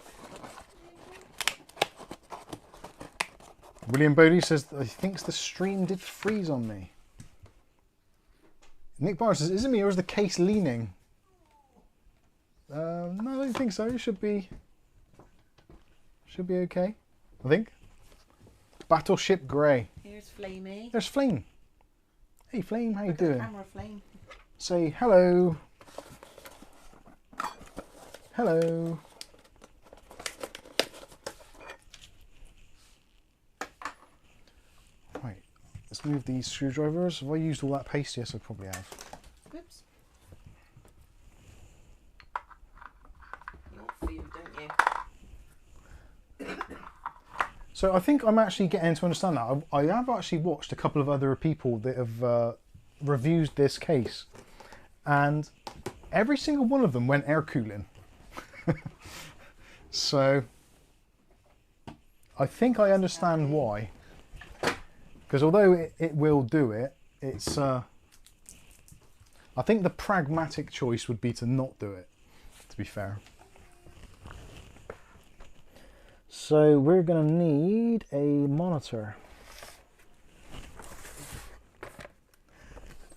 William Bodie says he thinks the stream did freeze on me. Nick Barr says, is it me or is the case leaning? No, I don't think so. It should be okay, I think. Battleship Grey. Here's Flamey. There's Flame. Hey Flame, how you doing? Camera Flame. Say hello. Hello. Right, let's move these screwdrivers. Have I used all that paste? Yes, I probably have. Oops. You want food, don't you? So I think I'm actually getting to understand that. I have actually watched a couple of other people that have reviewed this case, and every single one of them went air cooling. So I think I understand why. Because although it will do it, it's I think the pragmatic choice would be to not do it, to be fair. So we're going to need a monitor.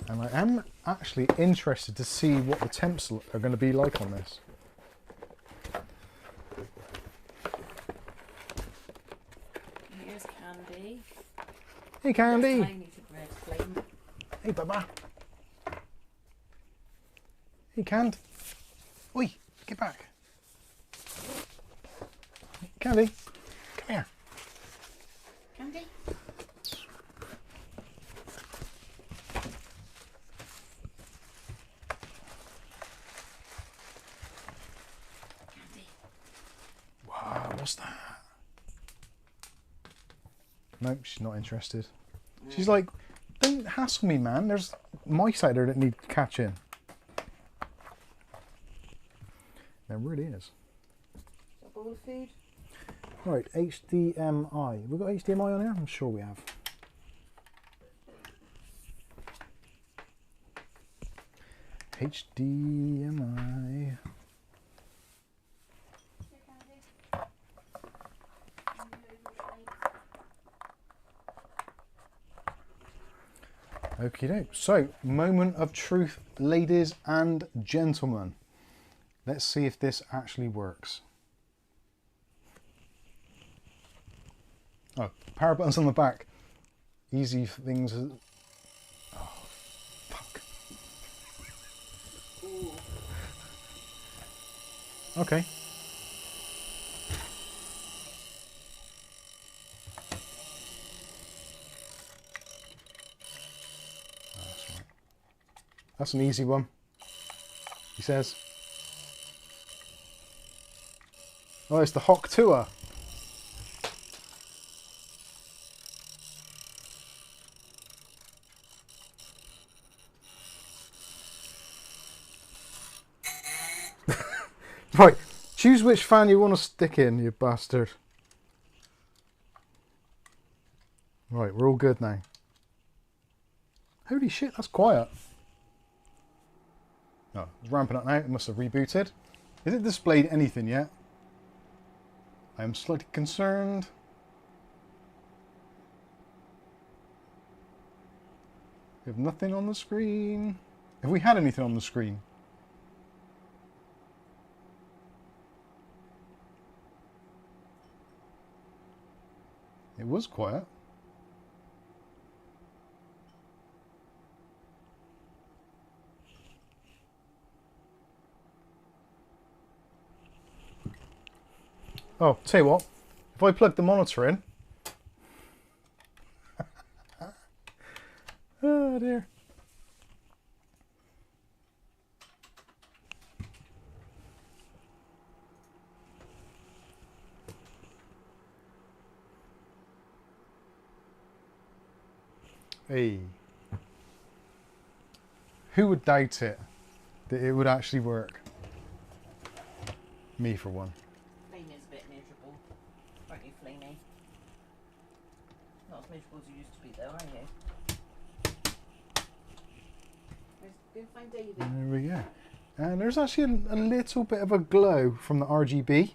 And I am actually interested to see what the temps are going to be like on this. Here's Candy. Hey Candy! Hey Baba! Hey Cand! Oi! Get back! Candy, come here. Candy? Candy. Wow, what's that? Nope, she's not interested. She's like, don't hassle me, man. There's mice out there that need catching. There really is. A bowl of food? Right, HDMI. Have we got HDMI on here? I'm sure we have. HDMI. Okie doke. So, moment of truth, ladies and gentlemen. Let's see if this actually works. Oh, power buttons on the back. Easy things. Oh, fuck. Okay. That's right. That's an easy one, he says. Oh, it's the Hawk Tour. Right, choose which fan you want to stick in, you bastard. Right, we're all good now. Holy shit, that's quiet. Oh, it's ramping up now. It must have rebooted. Is it displayed anything yet? I am slightly concerned. We have nothing on the screen. Have we had anything on the screen? It was quiet. Oh, tell you what, if I plug the monitor in. Oh dear. Hey. Who would doubt it that it would actually work? Me for one. Flame is a bit miserable. Aren't you, Flamey? Not as miserable as you used to be though, are you? Go find David. There we go. And there's actually a little bit of a glow from the RGB.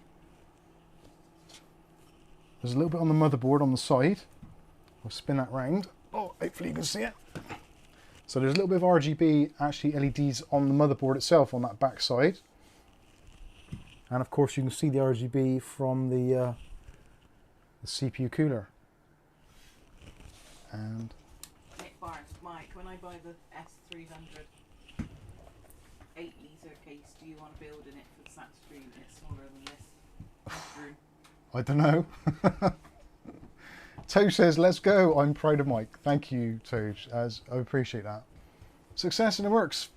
There's a little bit on the motherboard on the side. I'll spin that round. Oh, hopefully you can see it. So there's a little bit of RGB, actually LEDs on the motherboard itself on that back side. And of course you can see the RGB from the CPU cooler. And Nick Barnes, Mike, when I buy the S300 8-litre case, do you want to build in it for the SAT stream? It's smaller than this. I don't know. Toe says, let's go. I'm proud of Mike. Thank you, Toe, as I appreciate that. Success in the works.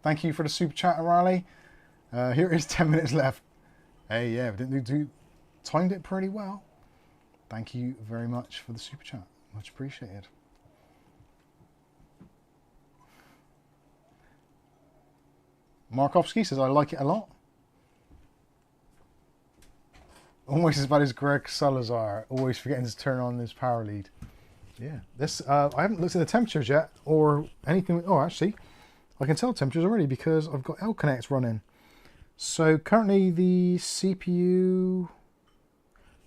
Thank you for the super chat, Raleigh. Here is 10 minutes left. Hey, yeah, we didn't timed it pretty well. Thank you very much for the super chat. Much appreciated. Markovsky says, I like it a lot. Almost as bad as Greg Salazar, always forgetting to turn on his power lead. Yeah, this I haven't looked at the temperatures yet or anything. Oh, actually, I can tell temperatures already because I've got L-Connect running. So currently the CPU,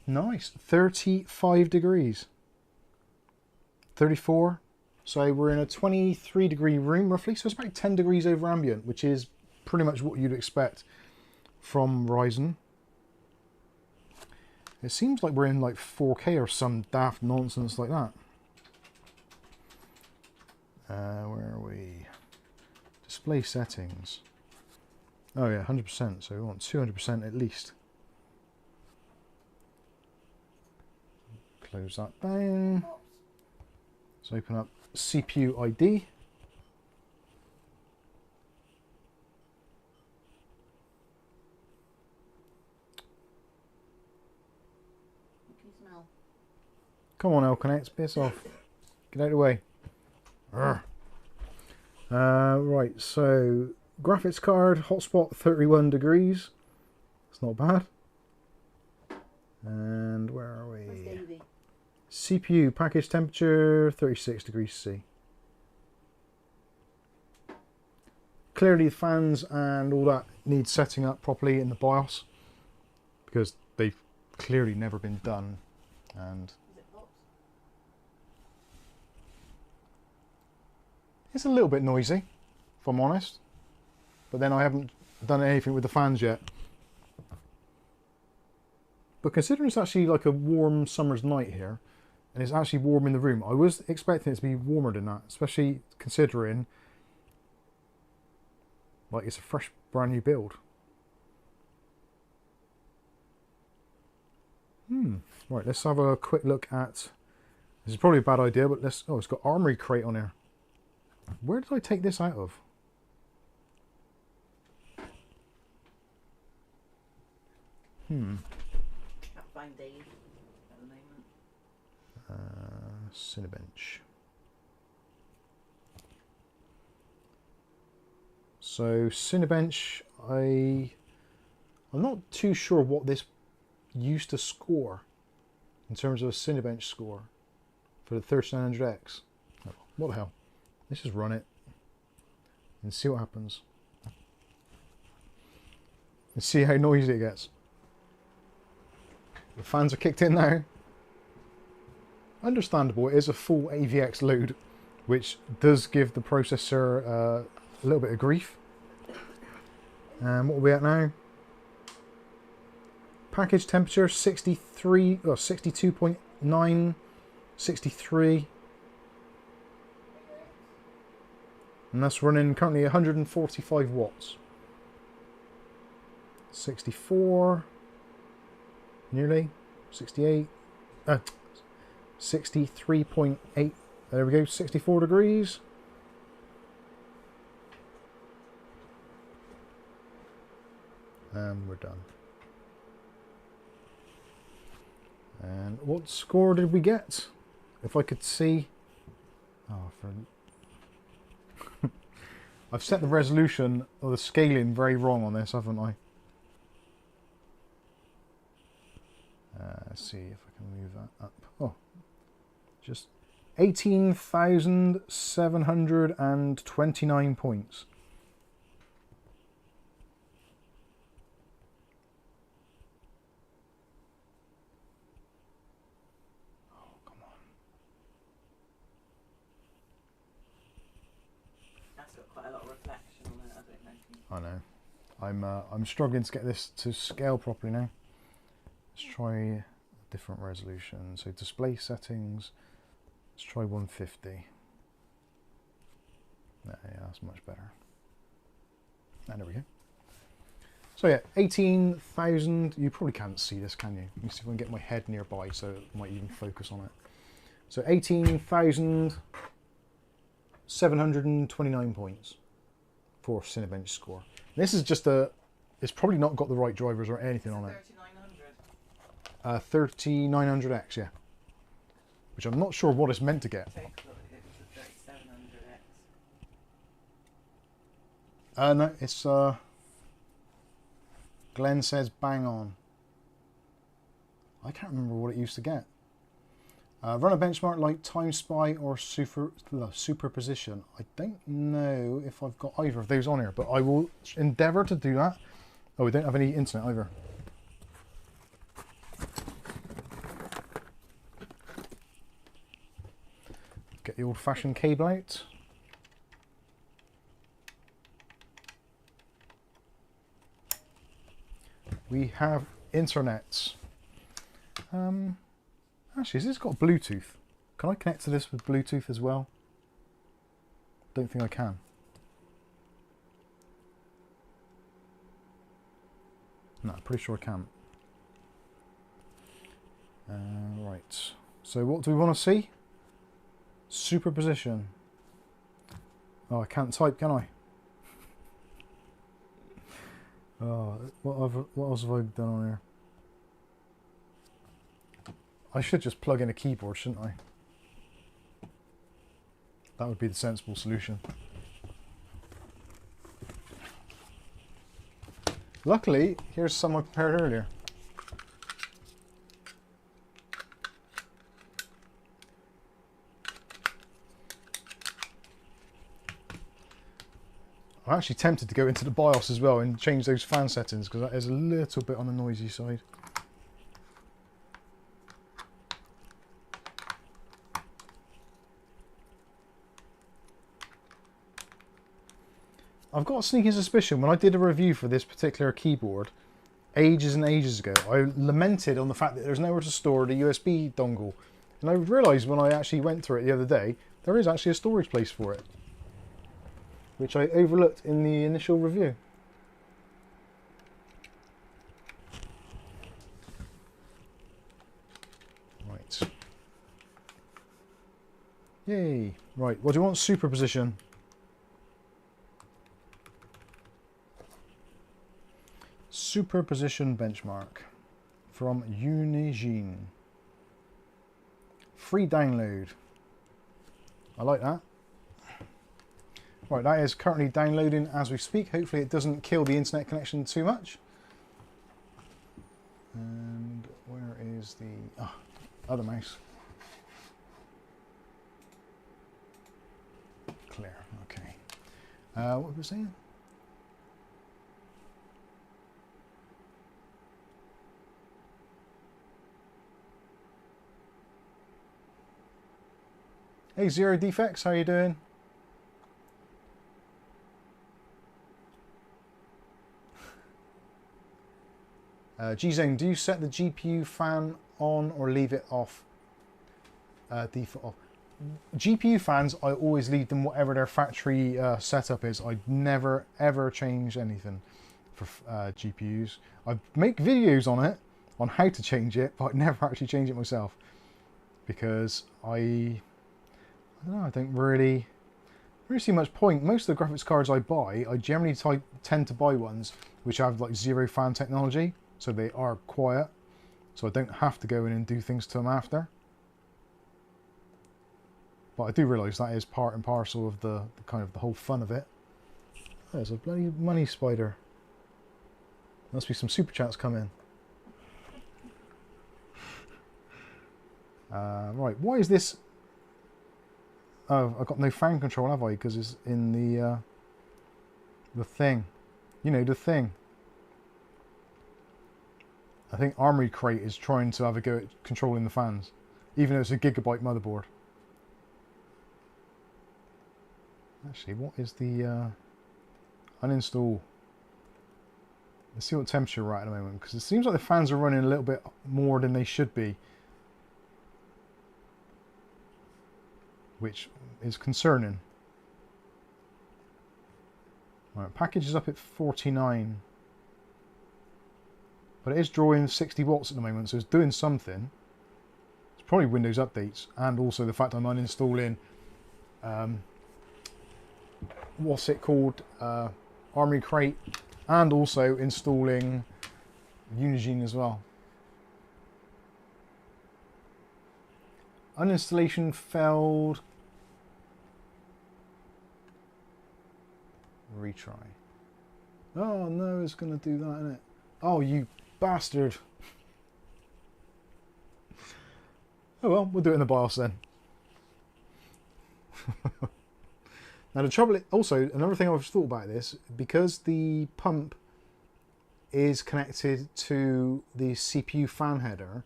nice, 35 degrees, 34. So we're in a 23 degree room roughly. So it's about 10 degrees over ambient, which is pretty much what you'd expect from Ryzen. It seems like we're in like 4K or some daft nonsense like that. Where are we? Display settings. Oh yeah, 100%. So we want 200% at least. Close that down. Let's open up CPU ID. Come on, L-Connect, piss off. Get out of the way. Right, so graphics card, hotspot 31 degrees. It's not bad. And where are we? CPU package temperature 36 degrees C. Clearly the fans and all that need setting up properly in the BIOS because they've clearly never been done. And it's a little bit noisy, if I'm honest. But then I haven't done anything with the fans yet. But considering it's actually like a warm summer's night here, and it's actually warm in the room, I was expecting it to be warmer than that, especially considering like it's a fresh, brand new build. Right, let's have a quick look at... This is probably a bad idea, but let's... Oh, it's got armory crate on here. Where did I take this out of? Can't find Dave at the moment. Cinebench. So Cinebench, I'm not too sure what this used to score in terms of a Cinebench score for the 3900X. Oh, what the hell? Let's just run it and see what happens. And see how noisy it gets. The fans are kicked in now. Understandable, it is a full AVX load, which does give the processor a little bit of grief. And what are we at now? Package temperature 63, or 62.9, 63. And that's running currently 145 watts. 64, nearly, 68, 63.8, there we go, 64 degrees. And we're done. And what score did we get? If I could see... Oh, I've set the resolution or the scaling very wrong on this, haven't I? Let's see if I can move that up. Oh, just 18,729 points. I know. I'm struggling to get this to scale properly now. Let's try a different resolution. So display settings. Let's try 150. Yeah, that's much better. And there we go. So yeah, 18,000. You probably can't see this, can you? Let me see if I can get my head nearby so it might even focus on it. So 18,729 points. For Cinebench score. This is just it's probably not got the right drivers or anything on it. 3900. 3900X, yeah. Which I'm not sure what it's meant to get. No, it's Glenn says bang on. I can't remember what it used to get. Run a benchmark like Time Spy or Superposition. I don't know if I've got either of those on here, but I will endeavour to do that. Oh, we don't have any internet either. Get the old-fashioned cable out. We have internet. Actually, has this got Bluetooth? Can I connect to this with Bluetooth as well? Don't think I can. No, I'm pretty sure I can. Right. So what do we want to see? Superposition. Oh, I can't type, can I? Oh, what else have I done on here? I should just plug in a keyboard, shouldn't I? That would be the sensible solution. Luckily, here's some I prepared earlier. I'm actually tempted to go into the BIOS as well and change those fan settings because that is a little bit on the noisy side. I've got a sneaking suspicion when I did a review for this particular keyboard ages and ages ago, I lamented on the fact that there's nowhere to store the USB dongle. And I realised when I actually went through it the other day, there is actually a storage place for it. which I overlooked in the initial review. Right. Yay. Right, what do you want? Superposition. Superposition benchmark from Unigine. Free download. I like that. Right, that is currently downloading as we speak. Hopefully it doesn't kill the internet connection too much. And where is the other mouse? Clear, okay. What were we saying? Hey, Zero Defects, how you doing? G-Zone, do you set the GPU fan on or leave it off? Default off. GPU fans, I always leave them whatever their factory setup is. I never ever change anything for GPUs. I make videos on it, on how to change it, but I never actually change it myself. Because I don't know, I don't really see much point. Most of the graphics cards I buy, I generally tend to buy ones which have like zero fan technology, so they are quiet, so I don't have to go in and do things to them after. But I do realise that is part and parcel of the kind of the whole fun of it. There's a bloody money spider. Must be some super chats coming. Right, why is this? Oh, I've got no fan control, have I? Because it's in the thing. You know, the thing. I think Armory Crate is trying to have a go at controlling the fans, even though it's a Gigabyte motherboard. Actually, what is the uninstall? Let's see what temperature we're at the moment, because it seems like the fans are running a little bit more than they should be, which is concerning. Right, package is up at 49, but it is drawing 60 watts at the moment, so it's doing something. It's probably Windows updates, and also the fact I'm uninstalling what's it called, Armory Crate, and also installing Unigine as well. Uninstallation failed. Retry. Oh no, it's going to do that, isn't it? Oh, you bastard. Oh well, we'll do it in the BIOS then. Now the trouble, also another thing I've thought about this, because the pump is connected to the CPU fan header,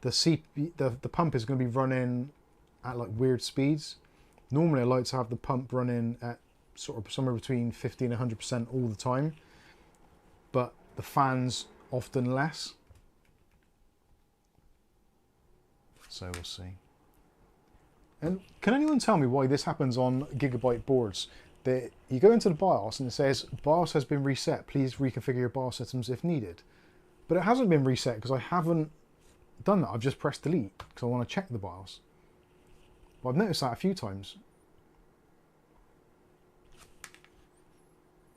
the pump is going to be running at like weird speeds. Normally I like to have the pump running at sort of somewhere between 50 and 100% all the time, but the fan's often less. So we'll see. And can anyone tell me why this happens on Gigabyte boards? That you go into the BIOS and it says BIOS has been reset, please reconfigure your BIOS settings if needed. But it hasn't been reset because I haven't done that. I've just pressed delete because I want to check the BIOS. But I've noticed that a few times.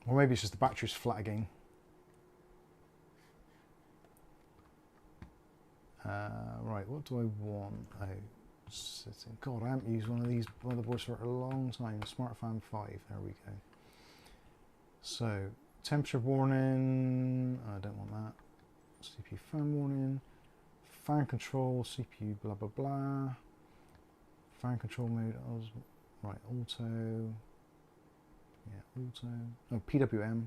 Or maybe it's just the battery's flat again. Right, what do I want? Oh, sitting. God, I haven't used one of these motherboards for a long time. SmartFan 5, there we go. So, temperature warning, I don't want that. CPU fan warning. Fan control, CPU blah blah blah. Fan control mode, right, auto. Yeah, auto. Oh, PWM.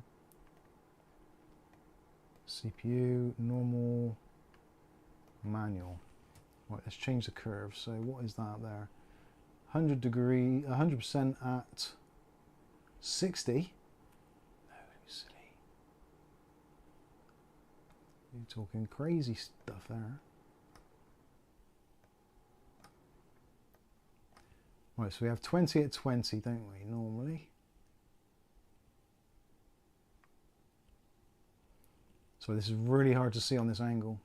CPU, normal, manual. Right, let's change the curve. So what is that there? 100% at 60. No, you silly. You're talking crazy stuff there. Right, so we have 20 at 20, don't we, normally? So this is really hard to see on this angle.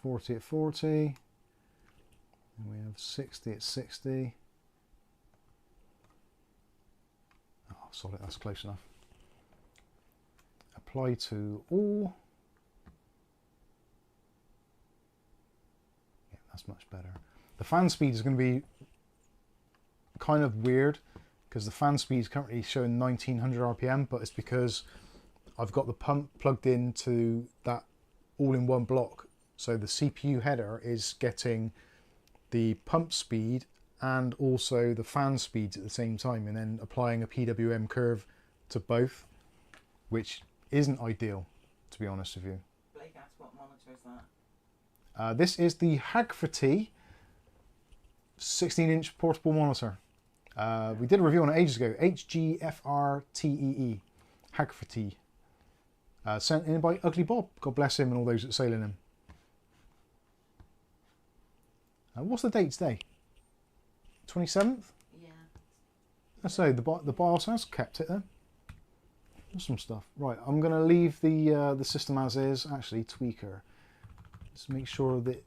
.40 at 40. And we have 60 at 60. Oh, solid, that's close enough. Apply to all. Yeah, that's much better. The fan speed is going to be kind of weird because the fan speed is currently showing 1900 RPM, but it's because I've got the pump plugged into that all-in-one block. So the CPU header is getting the pump speed and also the fan speeds at the same time, and then applying a PWM curve to both, which isn't ideal, to be honest with you. Blake asked, what monitor is that? This is the Haggerty 16-inch portable monitor. We did a review on it ages ago. HGFRTEE. Haggerty. Sent in by Ugly Bob. God bless him and all those that sail in him. What's the date today? 27th? Yeah. I say the BIOS has kept it then. Awesome stuff. Right, I'm going to leave the system as is. Actually, tweaker. Just make sure that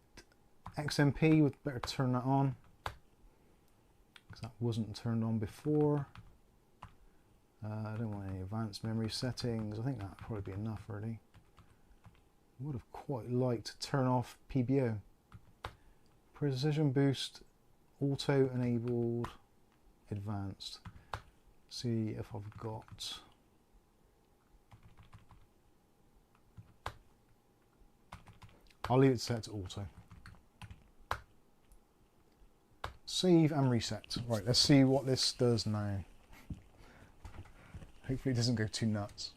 XMP would better turn that on, because that wasn't turned on before. I don't want any advanced memory settings. I think that'd probably be enough really. Would have quite liked to turn off PBO. Precision boost, auto enabled, advanced. See if I've got. I'll leave it set to auto. Save and reset. Right, let's see what this does now. Hopefully it doesn't go too nuts.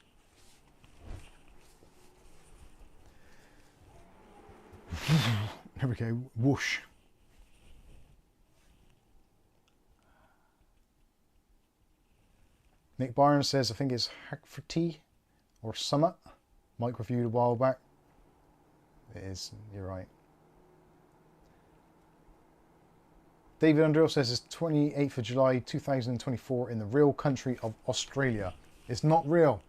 There we go. Whoosh. Nick Barnes says, I think it's Haggerty or Summit. Mike reviewed a while back. It is, you're right. David Underhill says it's 28th of July 2024 in the real country of Australia. It's not real.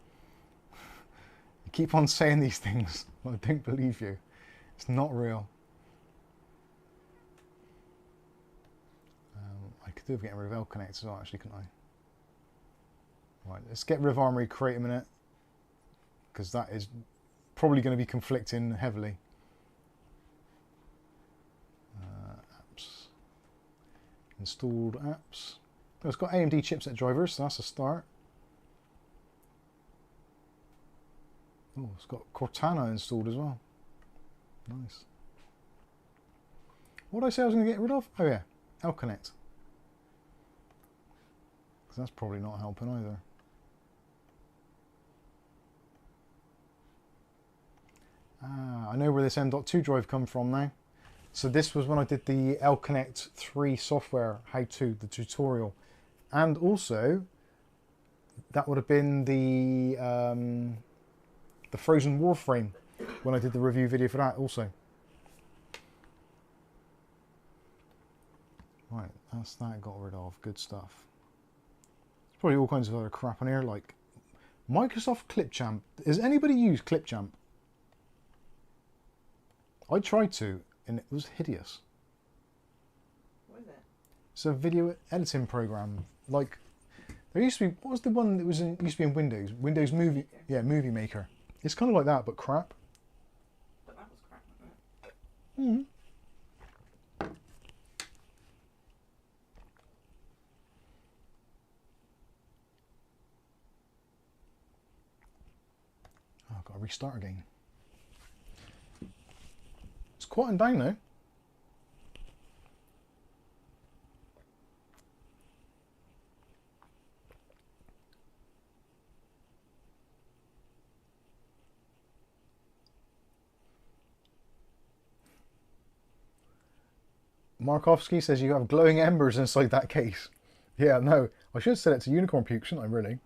You keep on saying these things. I don't believe you. It's not real. I could do with getting rid of L-Connect as well, actually, couldn't I? Right, let's get rid of Armory Create a minute, because that is probably going to be conflicting heavily. Apps. Installed apps. Oh, it's got AMD chipset drivers, so that's a start. Oh, it's got Cortana installed as well. Nice. What did I say I was going to get rid of? Oh yeah, L-Connect. Because that's probably not helping either. Ah, I know where this M.2 drive come from now. So this was when I did the L-Connect 3 software how-to, the tutorial. And also, that would have been the Frozen Warframe when I did the review video for that also. Right, that's that got rid of. Good stuff. There's probably all kinds of other crap on here, like Microsoft Clipchamp. Has anybody used Clipchamp? I tried to, and it was hideous. What is it? It's a video editing program. Like, there used to be, what was the one that was in, used to be in Windows? Windows Movie, yeah, Movie Maker. It's kind of like that, but crap. But that was crap, wasn't it? Mm. Oh, I've got to restart again. It's quieting down now. Markovsky says you have glowing embers inside that case. Yeah, no, I should set it to Unicorn Puke, shouldn't I, really?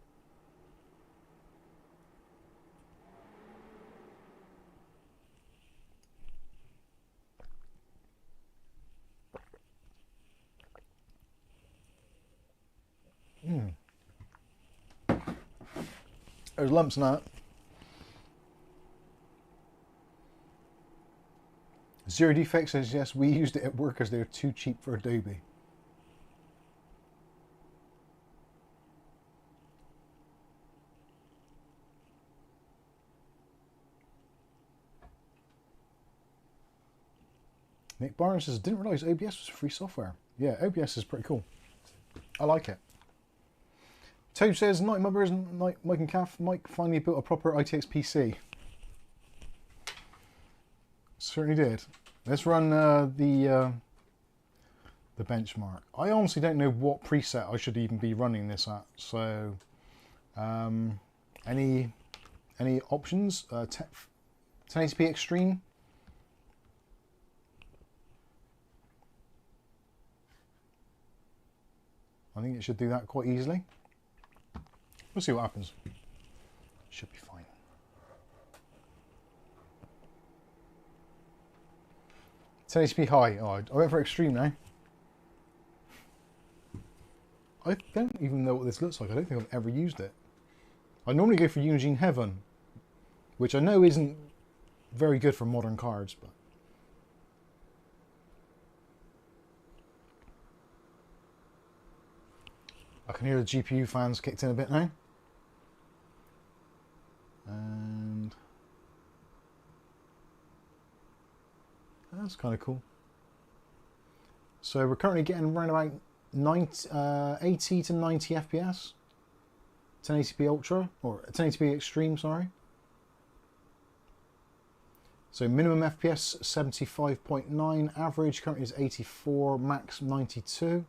There's lumps in that. Zero Defect says, yes, we used it at work as they were too cheap for Adobe. Nick Barnes says, didn't realise OBS was free software. Yeah, OBS is pretty cool. I like it. Toad says, Night Mubbers, Night Mike and Calf. Mike finally built a proper ITX PC. Certainly did. Let's run the benchmark. I honestly don't know what preset I should even be running this at. So, any options? 1080p Extreme. I think it should do that quite easily. We'll see what happens. Should be fine. HP high. Oh, I went for extreme now. I don't even know what this looks like. I don't think I've ever used it. I normally go for Unigine Heaven, which I know isn't very good for modern cards, but I can hear the GPU fans kicked in a bit now. And that's kind of cool. So we're currently getting around about 80 to 90 FPS. 1080p Ultra, or 1080p Extreme, sorry. So minimum FPS 75.9, average currently is 84, max 92.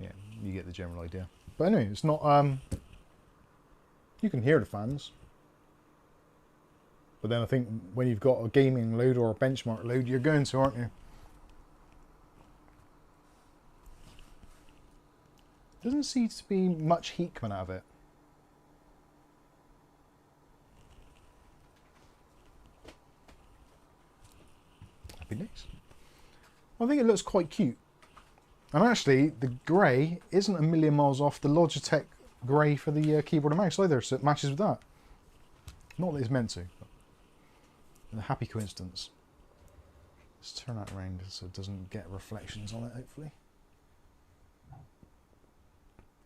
Yeah, you get the general idea. But anyway, it's not, you can hear the fans. But then I think when you've got a gaming load or a benchmark load, you're going to, aren't you? Doesn't seem to be much heat coming out of it. Happy days. I think it looks quite cute. And actually, the grey isn't a million miles off the Logitech grey for the keyboard and mouse either, so it matches with that. Not that it's meant to, but a happy coincidence. Let's turn that around so it doesn't get reflections on it, hopefully.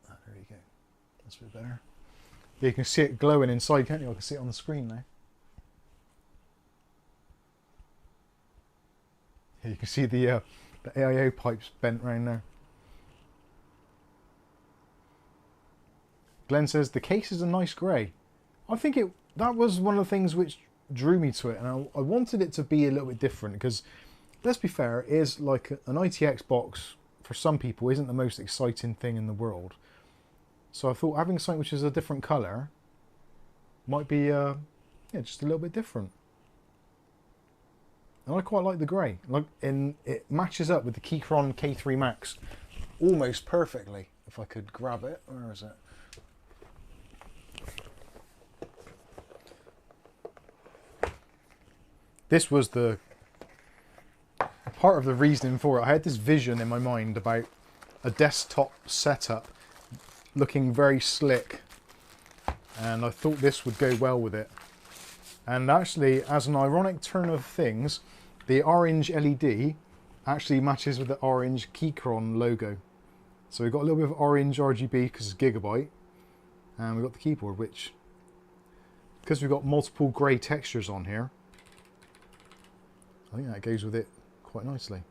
Ah, there you go. That's a bit better. Yeah, you can see it glowing inside, can't you? I can see it on the screen now. Yeah, you can see the AIO pipes bent round there. Glenn says the case is a nice grey. I think that was one of the things which drew me to it, and I wanted it to be a little bit different because, let's be fair, it is like an ITX box for some people isn't the most exciting thing in the world. So I thought having something which is a different colour might be yeah, just a little bit different. And I quite like the grey. And it matches up with the Keychron K3 Max almost perfectly. If I could grab it. Where is it? This was the part of the reasoning for it. I had this vision in my mind about a desktop setup looking very slick. And I thought this would go well with it. And actually, as an ironic turn of things, the orange LED actually matches with the orange Keychron logo. So we've got a little bit of orange RGB because it's Gigabyte. And we've got the keyboard, which, because we've got multiple grey textures on here, I think that goes with it quite nicely.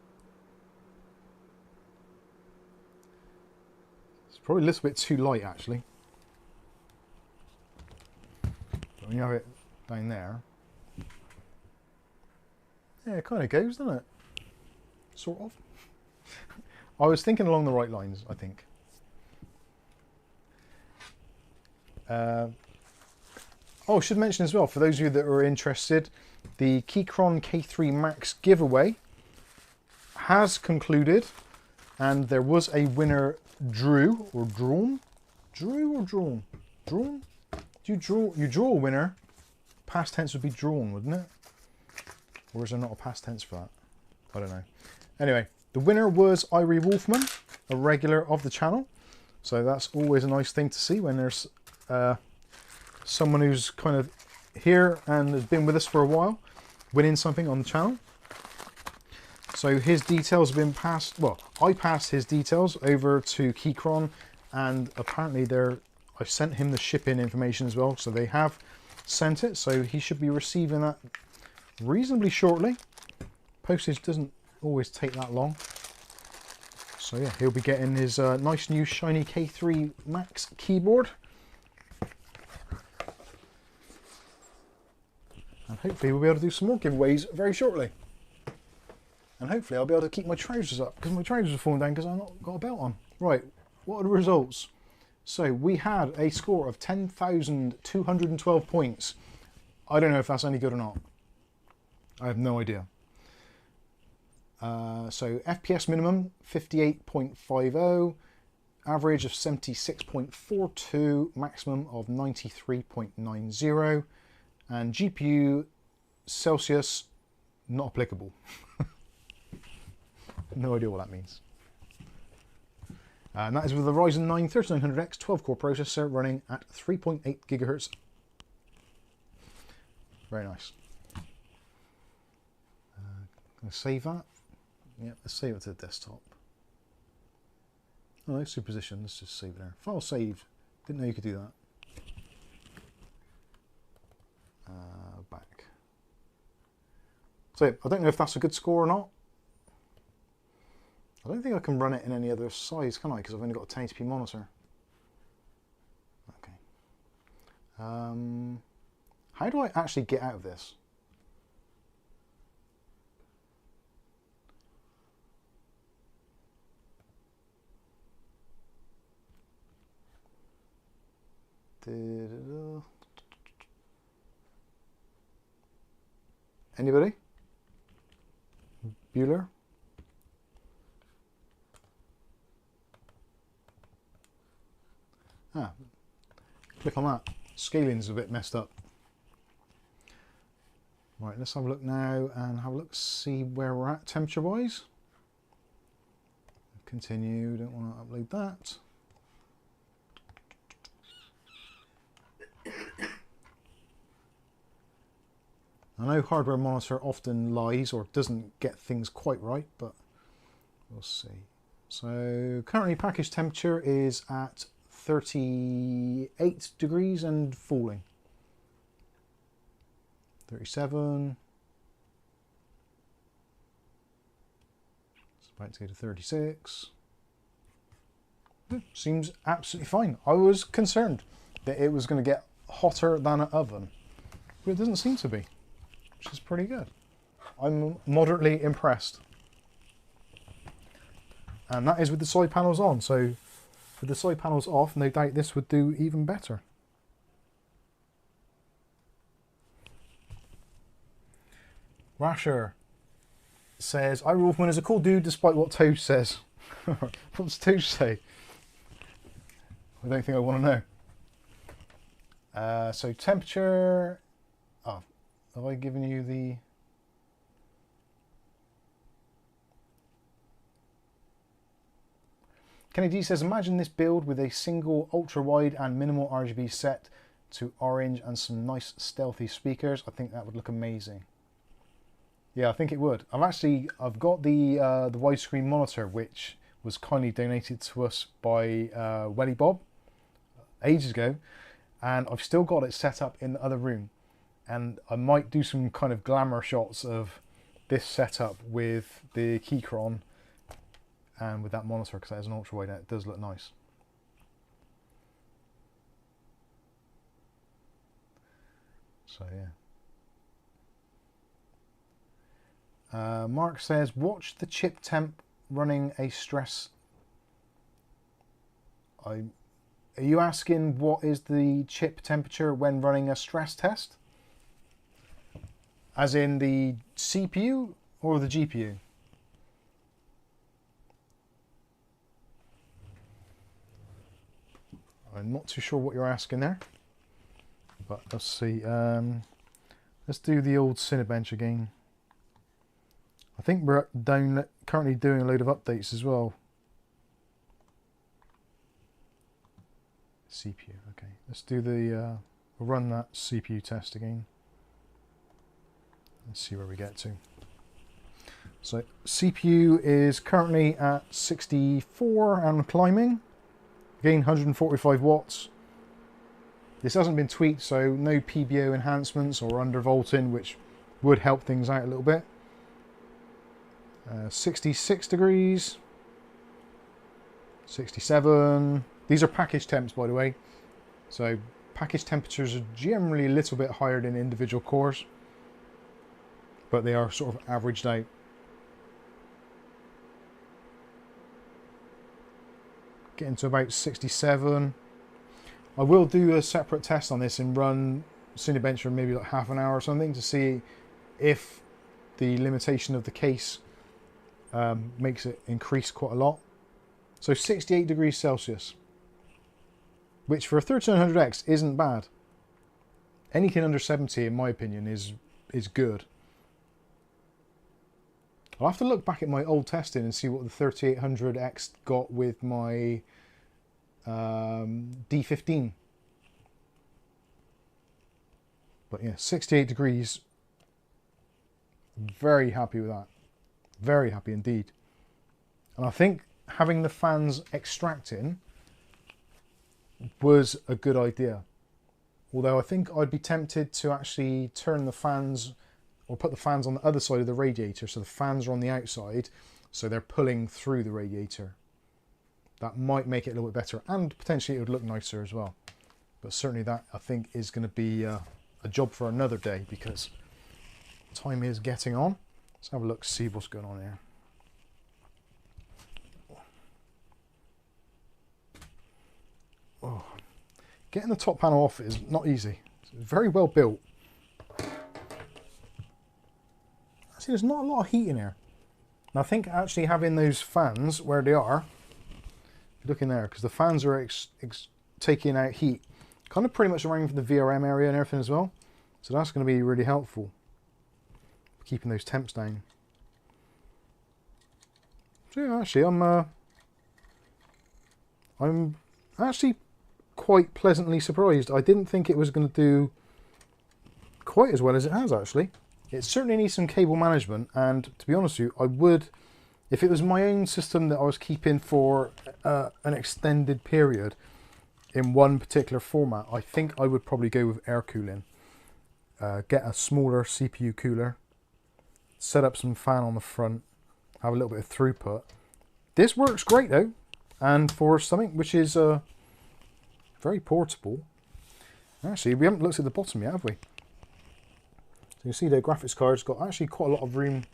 It's probably a little bit too light, actually. But when you have it down there, yeah, it kind of goes, doesn't it? Sort of. I was thinking along the right lines, I think. Oh, I should mention as well, for those of you that are interested, the Keychron K3 Max giveaway has concluded, and there was a winner drew or drawn. Drew or drawn? Drawn? Do you draw? You draw a winner. Past tense would be drawn, wouldn't it? Or is there not a past tense for that? I don't know. Anyway, the winner was Irie Wolfman, a regular of the channel. So that's always a nice thing to see when there's someone who's kind of here and has been with us for a while, winning something on the channel. So his details have been passed, well, I passed his details over to Keychron, and apparently I've sent him the shipping information as well, so they have sent it, so he should be receiving that reasonably shortly. Postage doesn't always take that long. So yeah, he'll be getting his nice new shiny K3 Max keyboard. And hopefully we'll be able to do some more giveaways very shortly. And hopefully I'll be able to keep my trousers up, because my trousers are falling down because I've not got a belt on. Right, what are the results? So we had a score of 10,212 points. I don't know if that's any good or not. I have no idea. So FPS minimum 58.50, average of 76.42, maximum of 93.90, and GPU Celsius not applicable. No idea what that means. And that is with the Ryzen 9 3900X 12-core processor running at 3.8 GHz. Very nice. Gonna save that. Yep, let's save it to the desktop. Oh, no, superposition. Let's just save it there. File saved. Didn't know you could do that. Back. So I don't know if that's a good score or not. I don't think I can run it in any other size, can I? Because I've only got a 1080p monitor. Okay. How do I actually get out of this? Anybody? Bueller? Ah, click on that. Scaling's a bit messed up. Right, let's have a look now and have a look, see where we're at temperature wise. Continue, don't want to upload that. I know hardware monitor often lies or doesn't get things quite right, but we'll see. So currently package temperature is at 38 degrees and falling. 37. It's about to go to 36. Seems absolutely fine. I was concerned that it was going to get hotter than an oven, but it doesn't seem to be, which is pretty good. I'm moderately impressed. And that is with the side panels on, so with the side panels off, no doubt this would do even better. Rasher says, I Wolfman is a cool dude despite what Toast says. What's Toast say? I don't think I want to know. So temperature, oh, have I given you the... Kenny D says, imagine this build with a single ultra-wide and minimal RGB set to orange and some nice stealthy speakers. I think that would look amazing. Yeah, I think it would. I've got the widescreen monitor, which was kindly donated to us by Welly Bob ages ago, and I've still got it set up in the other room. And I might do some kind of glamour shots of this setup with the Keychron and with that monitor, because that is an ultra wide and it does look nice. So yeah. Mark says, watch the chip temp running a stress. Are you asking what is the chip temperature when running a stress test? As in the CPU or the GPU? I'm not too sure what you're asking there, but let's see. Let's do the old Cinebench again. I think we're currently doing a load of updates as well. CPU. Okay, let's do the run that CPU test again. Let's see where we get to. So CPU is currently at 64 and climbing. Again, 145 watts. This hasn't been tweaked, so no PBO enhancements or undervolting, which would help things out a little bit. 66 degrees. 67. These are package temps, by the way. So package temperatures are generally a little bit higher than individual cores, but they are sort of averaged out. Getting to about 67. I will do a separate test on this and run Cinebench for maybe like half an hour or something to see if the limitation of the case makes it increase quite a lot. So 68 degrees Celsius, which for a 3900X isn't bad. Anything under 70, in my opinion, is good. I'll have to look back at my old testing and see what the 3800X got with my D15. But yeah, 68 degrees. Very happy with that. Very happy indeed. And I think having the fans extracting was a good idea. Although I think I'd be tempted to actually turn the fans or put the fans on the other side of the radiator, so the fans are on the outside, so they're pulling through the radiator. That might make it a little bit better, and potentially it would look nicer as well. But certainly that, I think, is going to be a job for another day, because time is getting on. Let's have a look, see what's going on here. Oh. Getting the top panel off is not easy. It's very well built. See, there's not a lot of heat in here. And I think actually having those fans where they are, if you look in there, because the fans are taking out heat, kind of pretty much around the VRM area and everything as well. So that's going to be really helpful for keeping those temps down. So yeah, actually, I'm actually quite pleasantly surprised. I didn't think it was going to do quite as well as it has actually. It certainly needs some cable management, and to be honest with you, I would, if it was my own system that I was keeping for an extended period in one particular format, I think I would probably go with air cooling. Get a smaller CPU cooler, set up some fan on the front, have a little bit of throughput. This works great though, and for something which is very portable. Actually, we haven't looked at the bottom yet, have we? So you see the graphics card's got actually quite a lot of room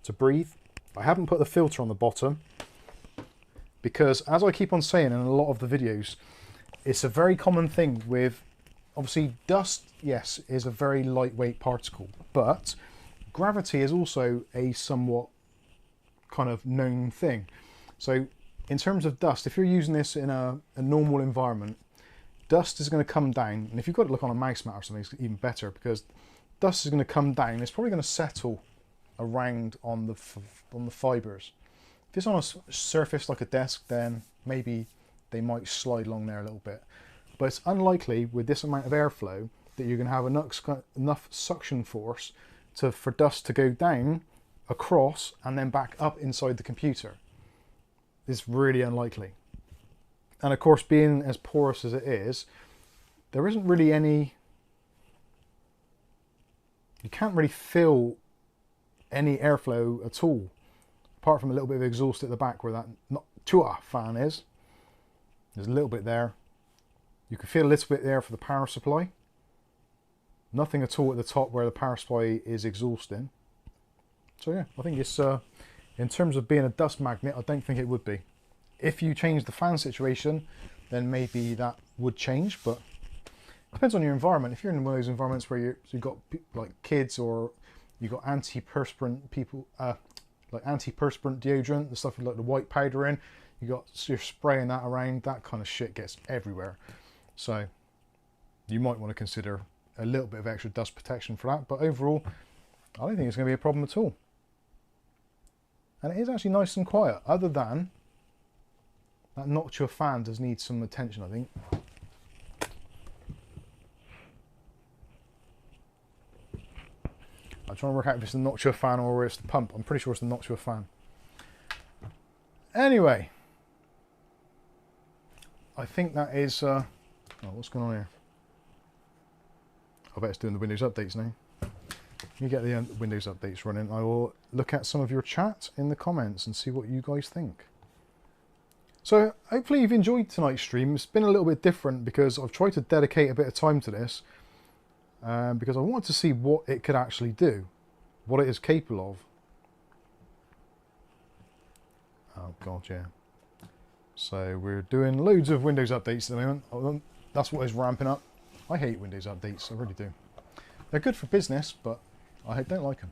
to breathe. I haven't put the filter on the bottom because, as I keep on saying in a lot of the videos, it's a very common thing with, obviously dust, yes, is a very lightweight particle, but gravity is also a somewhat kind of known thing. So in terms of dust, if you're using this in a normal environment, dust is going to come down, and if you've got to look on a mouse mat or something, it's even better, because dust is going to come down. It's probably going to settle around on the fibres. If it's on a surface like a desk, then maybe they might slide along there a little bit. But it's unlikely with this amount of airflow that you're going to have enough suction force for dust to go down, across, and then back up inside the computer. It's really unlikely. And of course, being as porous as it is, there isn't really any... You can't really feel any airflow at all, apart from a little bit of exhaust at the back where that fan is. There's a little bit there. You can feel a little bit there for the power supply. Nothing at all at the top where the power supply is exhausting. So yeah, I think it's, in terms of being a dust magnet, I don't think it would be. If you change the fan situation, then maybe that would change, but depends on your environment. If you're in one of those environments where you've got like kids, or you've got antiperspirant people, like antiperspirant deodorant, the stuff with like the white powder in, you're spraying that around, that kind of shit gets everywhere. So you might want to consider a little bit of extra dust protection for that. But overall, I don't think it's going to be a problem at all. And it is actually nice and quiet, other than that noctua fan does need some attention, I think. I'm trying to work out if it's the Noctua fan or it's the pump. I'm pretty sure it's the Noctua fan. Anyway, I think that is... oh, what's going on here? I bet it's doing the Windows updates now. You get the Windows updates running. I will look at some of your chat in the comments and see what you guys think. So hopefully you've enjoyed tonight's stream. It's been a little bit different because I've tried to dedicate a bit of time to this because I wanted to see what it could actually do, what it is capable of. Oh god, yeah. So we're doing loads of Windows updates at the moment. That's what is ramping up. I hate Windows updates, I really do. They're good for business, but I don't like them.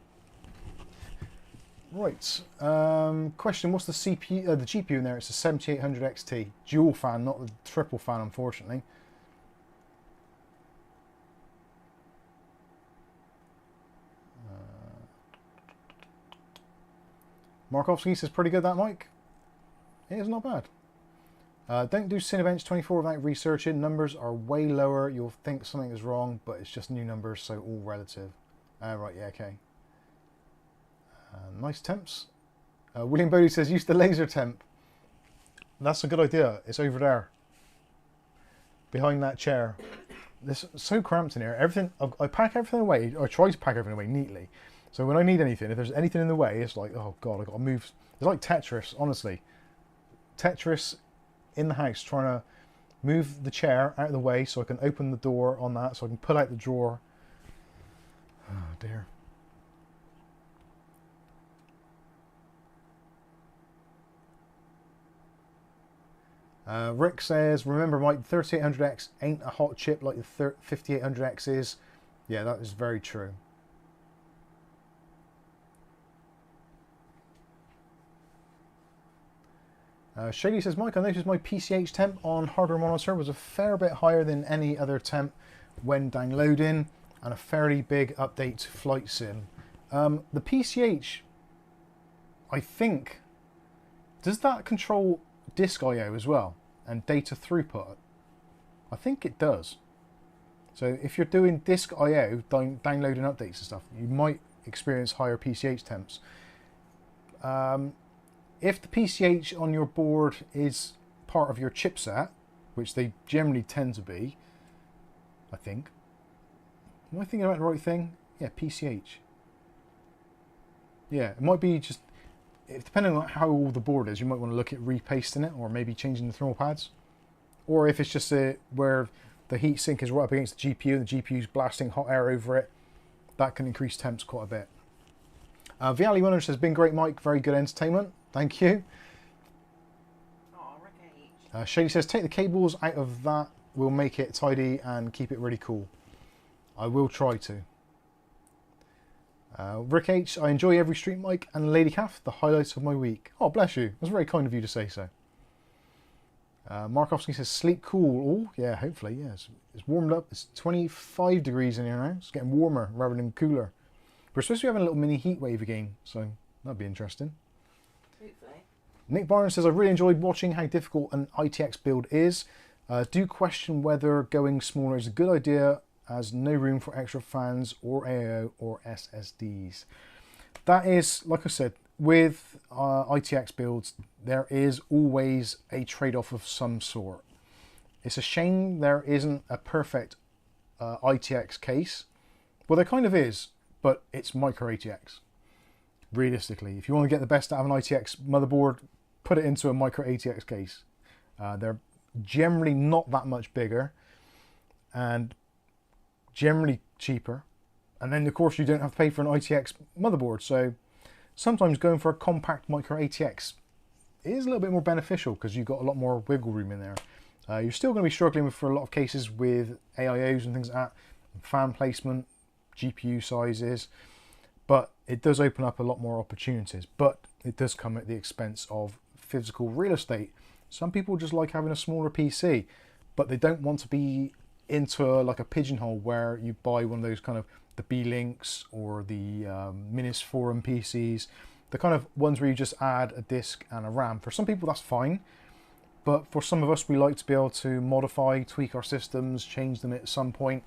Right. Question: what's the CPU? The GPU in there? It's a 7800 XT dual fan, not the triple fan, unfortunately. Markovsky says pretty good, that mic. It is not bad. Don't do Cinebench 24 without researching. Numbers are way lower. You'll think something is wrong, but it's just new numbers, so all relative. Right, yeah, okay. Nice temps. William Bodie says, use the laser temp. That's a good idea. It's over there. Behind that chair. It's so cramped in here. Everything, I pack everything away, or try to pack everything away neatly. So when I need anything, if there's anything in the way, it's like, oh god, I've got to move. It's like Tetris, honestly. Tetris in the house, trying to move the chair out of the way so I can open the door on that, so I can pull out the drawer. Oh dear. Rick says, remember Mike, 3800X ain't a hot chip like the 5800X is. Yeah, that is very true. Shady says, Mike, I noticed my PCH temp on hardware monitor was a fair bit higher than any other temp when downloading, and a fairly big update to Flight Sim. The PCH, I think, does that control disk I/O as well and data throughput? I think it does. So if you're doing disk I/O, downloading updates and stuff, you might experience higher PCH temps. If the PCH on your board is part of your chipset, which they generally tend to be, I think. Am I thinking about the right thing? Yeah, PCH. Yeah, it might be just, depending on how old the board is, you might want to look at repasting it or maybe changing the thermal pads. Or if it's just where the heat sink is right up against the GPU and the GPU is blasting hot air over it, that can increase temps quite a bit. Viali Winner says, been great, Mike, very good entertainment. Thank you. Oh, Shady says, take the cables out of that, we'll make it tidy and keep it really cool. I will try to. Rick H, I enjoy every stream, Mike, and Lady Calf, the highlights of my week. Oh, bless you. That's very kind of you to say so. Markovsky says, sleep cool. Oh, yeah, hopefully, yes. It's warmed up. It's 25 degrees in here now. It's getting warmer rather than cooler. We're supposed to be having a little mini heat wave again, so that'd be interesting. hopefully. Nick Barnes says, I really enjoyed watching how difficult an ITX build is. Do question whether going smaller is a good idea, as no room for extra fans or AIO or SSDs. That is, like I said, with ITX builds, there is always a trade-off of some sort. It's a shame there isn't a perfect ITX case. Well, there kind of is, but it's micro ATX. Realistically, if you want to get the best out of an ITX motherboard, put it into a micro ATX case. They're generally not that much bigger and generally cheaper. And then, of course, you don't have to pay for an ITX motherboard. So sometimes going for a compact micro ATX is a little bit more beneficial because you've got a lot more wiggle room in there. You're still going to be struggling for a lot of cases with AIOs and things like that, fan placement, GPU sizes, but it does open up a lot more opportunities. But it does come at the expense of physical real estate. Some people just like having a smaller PC, but they don't want to be into like a pigeonhole where you buy one of those kind of the B-Links or the Minis Forum PCs, the kind of ones where you just add a disk and a RAM. For some people that's fine, but for some of us we like to be able to modify, tweak our systems, change them at some point,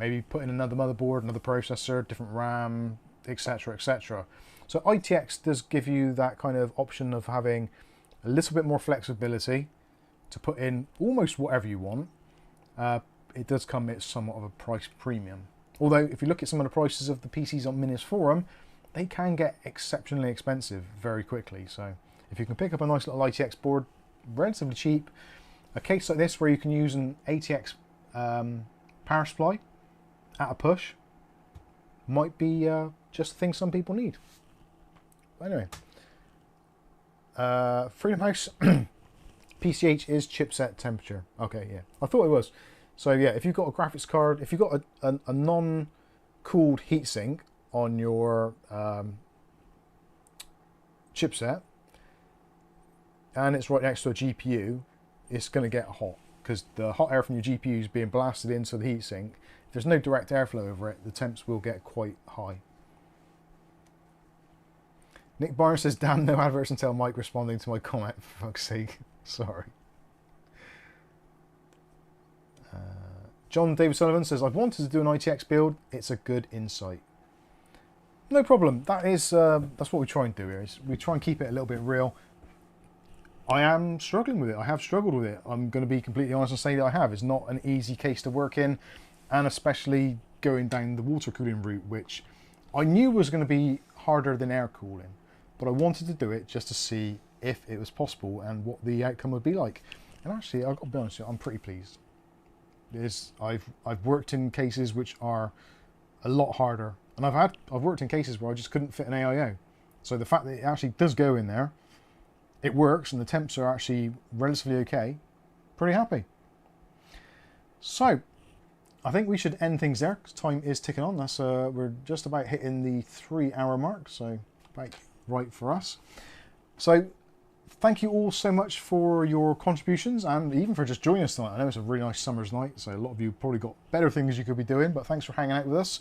maybe put in another motherboard, another processor, different RAM, etc, etc. So ITX does give you that kind of option of having a little bit more flexibility to put in almost whatever you want. It does come at somewhat of a price premium. Although if you look at some of the prices of the PCs on Minis Forum, they can get exceptionally expensive very quickly. So if you can pick up a nice little ITX board, relatively cheap, a case like this where you can use an ATX power supply at a push, might be just the thing some people need. Anyway, Freedom House, PCH is chipset temperature. Okay, yeah, I thought it was. So yeah, if you've got a graphics card, if you've got a non-cooled heatsink on your chipset, and it's right next to a GPU, it's going to get hot, because the hot air from your GPU is being blasted into the heatsink. If there's no direct airflow over it, the temps will get quite high. Nick Barnes says, damn, no adverts until Mike responding to my comment, for fuck's sake. Sorry. John David Sullivan says, I've wanted to do an ITX build. It's a good insight. No problem. That is, that's what we try and do here. Is we try and keep it a little bit real. I am struggling with it. I have struggled with it. I'm going to be completely honest and say that I have. It's not an easy case to work in, and especially going down the water cooling route, which I knew was going to be harder than air cooling. But I wanted to do it just to see if it was possible and what the outcome would be like. And actually, I've got to be honest with you, I'm pretty pleased. I've worked in cases which are a lot harder, and I've worked in cases where I just couldn't fit an AIO. So the fact that it actually does go in there, it works, and the temps are actually relatively okay, pretty happy. So I think we should end things there because time is ticking on. That's we're just about hitting the 3-hour mark, so about right for us. So thank you all so much for your contributions, and even for just joining us tonight. I know it's a really nice summer's night, so a lot of you probably got better things you could be doing, but thanks for hanging out with us.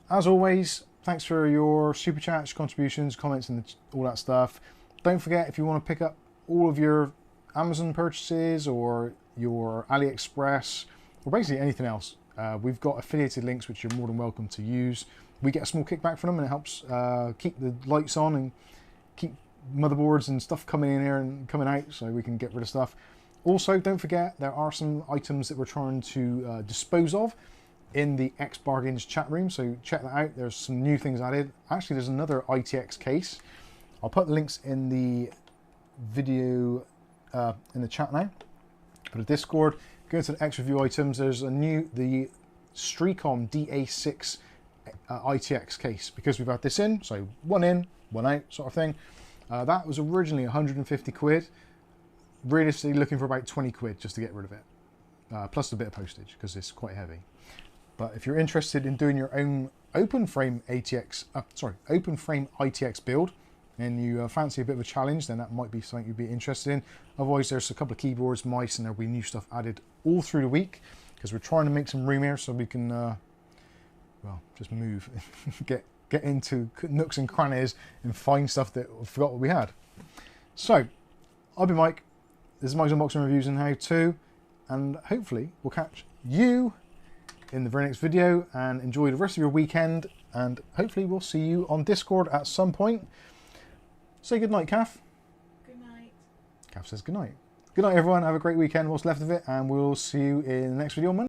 As always, thanks for your super chats, contributions, comments, and all that stuff. Don't forget, if you want to pick up all of your Amazon purchases or your AliExpress, or basically anything else, we've got affiliated links which you're more than welcome to use. We get a small kickback from them, and it helps keep the lights on and keep motherboards and stuff coming in here and coming out, so we can get rid of stuff. Also, don't forget, there are some items that we're trying to dispose of in the X Bargains chat room, so check that out. There's some new things added. Actually, there's another ITX case. I'll put the links in the video in the chat now. Go to Discord, go to the X review items. There's the Streacom DA6 ITX case, because we've had this in, so one in, one out sort of thing. That was originally 150 quid. Realistically looking for about 20 quid just to get rid of it. Plus a bit of postage, because it's quite heavy. But if you're interested in doing your own open frame ITX build, and you fancy a bit of a challenge, then that might be something you'd be interested in. Otherwise, there's a couple of keyboards, mice, and there'll be new stuff added all through the week, because we're trying to make some room here so we can, well, just move, get into nooks and crannies and find stuff that I forgot what we had. So, I've been Mike. This is Mike's Unboxing Reviews and How To, and hopefully we'll catch you in the very next video, and enjoy the rest of your weekend, and hopefully we'll see you on Discord at some point. Say good night, Kath. Good night. Kath says good night. Good night, everyone. Have a great weekend, what's left of it, and we'll see you in the next video on Monday.